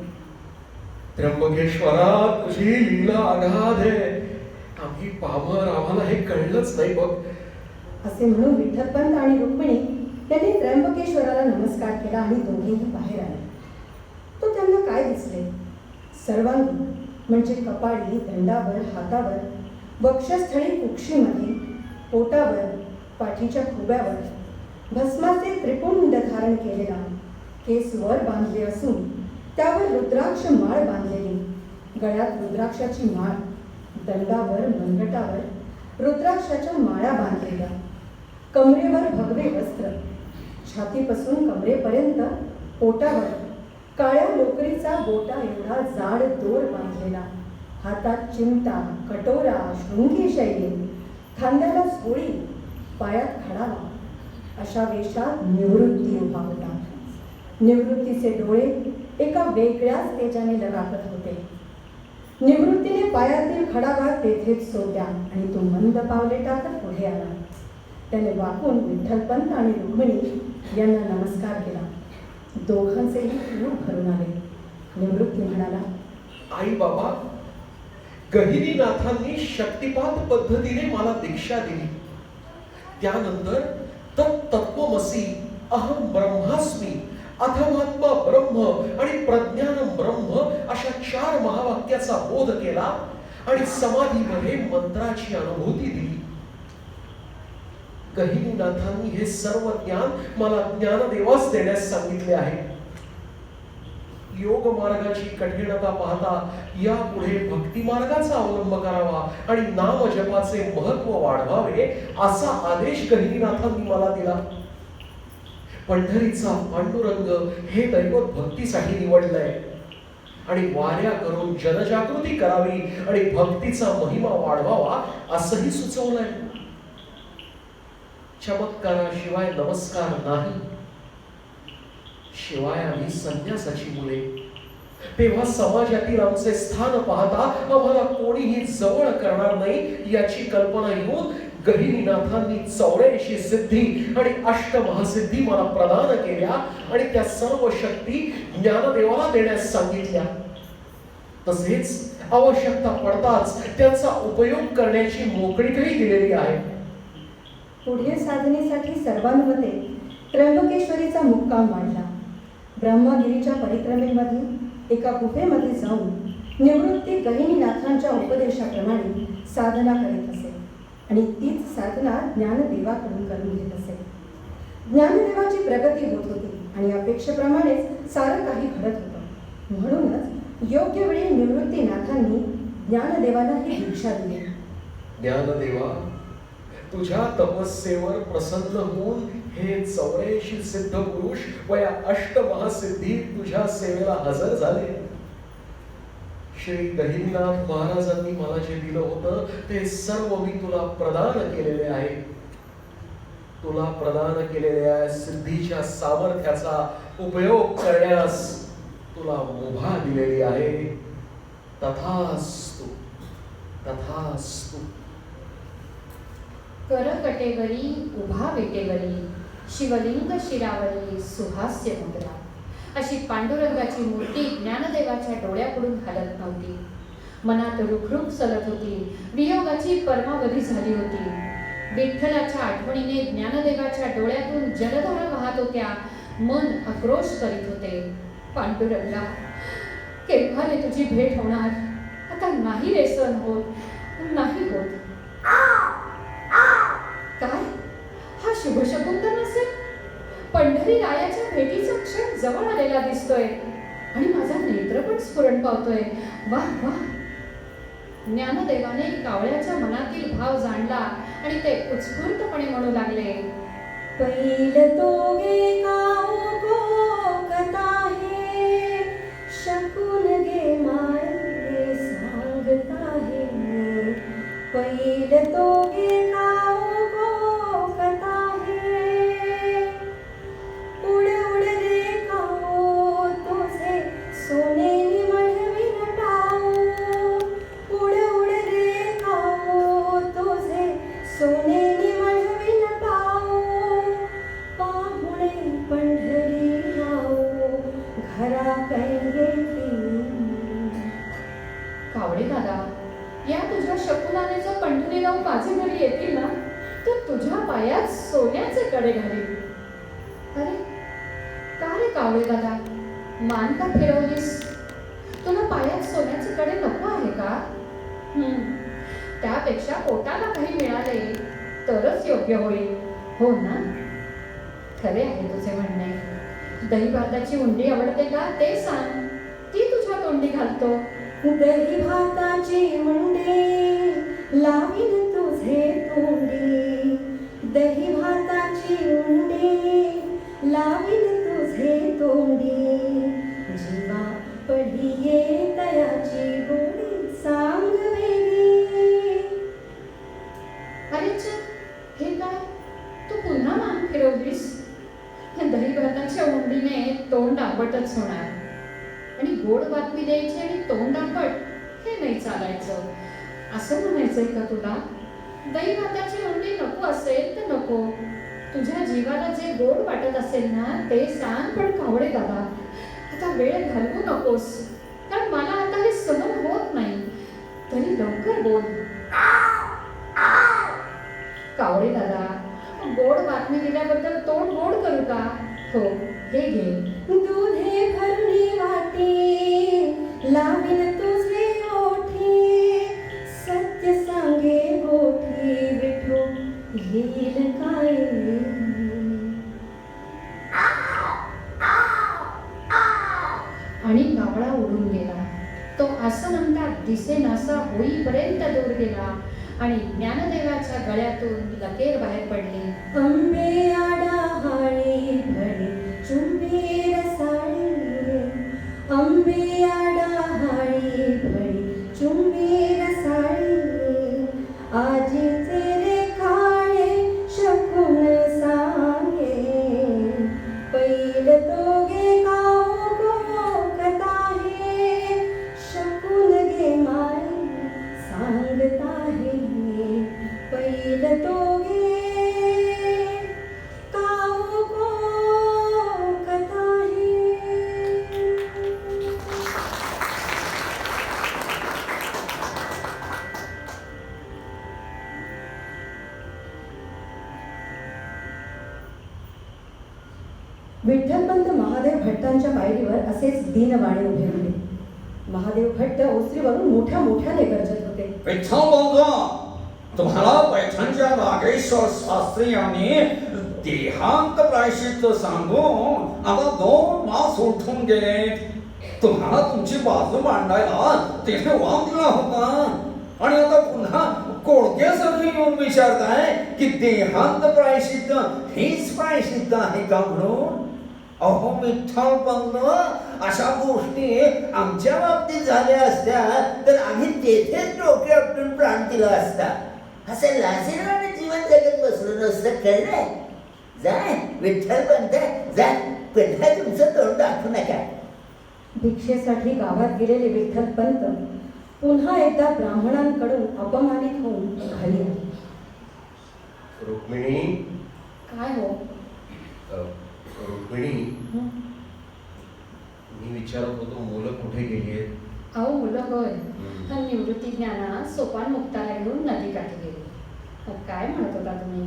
त्र्यंबकेश्वरा तुझी लीला अगाध आहे. आम्ही पामर, आम्हाला हे कळलंच नाही बघ. असे म्हणून विठ्ठलपंत आणि रुक्मिणी त्यांनी त्र्यंबकेश्वराला नमस्कार केला आणि दोघेही बाहेर आले. तो त्यांना काय दिसले? सर्वांगी म्हणजे कपाळी, दंडावर, हातावर, वक्षस्थळी, कुक्षीमध्ये, पोटावर, पाठीच्या खुब्यावर भस्माचे त्रिपुंड धारण केलेला, केस वर बांधले असून त्यावर रुद्राक्ष माळ बांधलेली, गळ्यात रुद्राक्षाची माळ, दंडावर, मनगटावर रुद्राक्षाच्या माळा बांधलेल्या, कमरेवर भगवे वस्त्र, छातीपासून कमरेपर्यंत पोटावर काळ्या लोकरीचा बोटा एवढा जाड दोर बांधलेला, हातात चिमटा, कटोरा, शृंगी शैली, खांद्याला झोळी, पायात खडाला, अशा वेशात निवृत्ती उभा होता. निवृत्तीचे डोळे एका वेगळ्याच तेजाने लगाकत होते. निवृत्तीने पायातील खडाभाग तेथेच सोडला आणि तो मंद पावले टाकत पुढे आला. त्याने वाकून विठ्ठलपंत आणि रुक्मिणी यांना नमस्कार केला. दोघांचेही रूप भरून आले. निवृत्ती म्हणाला, आई बाबा, गहिनीनाथांनी शक्तिपात पद्धतीने मला दीक्षा दिली. त्यानंतर तत्त्वमसी, अहम ब्रह्मास्मी, अथमात्मा ब्रह्म आणि प्रज्ञानम ब्रह्म अशा 4 महावाक्याचा बोध केला आणि समाधीमध्ये मंत्राची अनुभूती दिली. गहिनीनाथांनी हे सर्व ज्ञान मला ज्ञानदेवास देण्यास सांगितले आहे. योग मार्गाची कठीणता पाहता यापुढे भक्ती मार्गाचा अवलंब करावा आणि नाम जपाचे महत्व वाढवावे असा आदेश गहिनीनाथांनी मला दिला. पंढरीचा पांडुरंग हे दैवत भक्तीसाठी निवडलंय आणि वाऱ्या करून जनजागृती करावी आणि भक्तीचा महिमा वाढवावा असंही सुचवलंय. चमत्काराशिवाय नमस्कार नाही. शिवाय आम्ही संन्यासाची मुले. तेव्हा समाजातील आमचे स्थान पाहता आम्हाला कोणीही जवळ करणार नाही याची कल्पना येऊन गहिनीनाथांनी 84 सिद्धी आणि 8 महासिद्धी मला प्रदान केल्या आणि त्या सर्व शक्ती ज्ञानदेवाला देण्यास सांगितल्या. तसेच आवश्यकता पडताच त्यांचा उपयोग करण्याची मोकळीकही दिलेली आहे. पुढील साधनेसाठी सर्वांमध्ये त्र्यंबकेश्वरीचा मुक्काम मांडला. ब्रह्मगिरीच्या परिक्रमेमध्ये एका गुफेमध्ये जाऊन निवृत्ती गहिनीनाथांच्या उपदेशाप्रमाणे साधना करीत असे. आणि तीच साधना ज्ञानदेवाकडून करून घेत असे. ज्ञानदेवाची प्रगती होत होती आणि अपेक्षेप्रमाणेच सारं काही घडत होतं. म्हणूनच योग्य वेळी निवृत्तीनाथांनी ज्ञानदेवाला ही दीक्षा दिली. ज्ञानदेवा, तुझ्या तपस्येवर प्रसन्न होऊन हे 84 सिद्ध पुरुष व या अष्टमहासिद्धी तुझ्या सेवेला हजर झाले. श्री गहिनीनाथ महाराजांनी मला जे दिलं होतं ते सर्व मी तुला प्रदान केलेले आहे. तुला प्रदान केलेल्या सिद्धीच्या सामर्थ्याचा उपयोग करण्यास तुला मुभा दिलेली आहे. तथास्तु, तथास्तु. करकटेवरी उभा वेटेवरी शिवलिंग शिरावरी सुहास्य मुद्रा अशी पांडुरंगाची मूर्ती ज्ञानदेवाच्या डोळ्यापुढून हलत नव्हती. मनात रुखरुख चलत होती. वियोगाची परमावधी झाली होती. विठ्ठलाच्या आठवणीने ज्ञानदेवाच्या डोळ्यातून जलधारा वाहत होत्या. मन आक्रोश करीत होते. पांडुरंगा, केव्हा रे तुझी भेट होणार? आता नाही रे सण होत, नाही होत. काय हा शुभशकुन तर नसेल? पंढरी रायाच्या भेटीचा क्षण जवळ आलेला दिसतोय आणि माझा नेत्र पण स्फुरण पावतोय. वाह वाह. ज्ञानदेवाने कावळ्याच्या मनातील भाव जाणला आणि ते उत्स्फूर्तपणे म्हणू लागले. पहिलं तो गे काऊ गो कथा हे शकून गे माये सांगता हे. पहिलं तो गे काऊ गो कथा हे उड उड रे काऊ तुझे सोनेरी मढविन टाऊ. उड उड रे काऊ तुझे सोनेरी मढविन टाऊ. पाहुणे पंढरी राऊ घरा कैगे. कावळे दादा, या तुझ्या शकुनाने जर पंढरीराव माझे घरी येतील ना तर तुझ्या पायात सोन्याचे कडे घालील. अरे का रे कावळे दादा, मान का फिरवलीस? तुला पायात सोन्याचे कडे नको आहे का? त्यापेक्षा पोटाला काही मिळाले तरच योग्य होईल, हो ना? खरे आहे तुझे म्हणणे. दही भाताची उंडी आवडते का ते सांग, ती तुझ्या तोंडी घालतो. दही भाताची मुंडी लावीन तुझे तोंडी. दही भाताची मुंडी लावीन तुझे तोंडी. जीवा पढिये तयाची गोडी सांग वेगळी. अरे हे काय, तू पुन्हा मान फिरवलीस? दही भाताच्या उंडीने तोंड आंबटच होणार आणि गोड बातमी द्यायची आणि तोंड आंबट हे नाही चालायचं. असं म्हणायचंय का तुला? दही भाताची उंडी नको असेल तर नको. तुझ्या जीवाला जे गोड वाटत असेल ना ते सांग. पण कावळे दादा, आता वेळ घालवू नकोस, कारण मला आता हे सहन होत नाही. तरी लवकर बोल. कावळे दादा, गोड बातमी दिल्याबद्दल तोंड गोड करू का? हो, हे घे. दूध हे भरणी वाटी लावीन तुझे ओठी. सत्य सांगे गोठी विठू येईल काय. आणि कावळा उडून गेला. तो असं म्हणतात दिसेनासा होईपर्यंत दूर गेला आणि ज्ञानदेवाच्या गळ्यातून लकेर बाहेर पडली. अंबे आडाहाळी भरी चुंबी रसाळी. अंबे आडाहाळी भरी चुंबी रसाळी. आजी तेरे काळे शकून सांगे. पहिलं तो गे काऊ गो कथा हे शकून गे माई सांगता हे. पहिलं तो गे काऊ गो कथा हे. विठ्ठलपंत महादेव भट्टांच्या पायरीवर असेच दीनवाणे उभे होते. महादेव भट्ट ओसरीवरून मोठ्या मोठ्याने गरजत होते. तुम्हाला पैठणच्या नागेश्वर शास्त्री यांनी देहांत प्रायश्चित्त सांगून आता 2 मास उठून गेले. तुम्हाला तुमची बाजू मांडायला तिथे वाद दिला होता आणि आता पुन्हा कोडक्यासारखी येऊन विचारताय की देहांत प्रायश्चित्त हेच प्रायश्चित्त आहे का म्हणून. अहो विठ्ठल पंत, अशा गोष्टी आमच्या बाबतीत झाल्या असत्या तर आम्ही तेथेच डोके आपटून प्राण दिला असता. असं लाजिरवाने जीवन जगत बसलो नसतं. कळलं? जाय विठ्ठल पंत, जा, पुन्हा तुमचं तोंड दाखवू नका. भिक्षेसाठी गावात गेलेले विठ्ठल पंत पुन्हा एकदा ब्राह्मणांकडून अपमानित होऊन घरी आले. रुक्मिणी, काय हो? रुक्मिणी, मी विचारत होतो मुलं कुठे गेली आहेत? अहो मुलं होय, निवृत्ती ज्ञाना सोपान मुक्ताला घेऊन नदीकाठी गेली. काय म्हणत होता तुम्ही?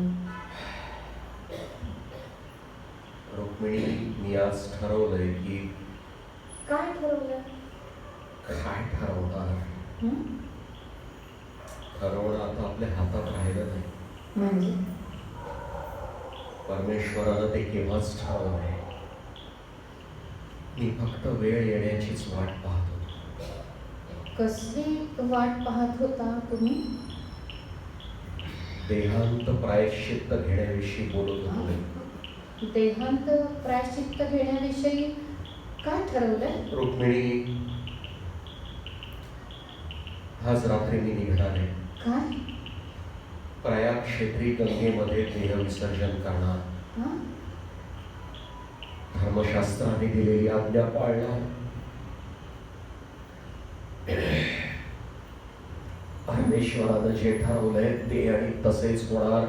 रुक्मिणी, मी आज ठरवलंय की काय ठरवलं? काय ठरवणार? ठरवणं आता आपल्या हातात राहिलं नाही. म्हणजे परमेश्वरानं ते केव्हाच ठरवलंय. मी फक्त वेळ येण्याचीच वाट पाहत होतो. कसली वाट पाहत होता तुम्ही? देहांत प्रायश्चित्त घेण्याविषयी बोलत होतो. देहांत प्रायश्चित्त घेण्याविषयी काय ठरवलंय? रुक्मिणी, आज रात्री मी निघणार आहे. काय? प्रयाग क्षेत्री गंगेमध्ये देह विसर्जन करणार. धर्मशास्त्राने दिलेली आज्ञा पाळणार. परमेश्वरानं जे ठरवलंय ते आणि तसेच होणार,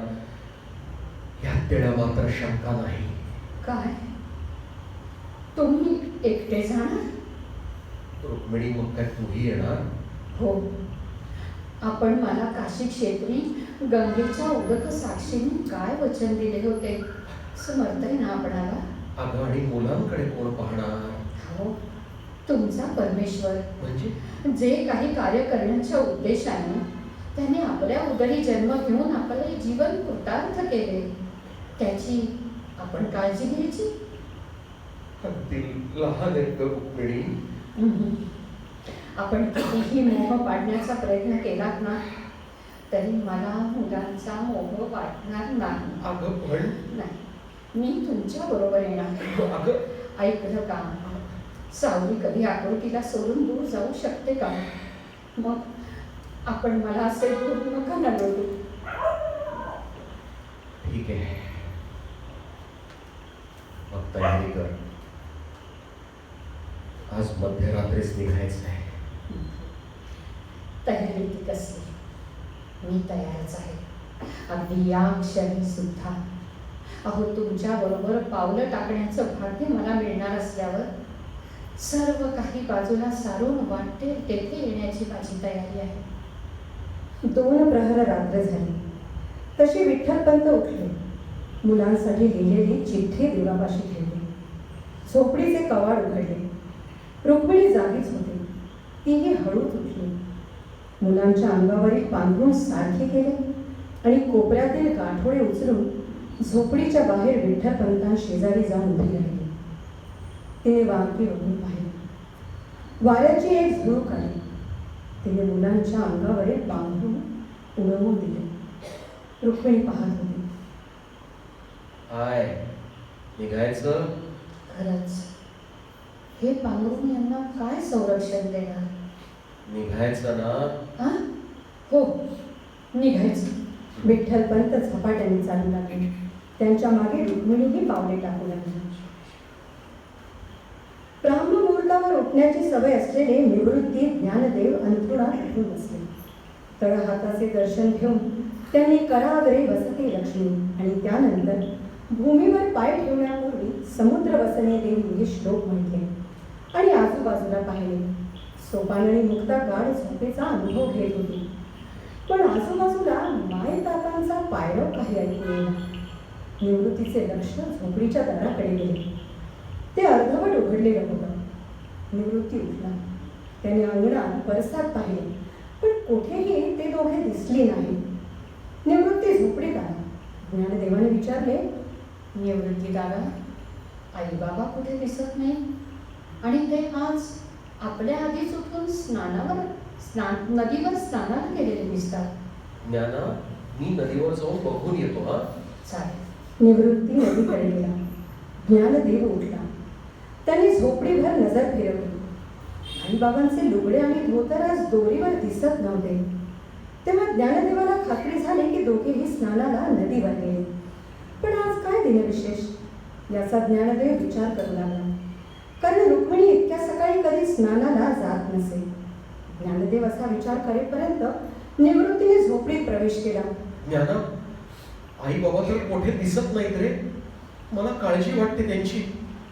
यात तेवढा मात्र शंका नाही. काय? तुम्ही एकटे जाणार? रुक्मिणी, मग काय तूही येणार? हो. आपण मला काशी क्षेत्री गंगेच्या उदक साक्षीने काय वचन दिले होते समर्थ आहे ना आपणाला? अगं, आणि मुलांकडे कोण पाहणार? हो, तुमचा परमेश्वर. म्हणजे जे काही कार्य करण्याच्या उद्देशाने त्याने आपल्या उदरी जन्म घेऊन आपले जीवन कृतार्थ केले, त्याची आपण काळजी घ्यायची. अगदी लहान आहेत ग रुक्मिणी. आपण कितीही मोह पाडण्याचा प्रयत्न केलात ना तरी मला मुलांचा मोह वाटणार नाही. अगं पण नाही, मी तुमच्या बरोबर येणार. अगं, ऐकलं का? सावली कधी आकृतीला सोडून दूर जाऊ शकते का? मग आपण मला असे दूर नका ना लोटू. ठीक आहे, मग तयारी कर. आज मध्यरात्रीच निघायचं आहे. तयारी ती कसली? मी तयारच आहे, अगदी या क्षणी सुद्धा. अहो, तुमच्या बरोबर पावलं टाकण्याचं भाग्य मला मिळणार असल्यावर सर्व काही बाजूला सारून वाटते तेथे येण्याची माझी तयारी आहे. 2 प्रहर रात्र झाली तशी विठ्ठलपंत उठले. मुलांसाठी लिहिलेली चिठ्ठी देवापाशी ठेवली. झोपडीचे कवाड उघडले. रुक्मिणी जागीच होती. तीही हळूच उठली. मुलांच्या अंगावरील पांघरूण सारखे केले आणि कोपऱ्यातील गाठोडे उचलून झोपडीच्या बाहेर विठ्ठलपंतांशेजारी जाऊन उभी राहिली. तिने वांकी बघून पाहिले. वाऱ्याची एक झुळूक आली. तिने मुलांच्या अंगावरील पांघरूण उडवून दिले. रुक्मिणी पाहत होती. हाय, निघायचं? खरंच हे पांघरून यांना काय संरक्षण देणार? निघायचं ना? हा? हो, निघायचं. विठ्ठलपंत झपाट्याने चालू लागले. त्यांच्या मागे रुक्मिणीही पावले टाकू लागली. ब्राह्ममुहूर्तावर उठण्याची सवय असलेले निवृत्ती ज्ञानदेव अंथरुणात उठून बसले. तळहाताचे दर्शन घेऊन त्यांनी कराग्रे वसती लक्ष्मी आणि त्यानंतर भूमीवर पाय ठेवण्यापूर्वी समुद्र वसने देवी हे श्लोक म्हटले आणि आजूबाजूला पाहिले. सोपानणी मुक्ता गाढ झोपेचा अनुभव घेत होती, पण आजूबाजूला मायतातांचा पायरव काही ऐकू येईना. निवृत्तीचे लक्ष झोपडीच्या दाराकडे गेले. ते अर्धवट उघडलेलं होतं. निवृत्ती उठला. त्याने अंगणात परसात पाहिले, पण कुठेही ते दोघे दिसले नाही. निवृत्ती झोपडीत आला. ज्ञानदेवाने विचारले, निवृत्ती दादा, आई बाबा कुठे दिसत नाही आणि ते आज आपल्या आधीच उठून नदीवर स्नानाला गेलेले दिसतात. ज्ञाना, मी नदीवर जाऊन बघून येतो हा. चालेल. निवृत्ती नदीकडे गेला. ज्ञानदेव उठला. त्याने झोपडीभर नजर फिरवली. आई बाबांचे लुगडे आणि धोतर आज दोरीवर दिसत नव्हते. तेव्हा ज्ञानदेवाला खात्री झाली की दोघेही स्नानाला नदीवर गेले. पण आज काय दिनविशेष याचा ज्ञानदेव विचार करू लागला, कारण रुक्मिणी इतक्या सकाळी कधी स्नानाला जात नसे. ज्ञानदेव असा विचार करेपर्यंत निवृत्तीने झोपडीत प्रवेश केला. ज्ञाना, आई बाबा तर मोठे दिसत नाहीत रे. मला काळजी वाटते त्यांची.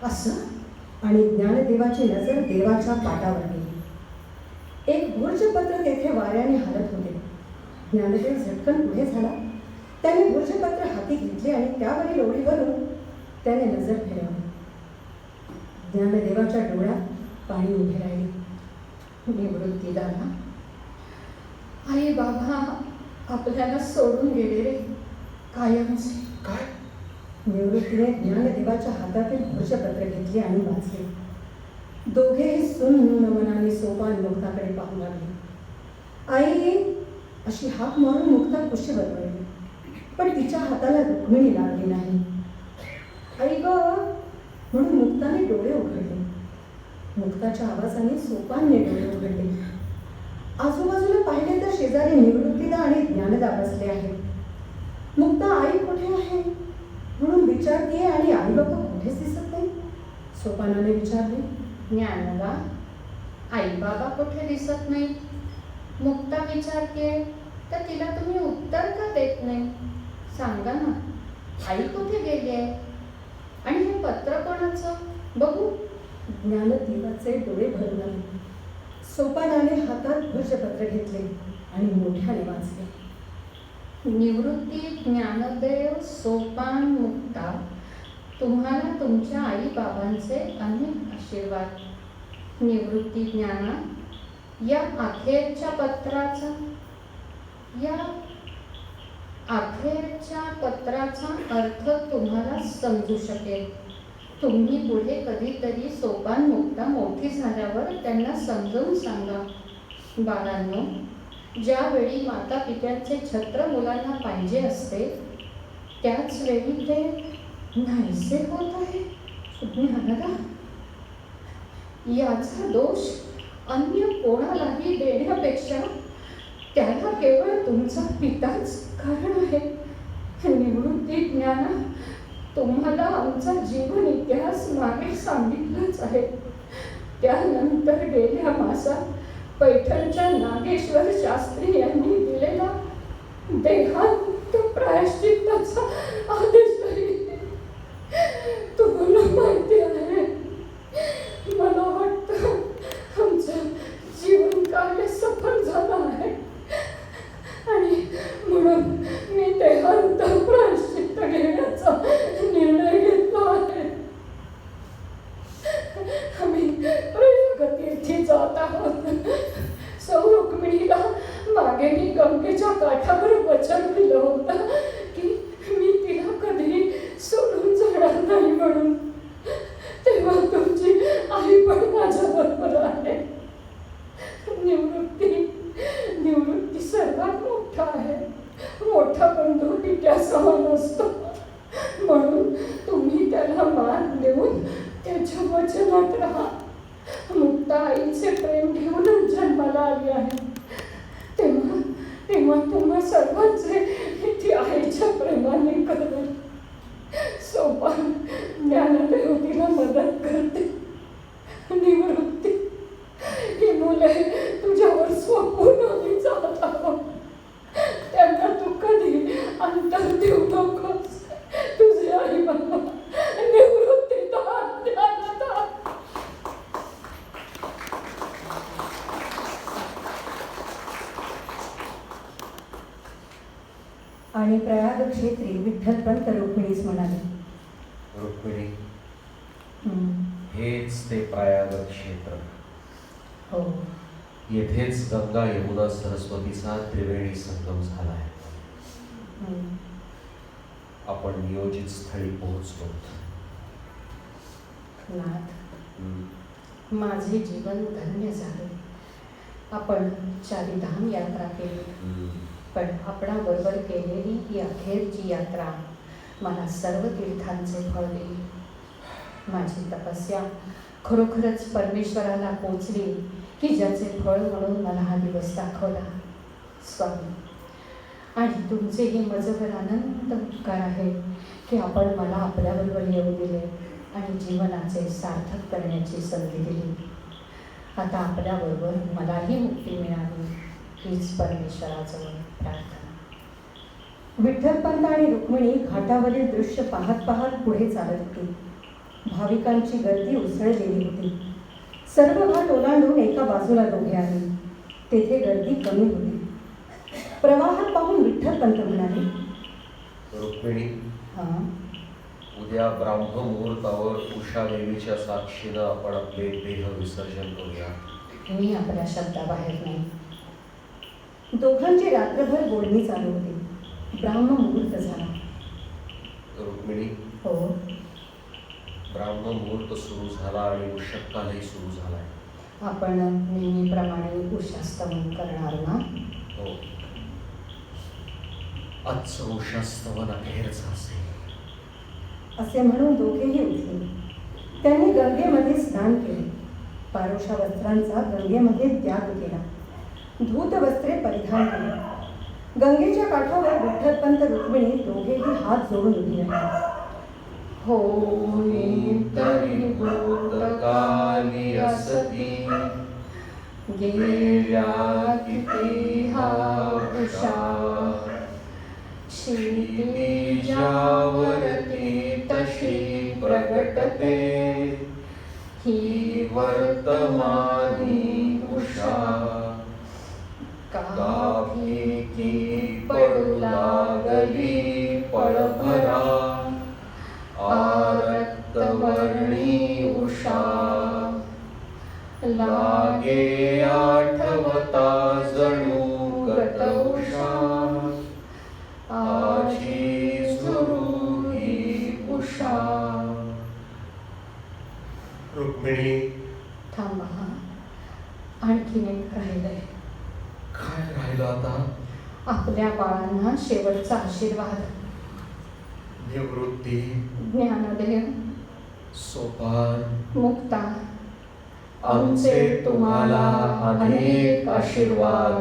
असं आणि ज्ञानदेवाची नजर देवाच्या पाटावर गेली. एक भुर्जपत्र तेथे वाऱ्याने हलत होते. ज्ञानदेव झटकन पुढे झाला. त्याने भुर्जपत्र हाती घेतले आणि त्यावरील ओळीवरून त्याने नजर फिरवली. ज्ञानदेवाच्या डोळ्यात पाणी उभे राहिले. निवृत्ती दादा, आई बाबा आपल्याला सोडून गेले रे, कायमचे. काय? निवृत्तीने ज्ञानदेवाच्या हातातील भुर्जपत्र घेतले आणि वाचले. दोघेही सुन्न मनाने सोपान मुक्ताकडे पाहू लागले. आई अशी हाक मारून मुक्ता कुशीवर पडली, पण तिच्या हाताला रुक्मिणी लागली नाही. आई ग म्हणून मुक्ताने डोळे उघडले. मुक्ताच्या आवाजाने सोपानने डोळे उघडले. आजूबाजूला पाहिले तर शेजारी निवृत्तीदा आणि ज्ञानदा बसले आहेत. मुक्ता आई कुठे आहे म्हणून विचारते आणि आई बाबा कुठेच दिसत नाही. सोपानाने विचारले, ज्ञानदा, आई बाबा कुठे दिसत नाही. मुक्ता विचारते तर तिला तुम्ही उत्तर का देत नाही? सांगा ना, आई कुठे गेली आहे? आणि हे पत्र कोणाचं बघू? ज्ञानदेवाचे डोळे भरून आले. सोपानाने हातात भुर्जपत्र घेतले आणि मोठ्याने वाचले. निवृत्ती, ज्ञानदेव, सोपान, मुक्ता, तुम्हाला तुमच्या आई बाबांचे अनेक आशीर्वाद. निवृत्ती ज्ञाना, या अखेरच्या पत्राचा अर्थ तुम्हाला समजू शकेल. तुम्ही पुढे कधीतरी सोपान मुक्ता मोठी झाल्यावर त्यांना समजावून सांगा. बाळांनो, ज्यावेळी माता पित्यांचे छत्र मुलांना पाहिजे असते त्याच वेळी ते नाहीसे होत आहे. ज्ञानदा, याचा दोष अन्य कोणालाही देण्यापेक्षा त्याला केवळ तुमचा पिताच कारण आहे. निवृत्ती ज्ञाना, तुम्हाला आमचा जीवन इतिहास मागे सांगितलाच आहे. त्यानंतर गेल्या मासात पैठणच्या नागेश्वर शास्त्री यांनी दिलेला देहांत प्रायश्चित्ताचा आदेशही तुम्हाला माहिती आहे. मला वाटतं आमचं जीवन कार्य सफल झालं आहे आणि म्हणून मी देहांत प्रायश्चित्त घेण्याचा निर्णय घेतला आहे. आम्ही प्रयागतीर्थी जात आहोत. सौ रुक्मिणीला मागे मी गंगेच्या काठावर वचन दिलं होतं की मी तिला कधी सोडून जाणार नाही म्हणून. तेव्हा तुमची आई पण माझ्याबरोबर आहे. निवृत्ती सर्वात मोठा आहे. मोठा बंधू पित्यासमान असतो, म्हणून तुम्ही त्याला मान देऊन त्याच्या वचनात राहा. मुक्ता आईचे प्रेम घेऊन जन्माला आली आहे. तेव्हा तुम्हा सर्वांचे ती आईच्या प्रेमाने करेल. सोपान, ज्ञानदेव तिला मदत करते. निवृत्ती, ही मुले तुझ्यावर सोपून आम्ही जात आहोत. त्यांना तू कधी अंतर देऊ नकोस. तुझे आई बाबा, निवृत्ती आणि प्रयाग क्षेत्री विठ्ठलपंत रुक्मिणीस म्हणाले, रुक्मिणी, हेच ते प्रयाग क्षेत्र. हो, येथेच गंगा यमुना सरस्वतीचा त्रिवेणी संगम झाला आहे. आपण नियोजित स्थळी पोहोचलो. नाथ, माझे जीवन धन्य झाले. आपण चारीधाम यात्रा केली, पण आपणाबरोबर केलेली ही अखेरची यात्रा मला सर्व तीर्थांचे फळ दिली. माझी तपस्या खरोखरच परमेश्वराला पोचली की ज्याचे फळ म्हणून मला हा दिवस दाखवला. स्वामी, आणि तुमचेही मजवर अनंत उपकार आहे की आपण मला आपल्याबरोबर येऊ दिले आणि जीवनाचे सार्थक करण्याची संधी दिली. आता आपल्याबरोबर मलाही मुक्ती मिळावी हीच परमेश्वराजवळ प्रार्थना. विठ्ठलपंत आणि रुक्मिणी घाटावरील दृश्य पाहत पाहत पुढे चालत होती. भाविकांची गर्दी उसळलेली होती. सर्व घाट ओलांडून एका बाजूला दोघे आले. तेथे गर्दी कमी होती. प्रवाहात पाहून विठ्ठलपंत म्हणाले, रुक्मिणी, हां, उद्या ब्राह्ममुहूर्तावर उषा देवीच्या साक्षीनं आपण आपले देह विसर्जन करूया. मी आपल्या शब्दाबाहेर नाही. दोघांची रात्रभर बोलणी चालू होती. ब्राह्ममुहूर्त झाला. रुक्मिणी, हो, ब्राह्ममुहूर्त सुरू झाला आणि उषःकालही सुरू झालाय. आपण नेहमीप्रमाणे उषास्तमन करणार ना? हो, आजचं उषास्तवन अखेरचं असेल. असे म्हणून दोघेही उठले. त्यांनी गंगेमध्ये स्नान केले. पारोशा वस्त्रांचा गंगेमध्ये त्याग केला. धूत वस्त्रे परिधान केली. गंगेच्या काठावर विठ्ठलपंत रुक्मिणी दोघेही हात जोडून उभी राहिले. होई तरी भूतकाली असती, गेल्या किती हा उषा, क्षितिजावरती तशी प्रगटते, ही वर्तमानी उषा. काफी पडू लागली पळभरा, आरक्तवर्णी उषा. लागे आठवता जणू गत उषा, आजी सुरू ही उषा. रुक्मिणी, थांबा, आणखीन एक राहिलंय. काय राहिलं आता? आपल्या बाळांना शेवटचा आशीर्वाद. निवृत्ती, ज्ञानदेव, सोपान, मुक्ता, आमचे तुम्हाला अनेक आशीर्वाद,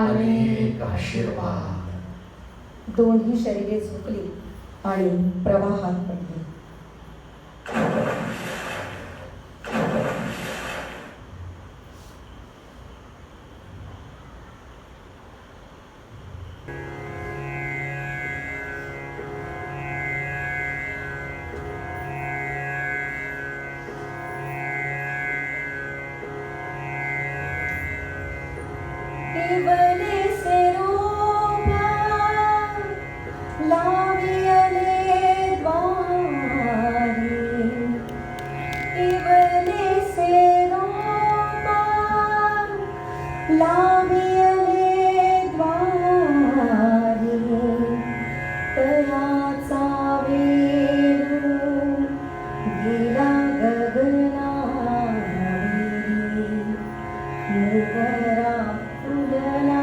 अनेक आशीर्वाद. दोन्ही शरीरे झुकली आणि प्रवाहात पडली. केवले से रोमा लावियले द्वारी, केवले से रोमा लावियले द्वारी, तयाचा वेणू गेला गगनावी, मोगरा फुलला